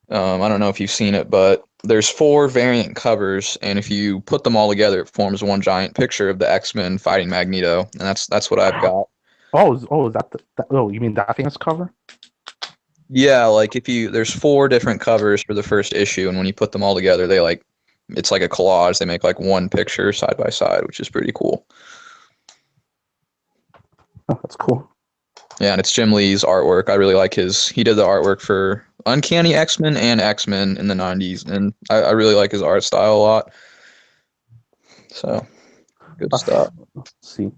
I don't know if you've seen it, but there's 4 variant covers, and if you put them all together, it forms one giant picture of the X-Men fighting Magneto, and that's what I've got. You mean that famous cover? Yeah, like there's 4 different covers for the first issue, and when you put them all together, it's like a collage. They make like one picture side by side, which is pretty cool. Oh, that's cool. Yeah, and it's Jim Lee's artwork. I really like he did the artwork for Uncanny X-Men and X-Men in the 90s, and I really like his art style a lot. So, good stuff. Let's see.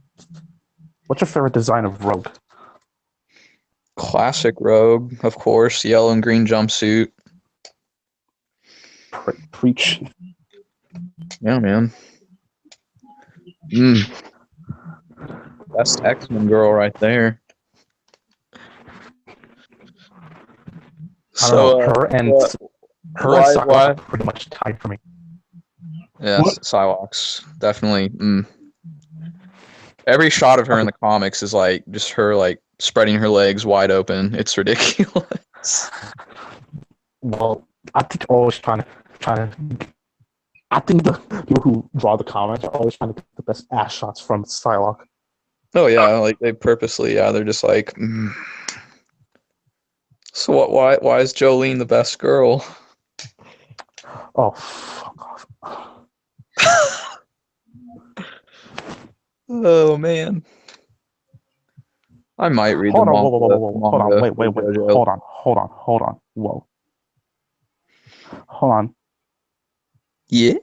What's your favorite design of Rogue? Classic Rogue, of course. Yellow and green jumpsuit. Preach. Yeah, man. Best X-Men girl right there. I don't know. Her and Psylocke are pretty much tied for me. Yeah, Psylocke, definitely. Every shot of her in the comics is like just her like spreading her legs wide open. It's ridiculous. Well, I think always trying to. I think the people who draw the comics are always trying to get the best ass shots from Psylocke. Oh yeah, like they purposely, they're just like. So what? Why is Jolene the best girl? Oh, fuck off. Oh man. I might read Hold the on, manga. whoa. Hold on, wait. Hold on. Whoa. Hold on. Yeah?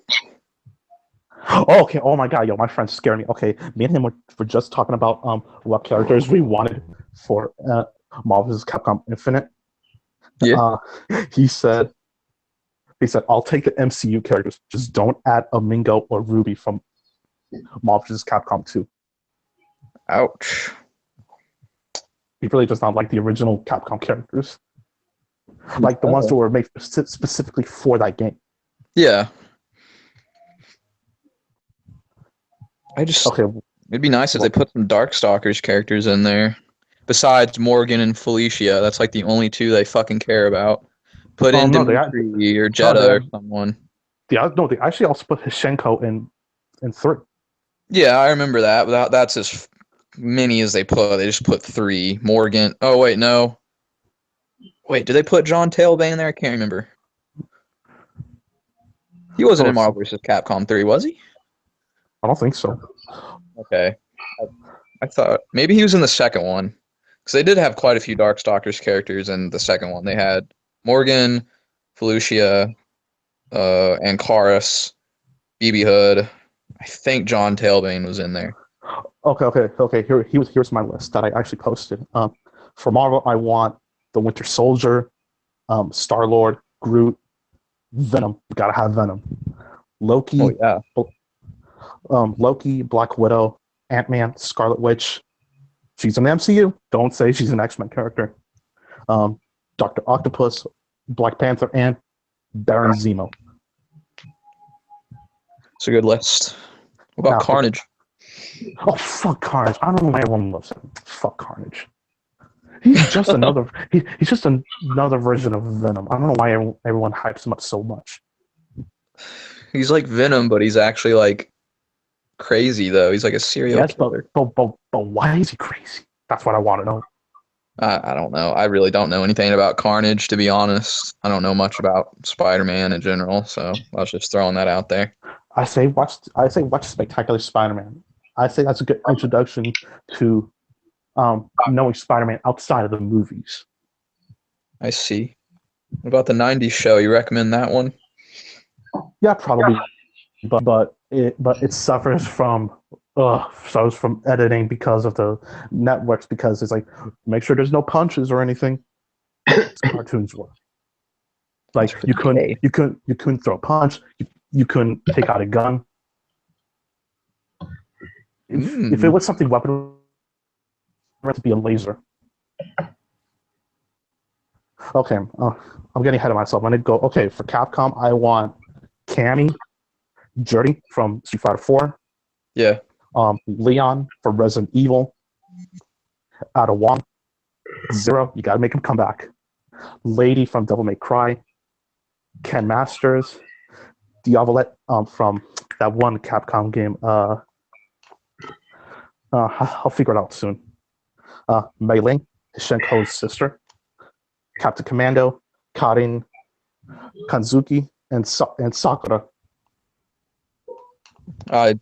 Oh, okay. Oh my god, yo, my friend's scaring me. Okay, me and him were just talking about what characters we wanted for Marvel vs. Capcom Infinite. Yeah. He said, I'll take the MCU characters. Just don't add a Mingo or Ruby from Marvel vs. Capcom 2. Ouch. He really does not like the original Capcom characters. Like the ones that were made specifically for that game. Yeah. Okay. It'd be nice if they put some Darkstalkers characters in there. Besides Morgan and Felicia, that's like the only two they fucking care about. Put in Dimitri or Jetta or someone. Yeah, no, they actually also put Hishenko in 3. Yeah, I remember that, but that's as many as they put. They just put 3. Morgan. Oh, wait, no. Wait, did they put John Tailbane in there? I can't remember. He wasn't in Marvel vs. Capcom 3, was he? I don't think so. Okay. I thought maybe he was in the second one. Because they did have quite a few Darkstalkers characters in the second one. They had Morgan, Felicia, Ancaris, BB Hood. I think John Tailbane was in there. Okay. Here's my list that I actually posted. For Marvel, I want the Winter Soldier, Star-Lord, Groot, Venom. You gotta have Venom. Loki. Oh yeah. Loki, Black Widow, Ant-Man, Scarlet Witch. She's an MCU. Don't say she's an X-Men character. Dr. Octopus, Black Panther, and Baron Zemo. It's a good list. What about Carnage? Oh, fuck Carnage. I don't know why everyone loves him. Fuck Carnage. He's just another he's just another version of Venom. I don't know why everyone hypes him up so much. He's like Venom, but he's actually like crazy though. He's like a serial killer. But why is he crazy? That's what I want to know. I don't know. I really don't know anything about Carnage, to be honest. I don't know much about Spider-Man in general, so I was just throwing that out there. I say watch Spectacular Spider-Man. I think that's a good introduction to knowing Spider-Man outside of the movies. I see. What about the 90s show? You recommend that one? Yeah, probably. But it suffers from editing because of the networks, because it's like, make sure there's no punches or anything. Cartoons were like you couldn't throw a punch, you couldn't take out a gun. If it was something weapon, it had to be a laser. Okay, I'm getting ahead of myself. I'm gonna go. Okay, for Capcom, I want Cammy, Jurdy from Street Fighter 4. Yeah. Leon from Resident Evil. Ada Wong. Zero, you gotta make him come back. Lady from Devil May Cry. Ken Masters. Diavolette from that one Capcom game. I'll figure it out soon. Mei Ling, Shenko's sister. Captain Commando, Karin, Kanzuki, and Sakura. I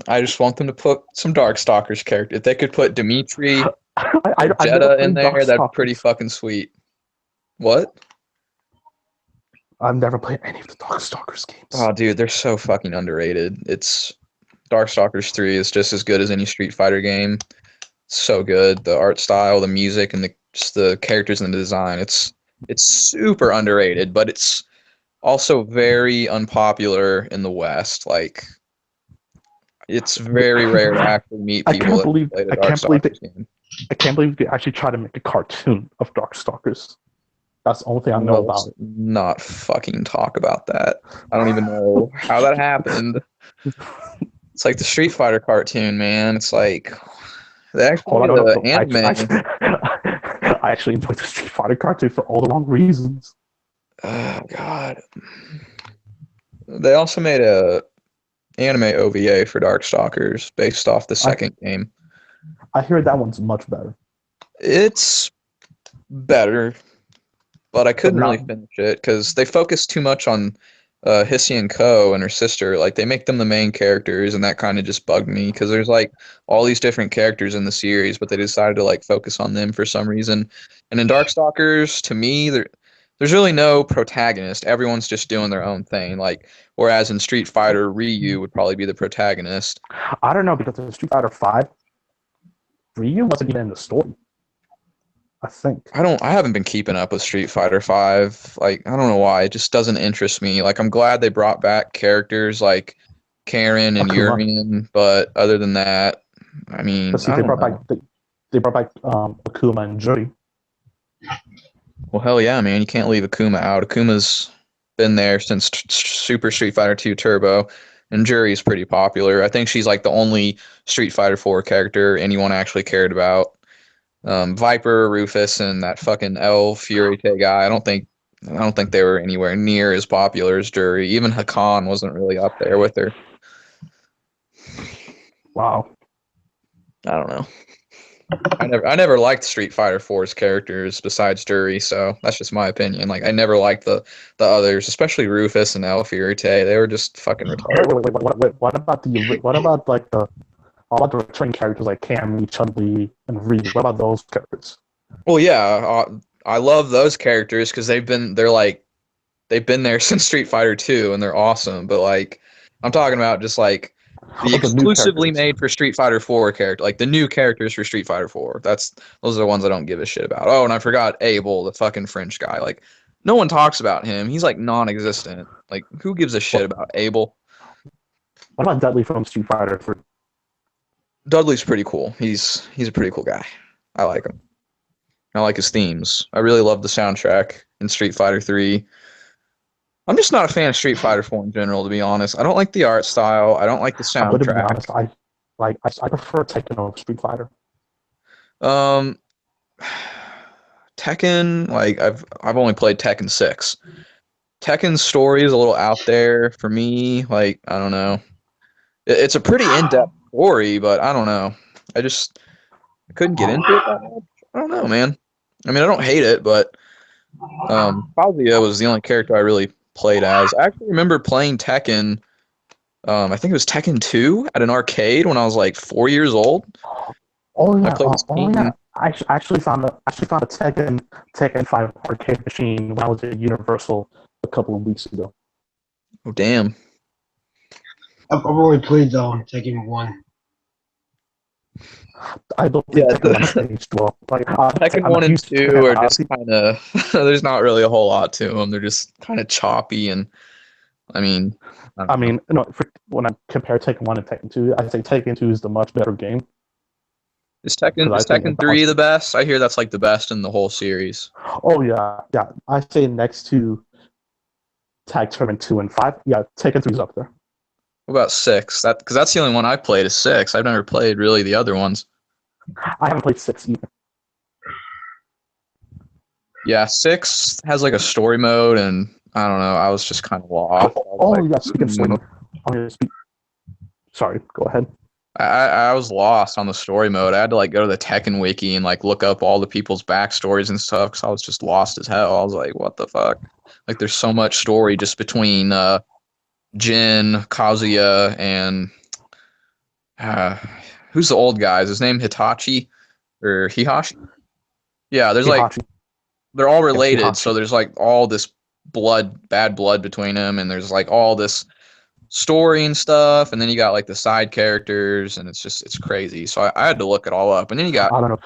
just want them to put some Darkstalkers character. If they could put Dimitri, Jetta in there, that'd be pretty fucking sweet. What? I've never played any of the Darkstalkers games. Oh, dude, they're so fucking underrated. It's Darkstalkers 3 is just as good as any Street Fighter game. So good. The art style, the music, and just the characters and the design. It's super underrated, but it's also very unpopular in the West. Like, it's very rare to actually meet people that play the Darkstalkers game. I can't believe they actually tried to make a cartoon of Darkstalkers. That's the only thing I know about it. Not fucking talk about that. I don't even know how that happened. It's like the Street Fighter cartoon, man. It's like they actually made an anime. I actually enjoyed the Street Fighter cartoon for all the wrong reasons. Oh god. They also made a anime OVA for Darkstalkers based off the second game. I hear that one's much better. It's better, but I couldn't really finish it because they focus too much on Hissy Ko and her sister. Like, they make them the main characters, and that kind of just bugged me because there's like all these different characters in the series, but they decided to like focus on them for some reason. And in Darkstalkers, to me, there's really no protagonist. Everyone's just doing their own thing. Like, whereas in Street Fighter, Ryu would probably be the protagonist. I don't know, because in Street Fighter 5, Ryu wasn't even in the story, I think. I haven't been keeping up with Street Fighter 5. Like, I don't know why. It just doesn't interest me. Like, I'm glad they brought back characters like Karen and Urian, but other than that, I mean, but see, they brought back Akuma and Juri. Well, hell yeah, man. You can't leave Akuma out. Akuma's been there since Super Street Fighter 2 Turbo, and Juri's pretty popular. I think she's like the only Street Fighter 4 character anyone actually cared about. Viper, Rufus, and that fucking El Furite guy. I don't think they were anywhere near as popular as Juri. Even Hakan wasn't really up there with her. Wow. I don't know. I never liked Street Fighter 4's characters besides Juri, so that's just my opinion. Like, I never liked the others, especially Rufus and El Furite. They were just fucking retarded. Wait, what about the returning characters like Cammy, Chun-Li, and Ryu? What about those characters? Well, yeah, I love those characters because they've been there since Street Fighter 2, and they're awesome. But like, I'm talking about just like the exclusively made for Street Fighter 4 character, like the new characters for Street Fighter 4. Those are the ones I don't give a shit about. Oh, and I forgot Abel, the fucking French guy. Like, no one talks about him. He's like non-existent. Like, who gives a shit about Abel? What about Dudley from Street Fighter 3? Dudley's pretty cool. He's a pretty cool guy. I like him. I like his themes. I really love the soundtrack in Street Fighter 3. I'm just not a fan of Street Fighter 4 in general, to be honest. I don't like the art style. I don't like the soundtrack. But to be honest, I prefer Tekken over Street Fighter. Tekken, like I've only played Tekken 6. Tekken's story is a little out there for me. Like, I don't know. It's a pretty in-depth story, but I don't know. I couldn't get into it that much. I don't know, man. I mean, I don't hate it, but Kazuya was the only character I really played as. I actually remember playing Tekken. I think it was Tekken 2 at an arcade when I was like 4 years old. Oh yeah, I actually found a Tekken 5 arcade machine when I was at Universal a couple of weeks ago. Oh damn! I've only played Tekken 1. I don't think Tekken aged well. Like, Tekken 1 and 2 are just kind of. There's not really a whole lot to them. They're just kind of choppy, and I mean, when I compare Tekken 1 and Tekken 2, I think Tekken 2 is the much better game. Is Tekken 3 the best? I hear that's like the best in the whole series. Oh yeah. I say next to Tag Tournament 2 and 5. Yeah, Tekken 3 is up there. What about 6? Because that's the only one I played is 6. I've never played really the other ones. I haven't played 6 either. Yeah, 6 has like a story mode, and I don't know. I was just kind of lost. Speaking of story mode, sorry, go ahead. I was lost on the story mode. I had to like go to the Tekken wiki and like look up all the people's backstories and stuff because I was just lost as hell. I was like, what the fuck? Like, there's so much story just between Jin, Kazuya, and who's the old guy? Is his name Hitachi or Hihashi? Yeah, there's Hihachi. Like they're all related, so there's like all this bad blood between them, and there's like all this story and stuff, and then you got like the side characters, and it's crazy. So I had to look it all up, and then you got I don't know.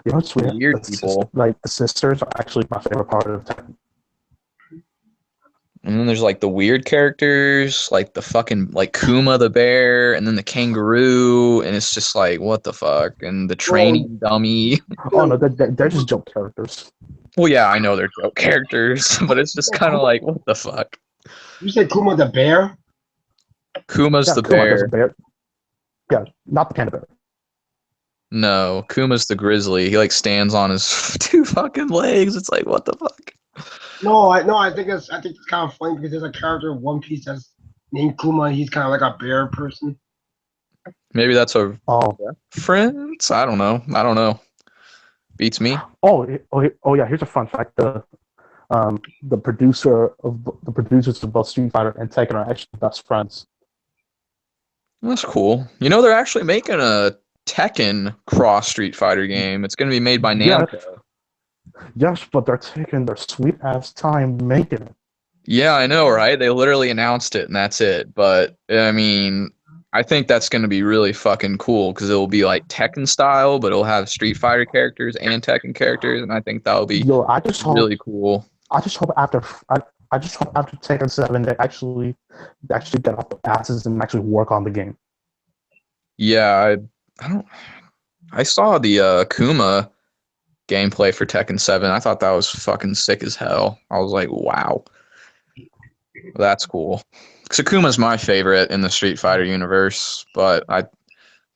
You know what's weird? weird people. Like the sisters are actually my favorite part of Tekken. And then there's like the weird characters, like the fucking like Kuma the bear, and then the kangaroo, and it's just like what the fuck, and the training dummy. Oh no, they're just joke characters. Well, yeah, I know they're joke characters, but it's just kind of like what the fuck. You said Kuma the bear? Kuma's the Kuma, bear. bear. Yeah, not the panda bear. No, Kuma's the grizzly. He like stands on his two fucking legs. It's like what the fuck. No, I think it's kind of funny because there's a character in One Piece that's named Kuma. And he's kind of like a bear person. Maybe that's a Oh, friends. I don't know. Beats me. oh yeah. Here's a fun fact: the producers of both Street Fighter and Tekken are actually best friends. That's cool. You know, they're actually making a Tekken cross Street Fighter game. It's going to be made by Namco. Yes, but they're taking their sweet ass time making it. Yeah, I know, right? They literally announced it and that's it. But I mean, I think that's going to be really fucking cool because it'll be like Tekken style, but it'll have Street Fighter characters and Tekken characters, and I think that'll be really cool. I just hope after Tekken 7 they actually get off the asses and actually work on the game. Yeah, I saw the Kuma gameplay for Tekken 7. I thought that was fucking sick as hell. I was like, wow. That's cool. Kuma's my favorite in the Street Fighter universe, but I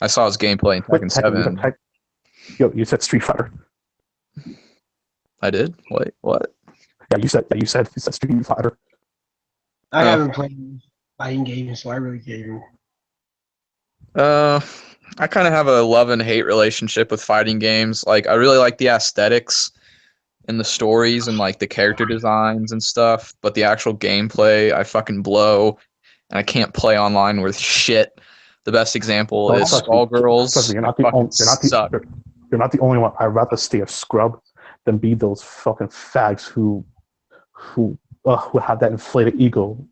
saw his gameplay in Tekken 7. You said Street Fighter. I did? Wait, what? Yeah, you said Street Fighter. I haven't played fighting games, so I really can't even. I kind of have a love and hate relationship with fighting games. Like, I really like the aesthetics and the stories and like the character designs and stuff, but the actual gameplay, I fucking blow, and I can't play online with shit. The best example is Skullgirls. You're not the only one. I'd rather stay a scrub than be those fucking fags who have that inflated ego.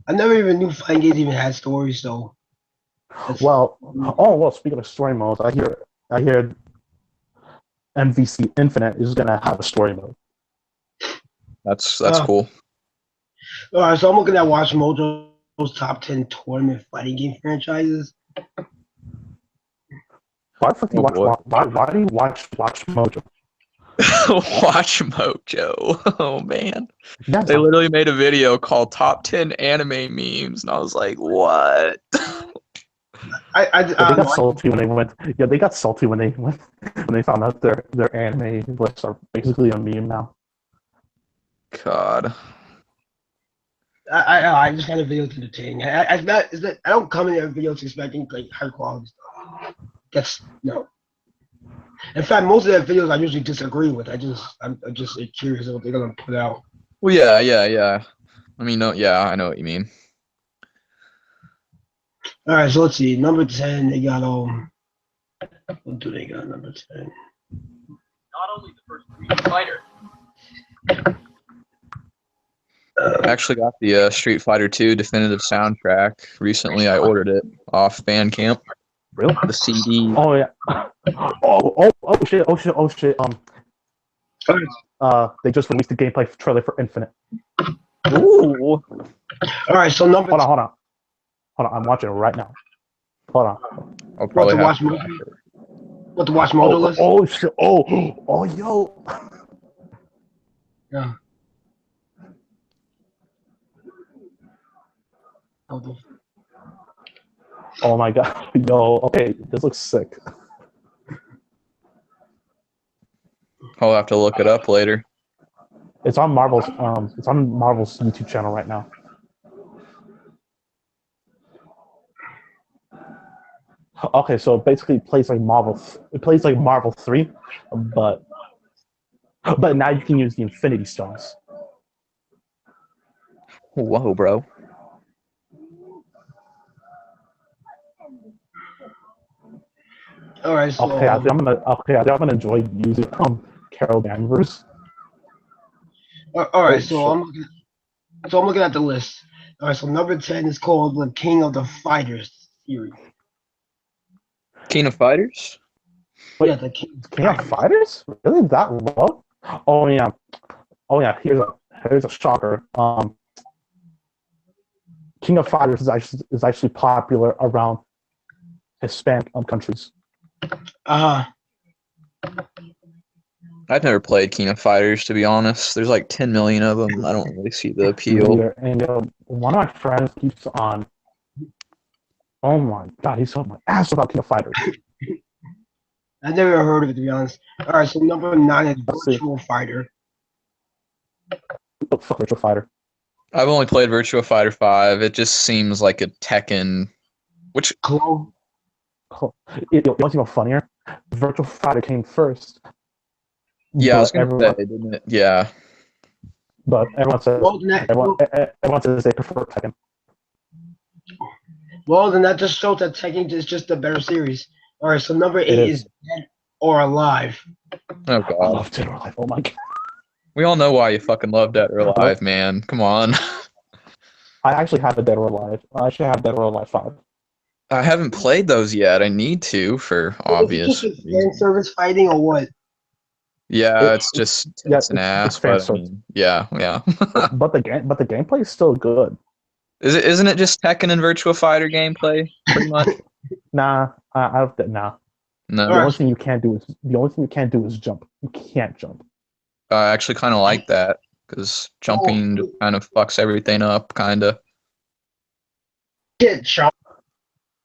I never even knew fighting games even had stories, though. Well, speaking of story modes, I hear MVC Infinite is gonna have a story mode. That's cool. All right, so I'm looking at Watch Mojo's top 10 tournament fighting game franchises. Why do you watch Mojo? Watch Mojo. Oh man. Yeah, they literally made a video called Top 10 Anime Memes, and I was like, what? They got salty when they went. Yeah, they got salty when they found out their anime lists are basically a meme now. God. I just find the videos entertaining. I don't come in their videos expecting like high quality stuff. That's no. In fact, most of their videos I usually disagree with. I'm just curious of what they're gonna put out. Well, yeah. I mean, no, yeah, I know what you mean. All right, so let's see. Number 10, they got what do they got? Number 10. Not only the first Street Fighter. I actually got the Street Fighter 2 definitive soundtrack recently. I ordered it off Bandcamp. Really? The CD. Oh yeah. Oh shit. They just released the gameplay trailer for Infinite. Ooh. All right, so number. Hold on. I'm watching it right now. Hold on. I'll probably have what the Watch Mojo list? Oh shit. Oh yo. Yeah. Oh my god. Yo. Okay, this looks sick. I'll have to look it up later. It's on Marvel's YouTube channel right now. Okay, so basically it plays like Marvel 3, but now you can use the Infinity Stones. Whoa, bro. All right, so I think I'm gonna enjoy using Carol Danvers. All right, Oh, shit. I'm looking at the list. All right, so number 10 is called the King of the Fighters series. King of Fighters? Wait, Yeah, the King of King of Fighters. Fighters? Really that low? Oh yeah. Oh yeah. Here's a shocker. King of Fighters is actually popular around Hispanic countries. Uh huh. I've never played King of Fighters, to be honest. There's like 10 million of them. I don't really see the appeal. And one of my friends keeps on. Oh my god, he's so my ass about King of Fighters. I never heard of it, to be honest. All right, so number 9 is Let's see. Virtual Fighter. Oh, fuck Virtual Fighter. I've only played Virtua Fighter 5. It just seems like a Tekken, which Clone. You know what's even funnier? Virtual Fighter came first. yeah, I was but gonna say, didn't it? Yeah, But everyone says Well, then that, everyone says they prefer Tekken. well, then that just shows that Tekken is just a better series. All right, so number 8 is. is Dead or Alive. oh I god. love Dead or Alive. Oh my god. We all know why you fucking love Dead or Alive, man. Come on. I actually have a Dead or Alive. I actually have Dead or Alive 5. I haven't played those yet. I need to for Is it obvious just a fan reasons. service fighting or what? Yeah, it's just tits and it's ass, fan but I service. mean, yeah. But the gameplay is still good. Isn't it just Tekken and Virtua Fighter gameplay, pretty much? Nah, nah. No. The only thing you can't do is jump. You can't jump. I actually kind of like that because jumping just kind of fucks everything up, kind of. Get jump.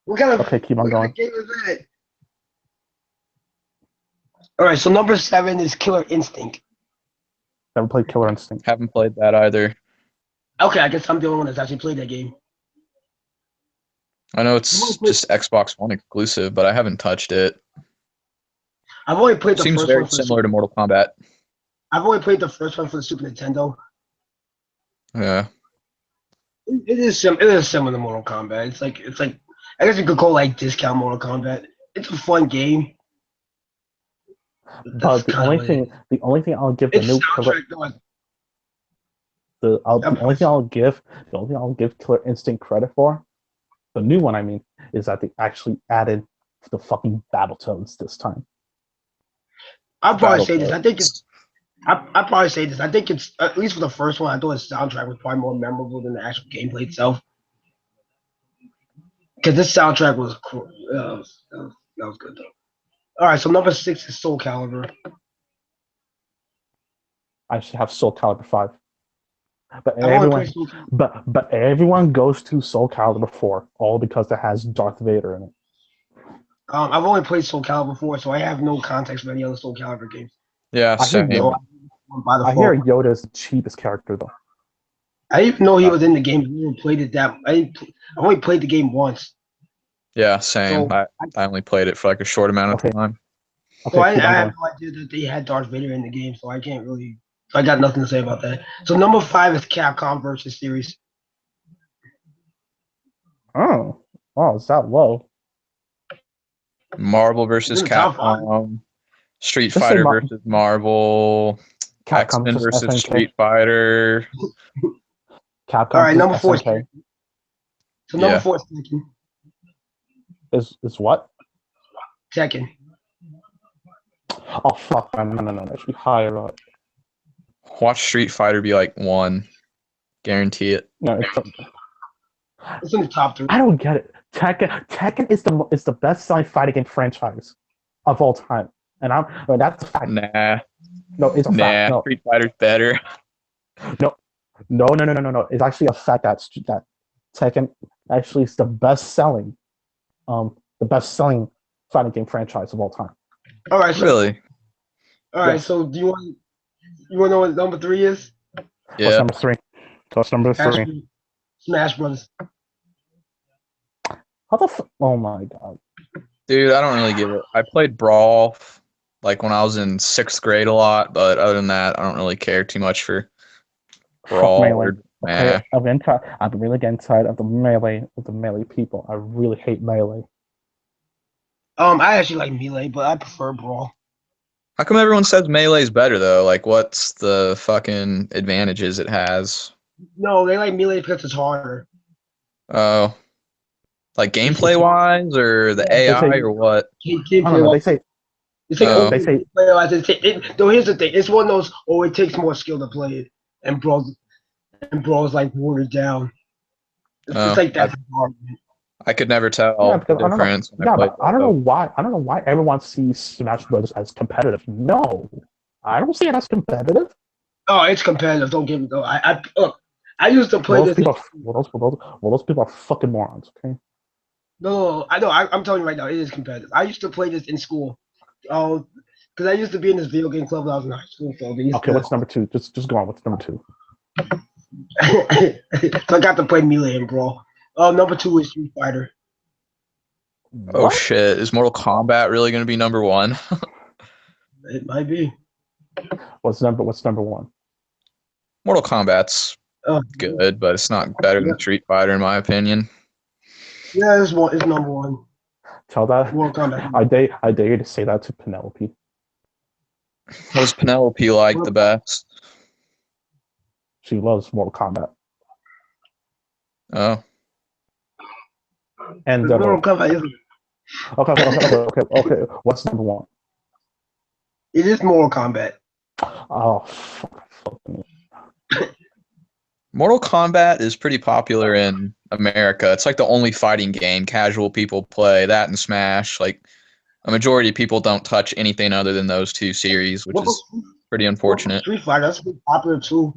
What kind of Okay, keep on what kind going. of game is that? All right, so number 7 is Killer Instinct. Never played Killer Instinct. Haven't played that either. Okay, I guess I'm the only one that's actually played that game. I know it's just Xbox One exclusive, but I haven't touched it. I've only played the Seems first very one for similar to Mortal Kombat. I've only played the first one for the Super Nintendo. Yeah. It is similar to Mortal Kombat. It's like I guess you could call it like discount Mortal Kombat. It's a fun game. But the only thing I'll give the It's new Killer soundtrack though. the only thing I'll give Killer Instinct credit for, the new one I mean, is that they actually added the fucking Battletoads this time. I'll probably say this. Battletoads. I think it's. I probably say this. I think it's at least for the first one. I thought the soundtrack was probably more memorable than the actual gameplay itself. Because this soundtrack was cool. That was good though. All right, so number 6 is Soul Calibur. I should have Soul Calibur 5. But I've only everyone played Soul Calibur. but everyone goes to Soul Calibur 4 all because it has Darth Vader in it. I've only played Soul Calibur 4, so I have no context for any other Soul Calibur games. Yeah, I hear same. Yoda- By the I hear Yoda's the cheapest character though. I didn't even know he was in the game. I never played it I only played the game once. Yeah, same. So, I only played it for like a short amount of Okay. time. Okay, So I keep on have going. no idea that they had Darth Vader in the game, so I can't really. So I got nothing to say about that. So number 5 is Capcom versus series. Oh, it's that low. Marvel versus It's in the top Capcom. Street Just say Fighter Mar- versus Marvel. Capcom X-Men versus versus SNK. Street Fighter. Capcom All right, number versus 4 is SNK. Tekken. So number Yeah. 4 is Tekken. Is what? Tekken. Oh fuck! No. It should be higher up. Watch Street Fighter be like 1. Guarantee it. No, It's in the top 3. I don't get it. Tekken is the best selling fighting game franchise of all time, and that's a fact. Nah. No, it's a fact. No, Street Fighter's better. no. It's actually a fact that Tekken actually is the best selling fighting game franchise of all time. All right, so Really? all right, Yes. so do you want to know what number 3 is? What's Yeah. number 3? What's number 3? Smash Brothers. How the oh my god. Dude, I don't really get it. I played Brawl like when I was in 6th grade a lot, but other than that, I don't really care too much for Brawl. Melee. Nah. I'm really getting tired of the melee people. I really hate melee. I actually like Melee, but I prefer Brawl. How come everyone says Melee's better though? Like, what's the fucking advantages it has? No, they like Melee because it's harder. Oh, like gameplay wise, or the They say AI, or what? I don't know. They say It's like Oh. they say though. Here's the thing: it's one of those. Oh, it takes more skill to play it, and brawls like watered down. It's like that. I could never tell yeah, the because I don't know. difference. When Yeah, I played but I don't know though. why. I don't know why everyone sees Smash Bros as competitive. No, I don't see it as competitive. Oh, it's competitive. Don't get me though. Look. I used to play Well, those this. people, those people are fucking morons. Okay. No, I know. I'm telling you right now, it is competitive. I used to play this in school. Oh, because I used to be in this video game club when I was in high school. So they used Okay, what's number two? Just go on. What's number two? so I got to play Melee and Brawl. Number 2 is Street Fighter. Oh What? shit! Is Mortal Kombat really going to be number one? It might be. What's number one? Mortal Kombat's good, but it's not better than Street Fighter in my opinion. Yeah, it's number 1. Tell that. Mortal Kombat. I dare you to say that to Penelope. What does Penelope like the best? She loves Mortal Kombat. Oh. And Mortal Kombat is. Okay. What's number 1? It is Mortal Kombat. Oh, fuck me. Mortal Kombat is pretty popular in America. It's like the only fighting game casual people play. That and Smash. Like a majority of people don't touch anything other than those two series, which is pretty unfortunate. Street Fighter, that's pretty popular too.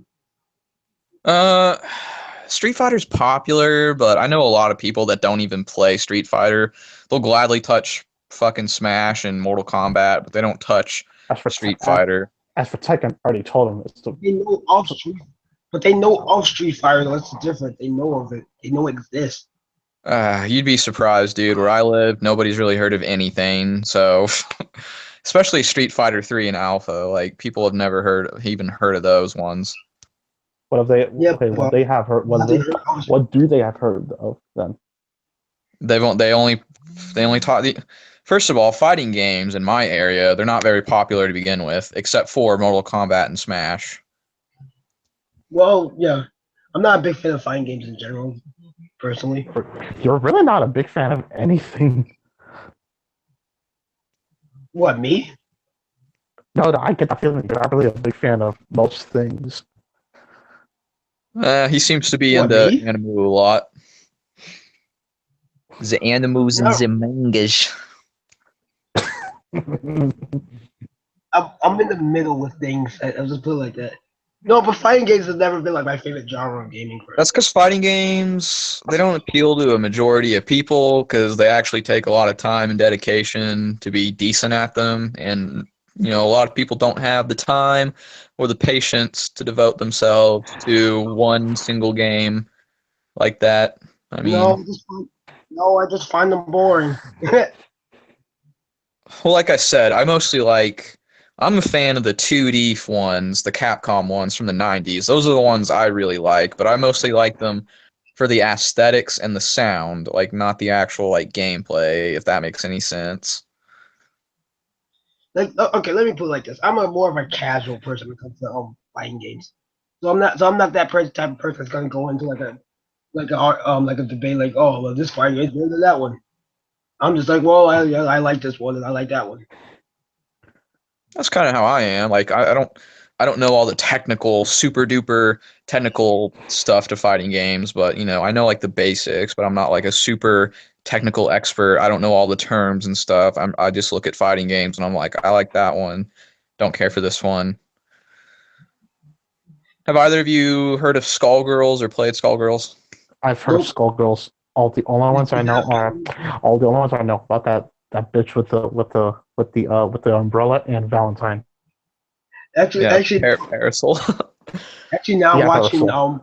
Street Fighter's popular, but I know a lot of people that don't even play Street Fighter. They'll gladly touch fucking Smash and Mortal Kombat, but they don't touch Street Fighter. As for Tekken, I already told them it's They know of Street, but they know of Street Fighter. That's different. They know of it. They know it exists. You'd be surprised, dude. Where I live, nobody's really heard of anything. So, especially Street Fighter 3 and Alpha, like people have never even heard of those ones. What have they? Yeah, okay, what they have heard? What do they have heard of then? They only taught the. First of all, fighting games in my area, they're not very popular to begin with, except for Mortal Kombat and Smash. Well, yeah. I'm not a big fan of fighting games in general, personally. You're really not a big fan of anything. What, me? No, I get the feeling you're not really a big fan of most things. He seems to be into anime a lot. The animals and the mangas. I'm in the middle with things. I'll just put it like that. No, but fighting games has never been like my favorite genre of gaming. That's because fighting games, they don't appeal to a majority of people because they actually take a lot of time and dedication to be decent at them. And, you know, a lot of people don't have the time or the patience to devote themselves to one single game like that. I mean, I just find them boring. Well, like I said, I'm a fan of the 2D ones, the Capcom ones from the 90s. Those are the ones I really like, but I mostly like them for the aesthetics and the sound, like not the actual like gameplay, if that makes any sense. Like, okay, let me put it like this: I'm more of a casual person when it comes to fighting games. So I'm not that type of person that's gonna go into like a debate like, oh, well, this fighting game is better than that one. I'm just like, well, I like this one and I like that one. That's kind of how I am. Like I don't know all the super duper technical stuff to fighting games, but you know, I know like the basics, but I'm not like a super technical expert. I don't know all the terms and stuff. I just look at fighting games and I'm like, I like that one. Don't care for this one. Have either of you heard of Skullgirls or played Skullgirls? I've heard of Skullgirls. All the only ones I know about that bitch with the umbrella and Valentine. Actually, Parasol. Actually, now I'm watching now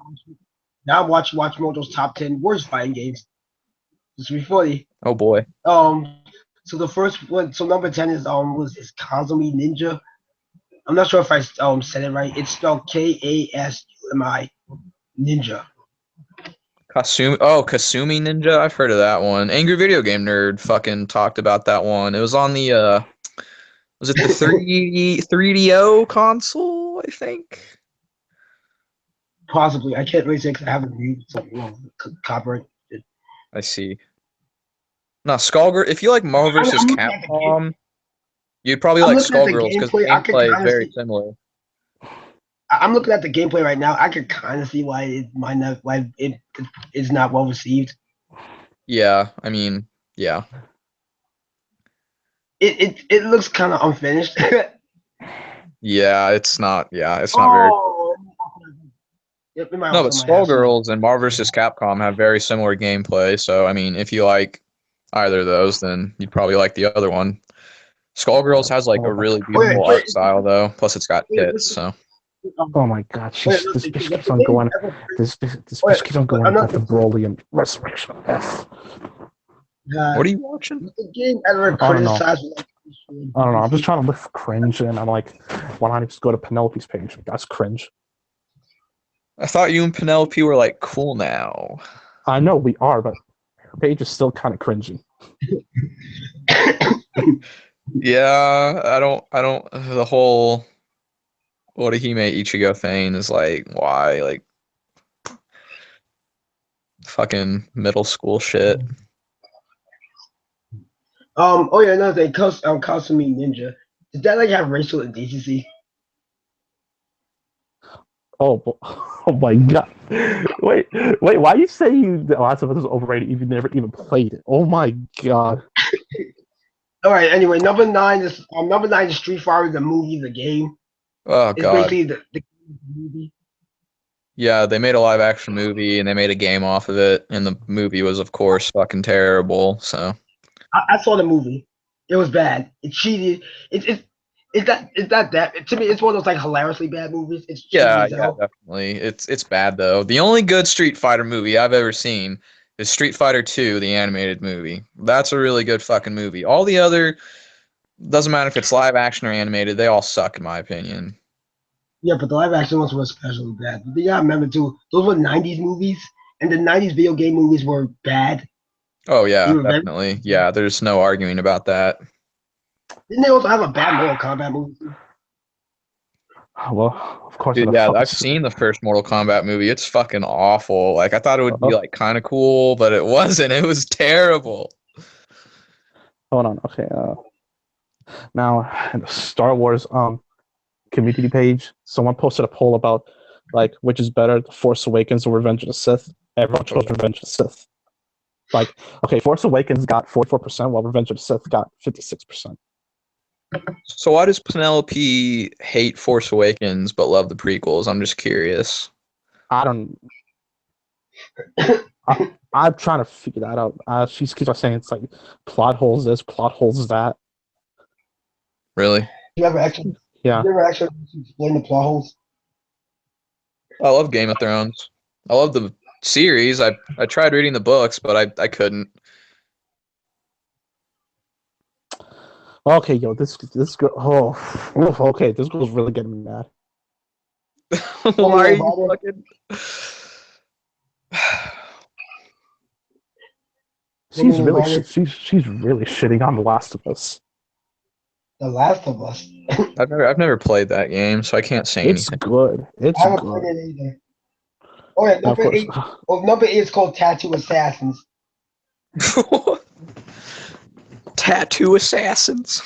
I'm watching Mojo's top 10 worst fighting games. It's really funny. Oh boy. So the first one, so number 10 is was this Kazumi Ninja. I'm not sure if I said it right. It's spelled Kasumi Ninja. Kasumi Ninja. I've heard of that one. Angry Video Game Nerd fucking talked about that one. It was on the Was it the 3DO console? I think. Possibly. I can't really say because I haven't viewed copyright. I see. No, Skullgirls. If you like Marvel vs. looking at the game. Capcom, you'd probably I'm like looking at the Skullgirls because the gameplay. I can gameplay is kind of very see. similar. I'm looking at the gameplay right now. I can kind of see why it might not, why it is not well received. Yeah, I mean, yeah. It looks kind of unfinished. Yeah, it's not. Yeah, it's not very. Yep, it might No, also but might have some, like, Skullgirls and Marvel vs. Capcom have very similar gameplay. So, I mean, if you like either of those, then you'd probably like the other one. Skullgirls has like a really beautiful art style, though. Plus, it's got tits. So. Oh my god, this bitch keeps on going. This bitch keeps on going at the Broly and Resurrection F. What are you watching? The game ever I don't know. criticized. I don't know. I'm just trying to look for cringe, and I'm like, why not just go to Penelope's page? That's cringe. I thought you and Penelope were like cool now. I know we are, but her page is still kind of cringy. Yeah, I don't. The whole Orihime Ichigo thing is like, why? Like, fucking middle school shit. Oh yeah, another thing. Kasumi Ninja. Did that like have racial indecency? Oh, oh my god! Wait! Why are you saying The Last of Us is overrated if you never even played it? Oh my god! All right. Anyway, number 9 is Street Fighter, the movie, the game. Oh It's god. basically the movie. Yeah, they made a live action movie and they made a game off of it, and the movie was, of course, fucking terrible. So. I saw the movie. It was bad. It cheated. It's not that. To me, it's one of those like hilariously bad movies. It's cheesy Yeah, as yeah, hell. definitely. It's bad though. The only good Street Fighter movie I've ever seen is Street Fighter 2, the animated movie. That's a really good fucking movie. All the other doesn't matter if it's live action or animated, they all suck in my opinion. Yeah, but the live action ones were especially bad. But you gotta remember too, those were '90s movies, and the '90s video game movies were bad. Oh They yeah, were very. definitely. Yeah, there's no arguing about that. Didn't they also have a bad Mortal Kombat movie? Well, of course, Dude, the yeah, fuck I've seen the first Mortal Kombat movie. It's fucking awful. Like I thought it would be Uh-huh. like kind of cool, but it wasn't. It was terrible. Hold on. Okay. Now, in the Star Wars community page, someone posted a poll about like which is better, The Force Awakens or Revenge of the Sith. Everyone chose Revenge of the Sith. Like, okay, Force Awakens got 44%, while Revenge of the Sith got 56%. So why does Penelope hate Force Awakens but love the prequels? I'm just curious. I don't. I'm trying to figure that out. She keeps on saying it's like plot holes this, plot holes that. Really? You ever actually explain the plot holes? I love Game of Thrones. I love the series. I tried reading the books, but I couldn't. Okay, yo, this girl. Oh, oof, okay, this girl's really getting me mad. Why are you fucking? She's really shitting on The Last of Us. The Last of Us. I've never played that game, so I can't say It's anything. good. It's I haven't good. played it either. Oh yeah, Of course. number 8 is called Tattoo Assassins. Tattoo Assassins.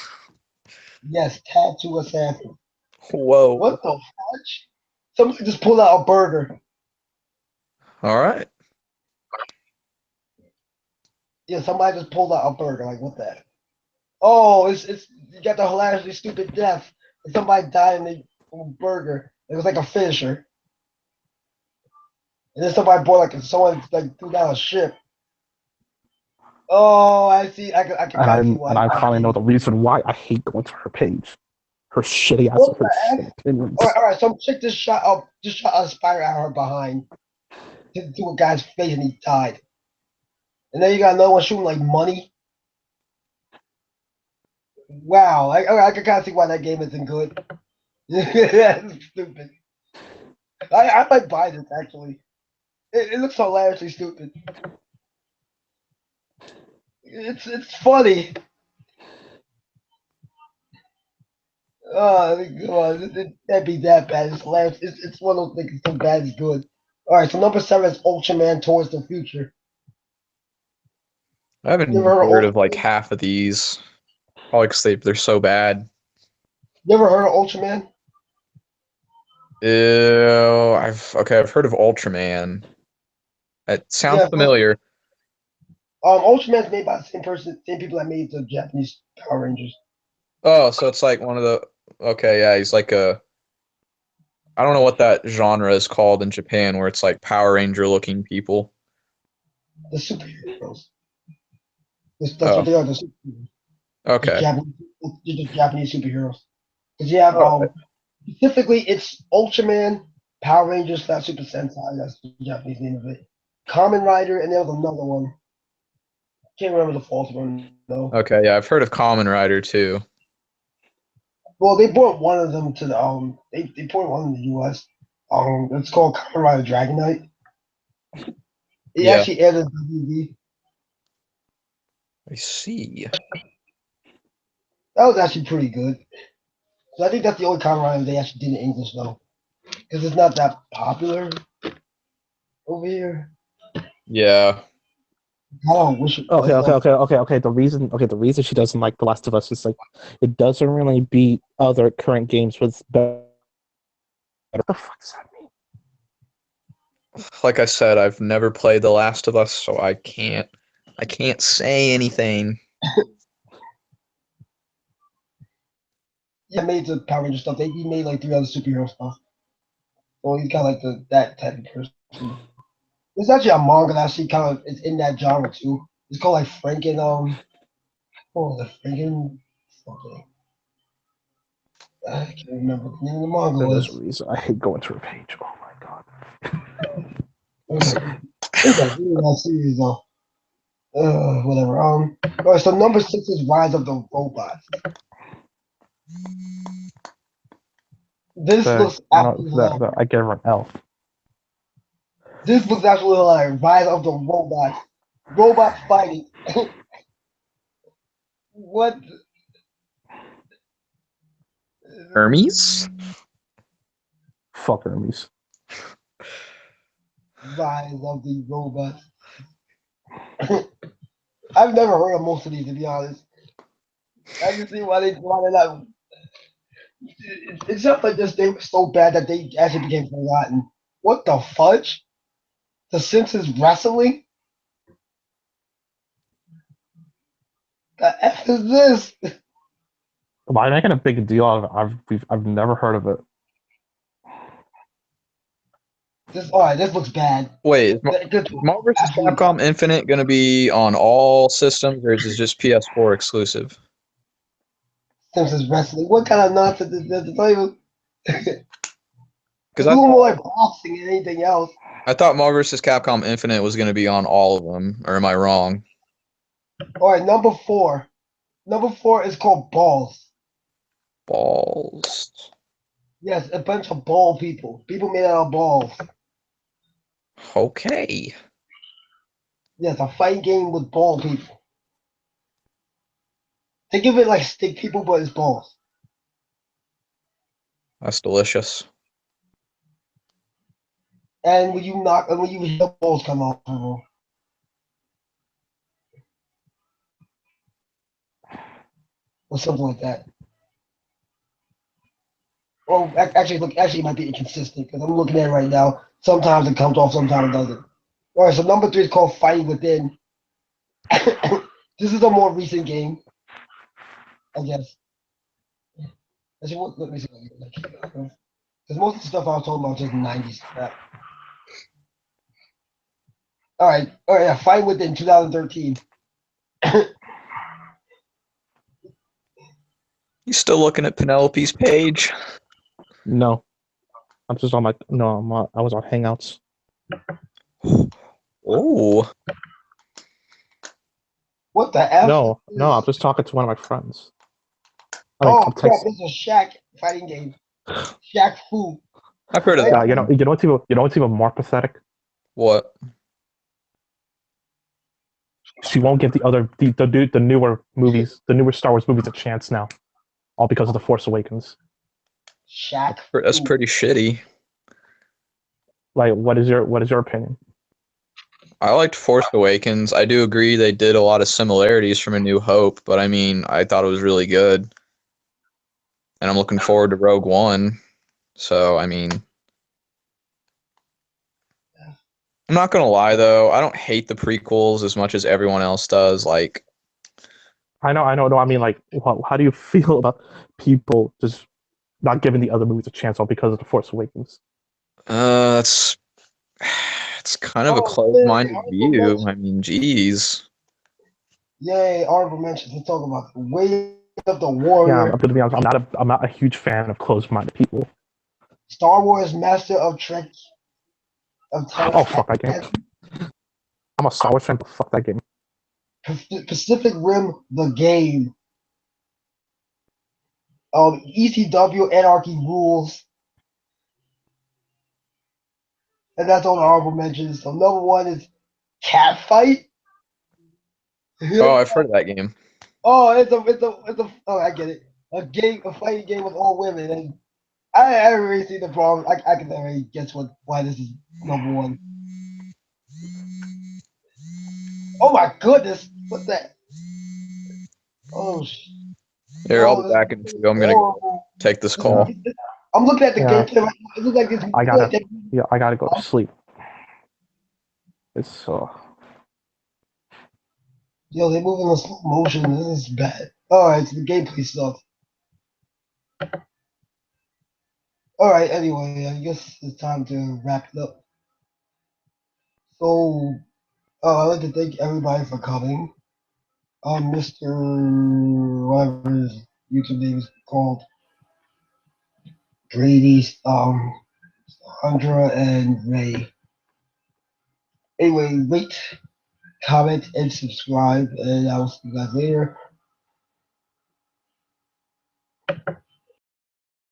Yes, Tattoo Assassins. Whoa. What the fudge? Somebody just pulled out a burger. All right. Yeah, somebody just pulled out a burger. Like what the? Oh, it's you got the hilariously stupid death. And somebody died in the burger. It was like a finisher. And then someone threw down a ship. Oh, I see. I can kind of see why. And I finally know the reason why I hate going to her page. Her shitty ass What her the shit opinions. All right. Some chick just shot a spider at her behind to a guy's face, and he died. And then you got another one shooting like money. Wow, I can kind of see why that game isn't good. That's stupid. I might buy this actually. It looks hilariously stupid. It's funny. Oh, come on. It can't be that bad. It's hilarious. It's one of those things so bad it's good. Alright, so number 7 is Ultraman Towards the Future. I haven't You ever even heard of heard of like Ultraman? half of these. Probably because they're so bad. You ever heard of Ultraman? Ew, I've heard of Ultraman. It sounds Yeah, so familiar. Ultraman's made by the same people that made the Japanese Power Rangers. Oh, so it's like one of the. Okay, yeah, he's like a. I don't know what that genre is called in Japan, where it's like Power Ranger looking people. The superheroes. That's what Oh, they are, the superheroes. Just okay. Japanese, just Japanese superheroes. Because you have, Oh, specifically, it's Ultraman, Power Rangers, slash Super Sentai. That's the Japanese name of it. Kamen Rider, and there was another one. Can't remember the fourth one, though. okay, yeah, I've heard of Kamen Rider too. Well, they brought one of them to the they brought one in the U.S. It's called Kamen Rider Dragon Knight. It Yeah, actually aired as WB. I see. That was actually pretty good. So I think that's the only Kamen Rider they actually did in English though, because it's not that popular over here. Yeah. I don't wish it was though. Okay. The reason she doesn't like The Last of Us is like it doesn't really beat other current games with better. What the fuck does that mean? Like I said, I've never played The Last of Us, so I can't say anything. Yeah, made the Power Ranger stuff. He made like 3 other superhero stuff. So he's kind of like that type of person. There's actually a manga that actually kind of is in that genre too. It's called like Franken oh the Franken something. I can't remember what the name of the manga There's a was. reason I hate going to her page. Oh my god. It's a really nice series though. Whatever. Alright, so number 6 is Rise of the Robots. This looks absolutely hilarious. I gave her an L. This looks absolutely hilarious. Rise of the Robots. Robots fighting. What? Hermes? Fuck Hermes. Rise of the Robots. I've never heard of most of these, to be honest. I can see why they're not. It's just like this. They were so bad that they actually became forgotten. What the fudge? The Simpsons wrestling? The F is this? Why making a big deal out of it? I've never heard of it. Alright, this looks bad. Wait, is This Marvel vs. absolutely Capcom Infinite going to be on all systems, or is it just PS4 exclusive? Simpsons wrestling. What kind of nonsense is this? It's not even. Because It's a little more like boxing than anything else. I thought Marvel vs. Capcom Infinite was going to be on all of them, or am I wrong? Alright, number 4. Number 4 is called Balls. Balls. Yes, a bunch of ball people. People made out of balls. Okay. Yes, a fighting game with ball people. Think of it like stick people, but it's balls. That's delicious. And when you hit the balls come off of them. Or something like that. Well, actually, it might be inconsistent because I'm looking at it right now. Sometimes it comes off, sometimes it doesn't. All right, so number 3 is called Fighting Within. This is a more recent game, I guess. Actually, let me see. Because most of the stuff I was talking about is just 90s crap. All right, yeah, Fighting Within 2013. You still looking at Penelope's page? No, I'm just on my. No, I was on Hangouts. Oh. What the F? No, I'm just talking to one of my friends. Oh I'm crap! texting. This is a Shaq fighting game. Shaq Fu. I've heard of that. You know what's even more pathetic? What? She won't give the newer movies, the newer Star Wars movies, a chance now. all because of the Force Awakens. Shaq. That's pretty shitty. Like, what is your opinion? I liked Force Awakens. I do agree they did a lot of similarities from A New Hope, but I mean, I thought it was really good. And I'm looking forward to Rogue One. So, I mean, I'm not gonna lie though, I don't hate the prequels as much as everyone else does. Like, I know. No, I mean, like, how do you feel about people just not giving the other movies a chance all because of the Force Awakens? it's kind of a closed-minded view. I mean, geez. Yay, honorable mentions. Let's talk about the Way of the Warrior. Yeah, I'm gonna be honest. I'm not a huge fan of closed-minded people. Star Wars Master of Trek. Oh, fuck that game. I'm a Star Wars fan, but fuck that game. Pacific Rim, the game. ECW Anarchy Rules. And that's all the honorable mentions. So number one is Catfight. Oh, I've heard of that game. Oh, oh, I get it. A fighting game with all women, and I haven't really seen the problem. I can already guess why this is number one. Oh my goodness, what's that? Oh, Here, I'll be back in a few. I'm gonna take this call. I'm looking at the Yeah. gameplay right now. It looks like this. I gotta go to sleep. It's Yo, they're moving in slow motion. This is bad. Alright, so the gameplay sucks. Alright, anyway, I guess it's time to wrap it up. So, I'd like to thank everybody for coming. Mr. whatever his YouTube name is called, Grady, Andra, and Ray. Anyway, rate, comment, and subscribe, and I will see you guys later.